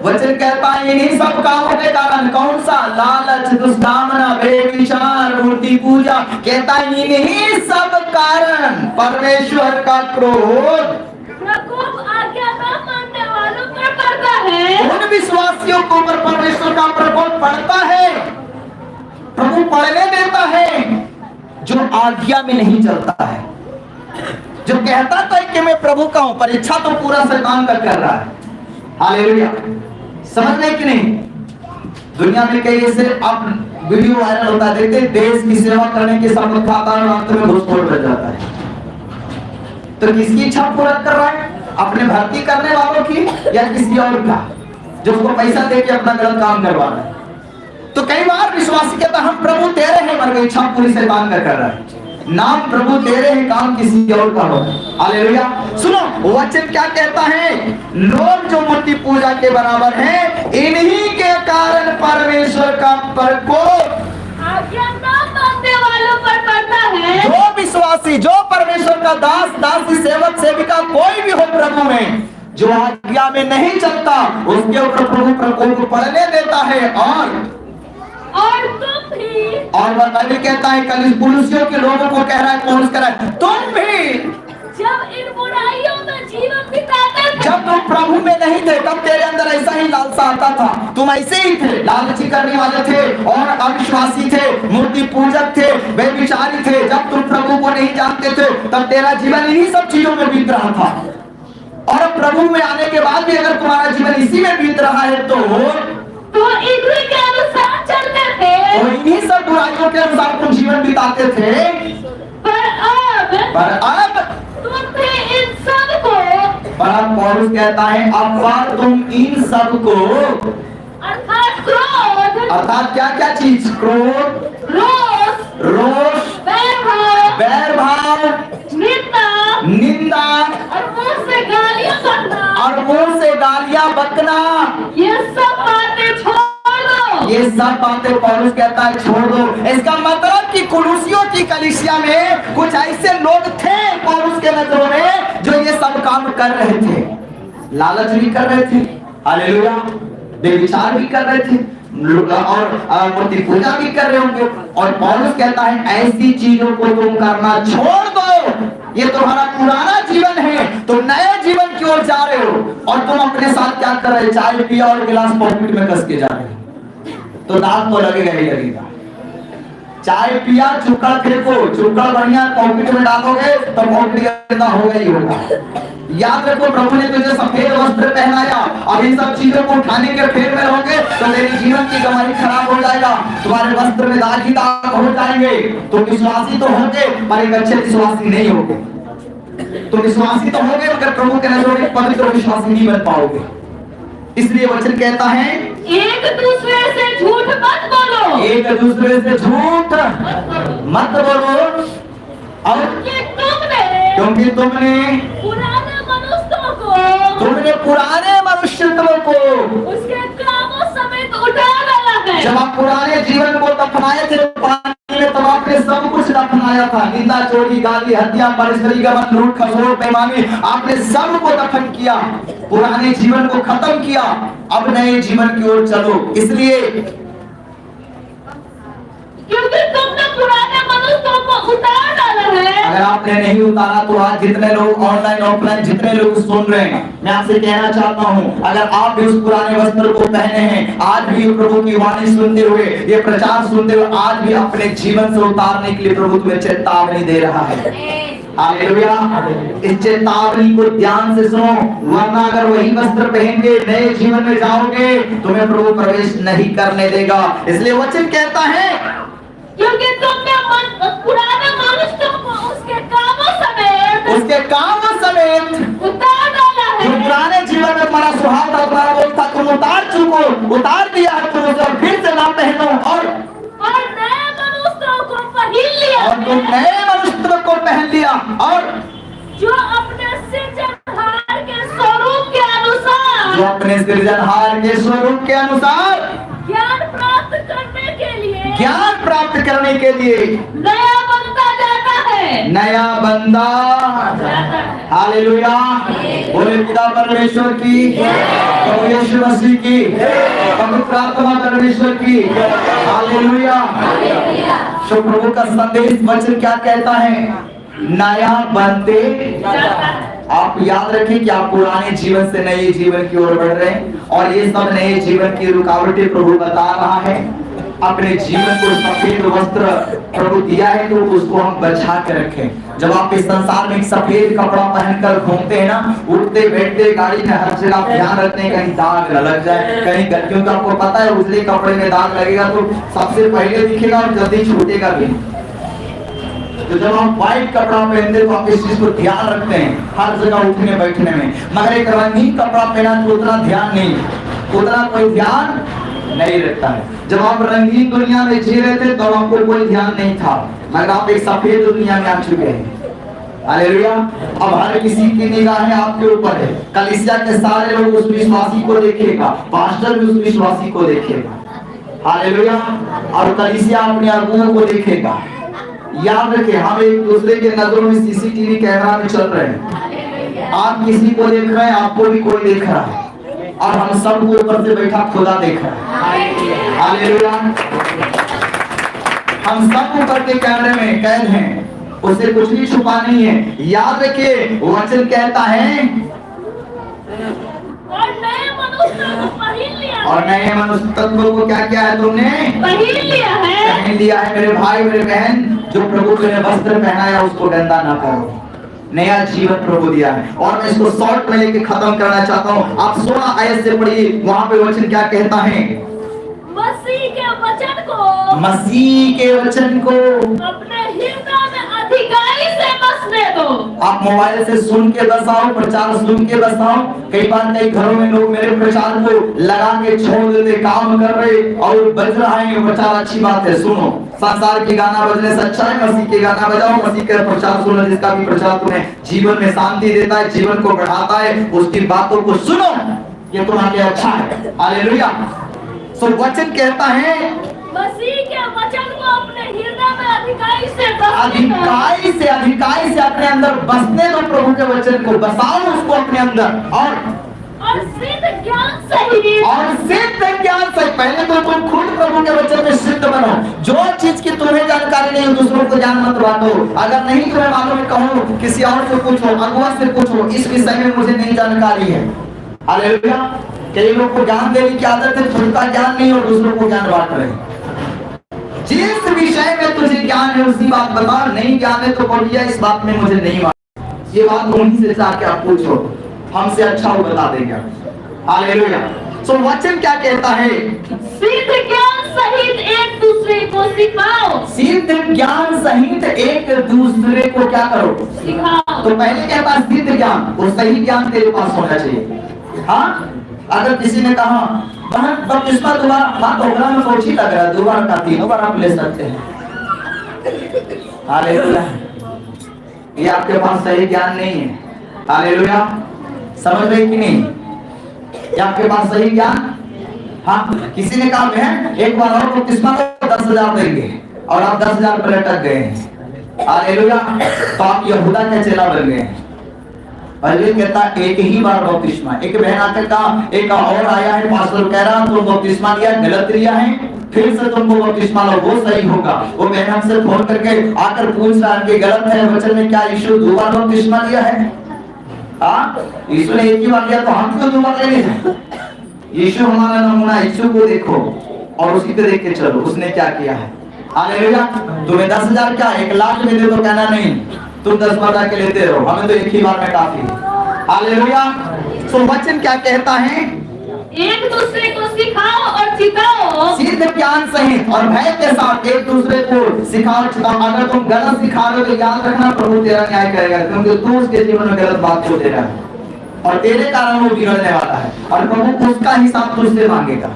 वचन कहता है इन्हीं सब कामों के कारण। कौन सा? लालच, दुष्कामना, बेविचार, मूर्ति पूजा। कहता है इन्हीं सब कारण परमेश्वर का क्रोध, प्रकोप आज्ञा न मानने वालों पर पड़ता है। उन विश्वासियों के ऊपर परमेश्वर का प्रकोप पड़ता है। प्रभु पढ़ने देता है जो आज्ञा में नहीं चलता है, जो कहता तो है कि मैं प्रभु का हूं, पर इच्छा तो पूरा शैतान का कर रहा है। हालेलुया, समझ रहे कि नहीं? दुनिया में कई ऐसे अब वीडियो वायरल होता है, देखते देश की सेवा करने के शपथ खाता है और अंत में घुसखोर बन जाता है। तो किसकी इच्छा पूरा कर रहा है? अपने भर्ती करने वालों की या किसी और का, जो उसको पैसा दे के अपना गलत काम करवा रहा है। तो कई बार विश्वासी कहता हम प्रभु तेरे हैं, मगर इच्छा पूरी शैतान का कर रहा है। नाम प्रभु तेरे हैं, काम किसी और का हो। हालेलुया, सुनो वचन क्या कहता है? लोग जो मूर्ति पूजा के बराबर हैं, इन्हीं के कारण परमेश्वर का प्रकोप आज्ञा न मानने वालों पर पड़ता है। जो विश्वासी, जो परमेश्वर का दास, दासी, सेवक, सेविका कोई भी हो प्रभु में, जो आज्ञा में नहीं चलता, उसके ऊपर प्रभु प्रकोप पड़ने देता है। और तुम भी, और वह बाइबल कहता है कलीसियों के लोगों को कह रहा है, पौलुस कह रहा है तुम भी जब इन बुराइयों में जीवन बिताते थे, जब तुम प्रभु में नहीं थे तब तेरे अंदर ऐसा ही लालसा आता था। तुम ऐसे ही थे, लालची करने वाले थे और अविश्वासी थे, मूर्ति पूजक थे, बेविचारी थे। जब तुम प्रभु को नहीं जानते थे तब तेरा जीवन इन्हीं सब चीजों में बीत रहा था। और प्रभु में आने के बाद भी अगर तुम्हारा जीवन इसी में बीत रहा है तो इन्हीं के अनुसार चलते थे, और इन्हीं सब बुराइयों के अनुसार तुम जीवन बिताते थे। पर अब तुम भी इन सब को, पौलुस कहता है अब तुम इन सब को, अर्थात क्रोध, अर्थात क्या क्या चीज? क्रोध, रोष, बैर भाव, निंदा और मुंह से गालियां बकना, ये सब बातें छोड़ दो। ये सब बातें पौलुस कहता है छोड़ दो। इसका मतलब कि कुलुसियों की कलीसिया में कुछ ऐसे लोग थे पौलुस के नजरों में जो ये सब काम कर रहे थे। लालच भी कर रहे थे, हालेलुया, बेविचार भी कर रहे थे और मूर्ति पूजा भी कर रहे होंगे। और पौलुस कहता है ऐसी चीजों को तुम करना छोड़ दो। ये तुम्हारा पुराना जीवन है, तुम नए जीवन की ओर जा रहे हो। और तुम अपने साथ क्या कर रहे? चाय पिया और गिलास पॉकेट में कस के जा रहे हो, तो दांत तो लगेगा ही लगेगा। चाय पिया, चुक्कड़ फेंको, चुक्कड़ बढ़िया पॉकेट में डालोगे तो पॉकेट गंदा होगा ही होगा। याद रखो प्रभु ने तुझे सफेद वस्त्र पहनाया, अब इन सब चीजों को उठाने के फेर में रहोगे तो तेरी जीवन की कमाई खराब हो जाएगा, तुम्हारे वस्त्र में दाग ही दाग हो जाएंगे। तुम विश्वासी तो होगे पर एक अच्छे विश्वासी नहीं होगे। तुम विश्वासी तो होगे मगर प्रभु के नजरों में पवित्र विश्वासी नहीं बन पाओगे। इसलिए वचन कहता है एक दूसरे से झूठ मत बोलो, एक दूसरे से झूठ मत बोलो, और क्योंकि तुमने पुराने मनुष्यत्व को उसके कामों समेत उठा डाला है। जब आप पुराने जीवन को दफनाए थे पानी में, तब आपने सब कुछ दफनाया था। निंदा, चोरी, गाली, हत्या, परस्त्री गमन, लूट, खसोट, बेईमानी, आपने सब को दफन किया, पुराने जीवन को खत्म किया। अब नए जीवन की ओर चलो। इसलिए क्योंकि तुमने पुराने मनुष्यों को उतार डाला है अगर आपने नहीं उतारा तो आज जितने लोग ऑनलाइन ऑफलाइन जितने लोग सुन रहे हैं, मैं आपसे कहना चाहता हूं, अगर आप भी उस पुराने वस्त्र को पहने हैं, आज भी प्रभु की वाणी सुनते हुए, ये प्रचार सुनते हुए, आज भी अपने जीवन से उतारने के लिए प्रभु तुम्हें चेतावनी दे रहा है। हालेलुया। इस चेतावनी को ध्यान से सुनो, वरना अगर वही वस्त्र पहन के नए जीवन में जाओगे, तुम्हें प्रभु प्रवेश नहीं करने देगा। इसलिए वचन कहता है, क्योंकि तुमने पुराना मनुष्य को उसके कामों समेत उतार डाला है। जो पुराने जीवन में तुम्हारा स्वभाव था, तुम्हारा वो था, तुम उतार चुको, उतार दिया है तुम उसे, और फिर से ना पहनो और नए मनुष्य को पहन लिया, और तुम नए मनुष्य को पहन लिया, और जो अपने सृजनहार के स्वरूप के अनुसार, जो अपने सृजनहार के स्वरूप के अनुसार ज्ञान प्राप्त करने के लिए, ज्ञान प्राप्त करने के लिए नया बनता जाता है, नया बंदा। हालेलुया। बोले पिता परमेश्वर की, प्रभु यीशु मसीह की, पवित्र आत्मा परमेश्वर की। हालेलुया। सो प्रभु का संदेश वचन क्या कहता है? नया बनते। आप याद रखें कि आप पुराने जीवन से नए जीवन की ओर बढ़ रहे हैं, और ये सब नए जीवन की रुकावटें प्रभु बता रहा है। अपने जीवन को सफेद वस्त्र प्रभु दिया है, तो उसको हम बचा के रखें। जब आप इस संसार में एक सफेद कपड़ा पहनकर घूमते हैं ना, उठते बैठते गाड़ी में हर जगह आप ध्यान रखते हैं कहीं दाग न लग जाए, कहीं, क्योंकि आपको पता है उजले कपड़े में दाग लगेगा तो सबसे पहले दिखेगा और जल्दी छूटेगा भी। तो जब आप व्हाइट कपड़ा पहनते तो आप इस चीज को ध्यान रखते हैं हर जगह उठने बैठने में। मगर एक रंगीन कपड़ा पहना तो उतना ध्यान नहीं, उतना कोई ध्यान नहीं रखता है। जब आप रंगीन दुनिया में जी रहे थे तो आपको कोई ध्यान नहीं था, मगर आप एक सफेद दुनिया में आ चुके हैं। हालेलुया। अब हर किसी की निगाहें आपके ऊपर है। कलीसिया के सारे लोग उस विश्वासी को देखेगा, पास्टर भी उस विश्वासी को देखेगा। हालेलुया। और कलीसिया अपने अगुओं को देखेगा। याद रखें, हम एक दूसरे के नजरों में सीसीटीवी कैमरा में चल रहे हैं। आप किसी को देख रहे हैं, आपको भी कोई देख रहा है, और हम सबको ऊपर से बैठा खुदा देख रहा है। हालेलुया। हम सब ऊपर के कैमरे में कैद हैं, उसे कुछ भी छुपा नहीं है। याद रखिए, वचन कहता है और नए मनुष्य को पहन लिया, और नए मनुष्य तत्व को क्या किया है तुमने? पहन लिया है। पहन लिया है। मेरे भाई मेरे बहन, जो प्रभु ने वस्त्र पहनाया उसको गंदा ना करो। नया जीवन प्रभु दिया है। और मैं इसको शॉर्ट में लेके खत्म करना चाहता हूँ। आप 16 आयत से पढ़िए, वहां पे वचन क्या कहता है? मसीह के वचन को, मसीह के वचन को अपने हृदय में अधिकारी से बसने दो। आप मोबाइल से सुन के बस आओ, प्रचार सुन के बस आओ। कई बार कई घरों में लोग मेरे प्रचार को लगा के छोड़ देते, काम कर रहे और बज रहा है प्रचार। अच्छी बात है, सुनो। संसार की गाना बजने से अच्छा है मसीह के गाना बजाओ, मसीह का प्रचार सुनो, जिसका भी प्रचार तुम्हें जीवन में शांति देता है, जीवन को बढ़ाता है, उसकी बातों को सुनो, ये तुम्हारे लिए अच्छा है। हालेलुया। सो वचन कहता है मसीह के वचन को अपने हृदय में अधिकारी से अधिकारी से अपने अंदर बसने दो। प्रभु के वचन को बसाओ, उसको अपने अंदर, और सिद्ध ज्ञान सहित, और सिद्ध ज्ञान से पहले तो तुम खुद प्रभु के वचन में सिद्ध बनो। जो चीज की तुम्हें जानकारी नहीं है दूसरों को ज्ञान मत बांटो। अगर नहीं तुम्हें मालूम है, कहो किसी और से पूछो, अगुआ से पूछो, इस विषय में मुझे नहीं जानकारी है। हालेलुया। कई लोग को ज्ञान देने की आदत है, खुद का ज्ञान नहीं और दूसरों को ज्ञान बांट रहे हैं। जिस विषय में तुझे ज्ञान है उसी बात बता, नहीं ज्ञान है तो बोलिए इस बात में मुझे नहीं मालूम। ये बात उन्हीं से जाके आप पूछो, हमसे अच्छा वो बता देगा। हालेलुया। सो वचन क्या कहता है? सिद्ध ज्ञान सहित एक दूसरे को सिखाओ। सिद्ध ज्ञान सहित एक दूसरे को क्या करो? सिखाओ। तो पहले क्या बात? सिद्ध ज्ञान, वो सही ज्ञान तेरे पास होना चाहिए। हाँ, अगर किसी ने कहा बपतिस्मा दोबारा, हाँ तो में कोची लग रहा है, दोबारा का 3 बार आप ले सकते हैं। हालेलुया। ये आपके पास सही ज्ञान नहीं है। हालेलुया। समझ रहे कि नहीं? ये आपके पास सही ज्ञान। हाँ, किसी ने कहा बहन एक बार और बपतिस्मा को 10,000 देंगे, और आप 10,000 पर लटक गए हैं। हालेलुया। तो आप यहूदा का चेला बन गए हैं। कहता एक ही बार बपतिस्मा। एक बहन आकर कहा, एक और आया है पास्टर कह रहा तो बपतिस्मा लिया, गलत लिया है, फिर से तुमको बपतिस्मा लो, वो सही होगा। वो बहन हमसे फोन करके आकर पूछ रहा है कि गलत है वचन में, क्या यीशु दो बार बपतिस्मा लिया है? यीशु ने एक ही बार लिया तो हम क्यों दो बार ले लें? यीशु हमारा नमूना, यीशु को देखो और उसी पे देख के चलो उसने क्या किया है। हालेलुया। तुम्हें 10,000 क्या 1 लाख में दे दो, कहना नहीं तुम 10 बार के लेते रहो, हमें तो एक ही बार में काफी। हालेलुया। तो वचन क्या कहता है? एक दूसरे को सिखाओ और चिताओ सिद्ध ज्ञान सहित और भय के साथ एक दूसरे को सिखाओ चिताओ। अगर तुम गलत सिखा रहे हो तो याद रखना प्रभु तेरा न्याय करेगा, क्योंकि तू उसके जीवन में गलत बात को दे रहा है और तेरे कारण वो बिगड़ने वाला है और प्रभु उसका हिसाब तुझसे मांगेगा।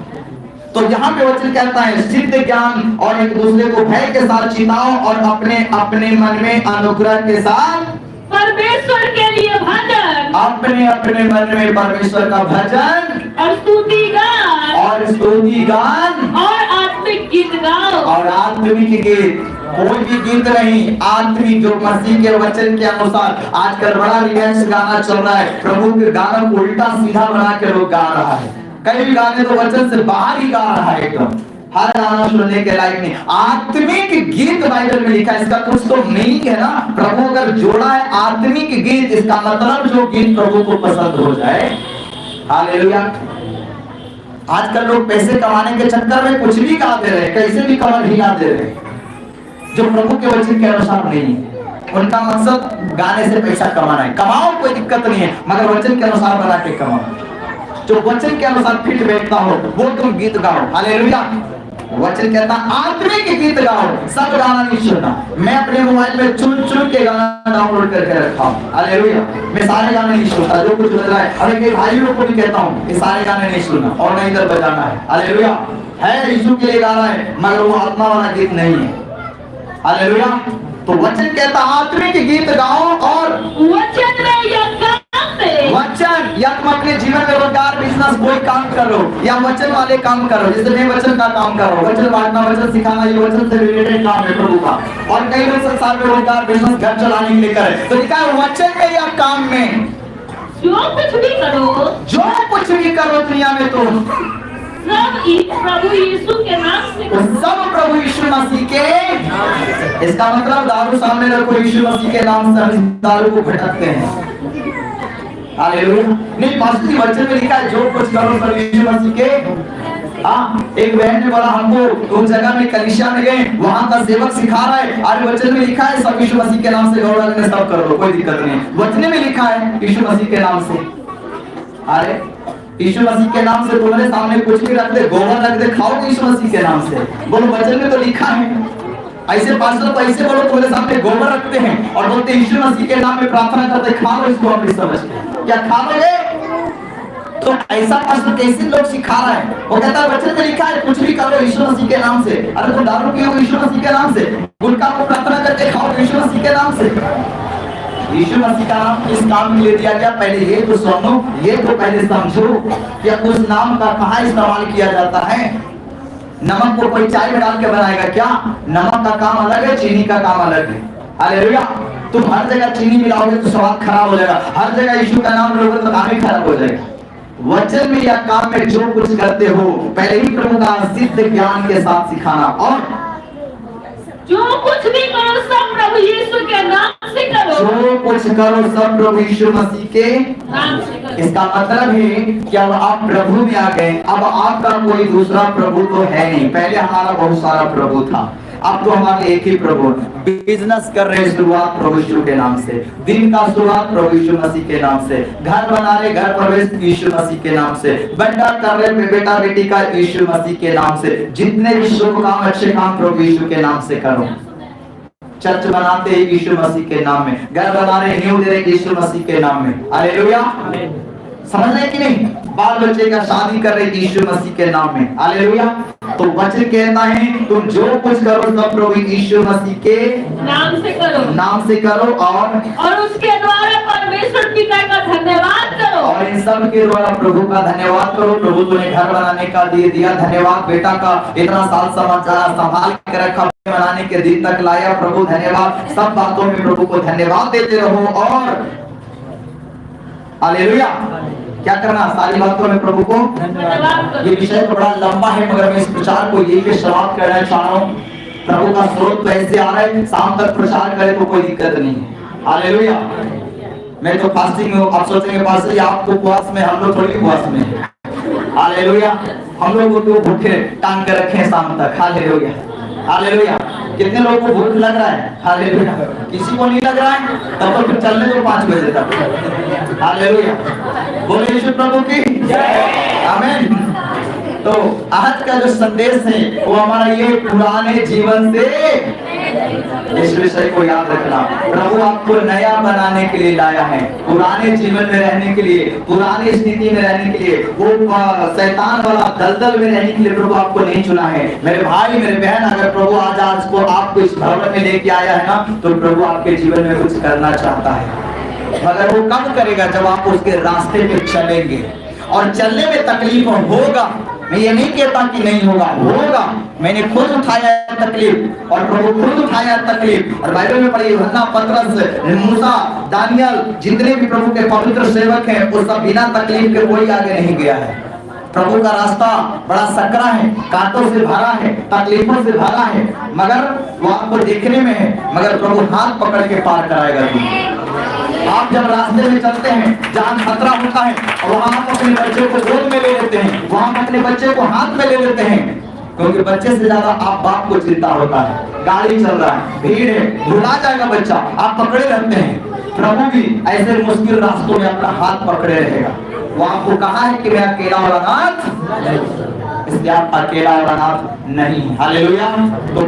तो यहाँ पे वचन कहता है सिद्ध ज्ञान और एक दूसरे को भय के साथ चिताओ और अपने अपने मन में अनुग्रह के साथ परमेश्वर के लिए भजन, अपने अपने मन में परमेश्वर का भजन और स्तुति गान और स्तुति गान और आत्मिक गीत गाओ। और आत्मिक गीत, कोई भी गीत नहीं, आत्मिक जो मसीह के वचन के अनुसार। आजकल बड़ा रिवेंस गाना चल रहा है, प्रभु के गाना को उल्टा सीधा बना के लोग गा रहा है। कई गाने तो वचन से बाहर ही गा रहा है, एकदम हर गाना सुनने के लायक नहीं। आत्मिक गीत बाइबल में लिखा है, इसका कुछ तो मीनिंग है ना। प्रभु अगर जोड़ा है आत्मिक गीत, इसका मतलब जो गीत प्रभु को पसंद हो जाए। हालेलुया। आजकल लोग पैसे कमाने के चक्कर में कुछ भी गा दे रहे, कैसे भी कमर हिला दे रहे, जो प्रभु के वचन के अनुसार नहीं है। उनका मकसद गाने से पैसा कमाना है। कमाओ, कोई दिक्कत नहीं है, मगर वचन के अनुसार बना के कमाओ। जो वचन के अनुसार फिट बैठता हो वो तुम गीत गाओ। हालेलुया। वचन कहता आत्मिक गीत गाओ, सब गाना नहीं सुनना। मैं अपने मोबाइल में चुन चुन के गाना डाउनलोड करके रखा हूँ। हालेलुया। मैं सारे गाने नहीं सुनता, जो कुछ बज रहा है। और एक भाइयों को भी कहता हूँ ये सारे गाने नहीं सुनना और नहीं इधर बजाना है। हालेलुया। है यीशु के लिए गाना है, मगर वो आत्मा वाला गीत नहीं है। हालेलुया। तो वचन कहता आत्मिक गीत गाओ और वचन में या काम में, वचन या तुम अपने जीवन में रोजगार बिजनेस कोई काम करो या वचन वाले काम करो, जैसे मैं वचन का काम कर रहा हूँ, वचन बांटना, वचन सिखाना, ये वचन से रिलेटेड काम है प्रभु का। और कई लोग संसार में रोजगार बिजनेस घर चलाने के लिए करे, तो लिखा है वचन में या काम में जो कुछ भी करो, जो कुछ भी करो दुनिया में तो सब प्रभु यीशु के नाम से करो। सब प्रभु यीशु मसीह के। इसका मतलब दारू सामने रखो, यीशु मसीह के नाम से हम दारू को भटकते हैं। हालेलुया। नहीं, पास्टर जी वचन में लिखा है जो कुछ करो सब यीशु मसीह के। एक बहन ने बोला हमको उस जगह में कलीसिया में गए, वहां का सेवक सिखा रहा है, और वचन में लिखा है सब यीशु मसीह के नाम से गौरव लगने सब कर लो, कोई दिक्कत नहीं। वचन में लिखा है यीशु मसीह के नाम से। अरे यीशु मसीह के नाम से तुम्हारे सामने कुछ भी रख दे, गोबर रख दे, खाओ यीशु मसीह के नाम से। बोलो वचन में तो लिखा है। ऐसे पास्टर को ऐसे बोलो तुम्हारे सामने गोबर रखते हैं और बोलते यीशु मसीह के नाम में प्रार्थना करते, खा लो इसको अपनी समझ के। क्या खा लोगे? तो ऐसा पास्टर कैसे लोग सिखा रहा है? वो कहता है वचन में लिखा है कुछ भी करो यीशु मसीह के नाम से। अरे तुम दारू पियो यीशु मसीह के नाम से, गुटखा को प्रार्थना करके खाओ यीशु मसीह के नाम से। यीशु मसीह का नाम इस काम के लिए दिया गया। पहले ये तो सुनो, ये तो पहले समझो कि उस नाम का कहाँ इस्तेमाल किया जाता है। नमक को कोई चाय में डाल के बनाएगा क्या? नमक का काम अलग है, चीनी का काम अलग है। हालेलुया। तुम हर जगह चीनी मिलाओगे तो स्वाद खराब हो जाएगा, हर जगह यीशु का नाम लोगे तो काम ही खराब हो जाएगा। वचन में या काम में जो कुछ करते हो पहले ही प्रभु का सिद्ध ज्ञान के साथ सिखाना, और जो कुछ भी करो सब प्रभु यीशु के नाम से करो। जो कुछ करो सब प्रभु यीशु मसीह के नाम से करो। इसका मतलब है कि अब आप प्रभु में आ गए, अब आपका कोई दूसरा प्रभु तो है नहीं। पहले हमारा बहुत सारा प्रभु था, अब तो हमारे एक ही प्रभु। बिजनेस कर रहे शुरुआत प्रभु यीशु के नाम से, दिन का शुरुआत प्रभु यीशु मसीह के नाम से, घर बना रहे घर प्रवेश यीशु मसीह के नाम से, बंदा कर रहे बेटा बेटी का यीशु मसीह के नाम से। जितने भी शुभ काम अच्छे काम प्रभु यीशु के नाम से करो। चर्च बनाते हैं यीशु मसीह के नाम में, घर बना रहे न्यू दे रहे यीशु मसीह के नाम में। हालेलुया। समझ रहे कि नहीं? बाल बच्चे का शादी कर रहे यीशु मसीह के नाम में। हालेलुया। तो वचन कहता है तुम जो कुछ करो सब प्रभु यीशु मसीह के नाम से करो, नाम से करो, और उसके द्वारा परमेश्वर पिता का धन्यवाद करो। और इन सब के द्वारा प्रभु का धन्यवाद करो। प्रभु तूने घर बनाने का दिया, धन्यवाद। बेटा का इतना साल संभाल के रखा, बनाने के दिन तक लाया, प्रभु धन्यवाद। सब बातों में प्रभु को धन्यवाद देते रहो। और हालेलुया। क्या करना, सारी बातों में प्रभु को ये विषय तो बड़ा लंबा है, मगर मैं इस प्रचार को यही पे समाप्त करना चाह रहा हूँ। प्रभु का स्रोत तो ऐसे आ रहा है, शाम तक प्रचार करे तो कोई दिक्कत नहीं है। हालेलुया। मैं तो फास्टिंग में हूँ, आप सोचेंगे पास से आप तो उपवास में, हम लोग थोड़ी उपवास में हैं। हालेलुया। हम लोग को तो भूखे टांग के रखे हैं शाम तक। Hallelujah, hallelujah. कितने लोगों को भूख लग रहा है? हालेलुया। किसी को नहीं लग रहा है तब तो फिर चलने दो 5 बजे तक। हालेलुया। बोले यीशु प्रभु की जय। आमीन। तो आज का जो संदेश है वो हमारा ये पुराने जीवन से, इस विषय को याद रखना। प्रभु आपको नया बनाने के लिए लाया है, पुराने जीवन में रहने के लिए, पुरानी स्थिति में रहने के लिए, वो शैतान वाला दलदल में रहने के लिए प्रभु आपको नहीं चुना है। मेरे भाई मेरे बहन, अगर प्रभु आज को आपको इस भवन में लेके आया है ना, तो प्रभु आपके जीवन में कुछ करना चाहता है, मगर वो कब करेगा? जब आप उसके रास्ते पे चलेंगे। और चलने में तकलीफ होगा, मैं ये नहीं कहता कि नहीं होगा, होगा। मैंने खुद उठाया तकलीफ और प्रभु खुद उठाया तकलीफ। और बाइबल में पढ़िए, यूहन्ना, पतरस, मूसा, दानियल, जितने भी प्रभु के पवित्र सेवक हैं, वो सब बिना तकलीफ के कोई आगे नहीं गया है। प्रभु का रास्ता बड़ा सकरा है, कांटों से भरा है, तकलीफों से भरा है, मगर वो आपको देखने में है, मगर प्रभु हाथ पकड़ के पार कराएगा। आप जब रास्ते में चलते हैं जहाँ खतरा होता है, वहाँ आप अपने बच्चे को गोद में ले लेते हैं, वहाँ अपने बच्चे को हाथ में ले लेते हैं, क्योंकि बच्चे से ज्यादा आप बाप को चिंता होता है। गाड़ी चल रहा है, भीड़ है, भुला जाएगा बच्चा, आप पकड़े रहते हैं। प्रभु भी ऐसे मुश्किल रास्तों में अपना हाथ पकड़े रहेगा। वो आपको कहा है कि मैं अकेला वाला नाथ, इसलिए आप अकेला वाला नाथ नहीं। हालेलुया। तो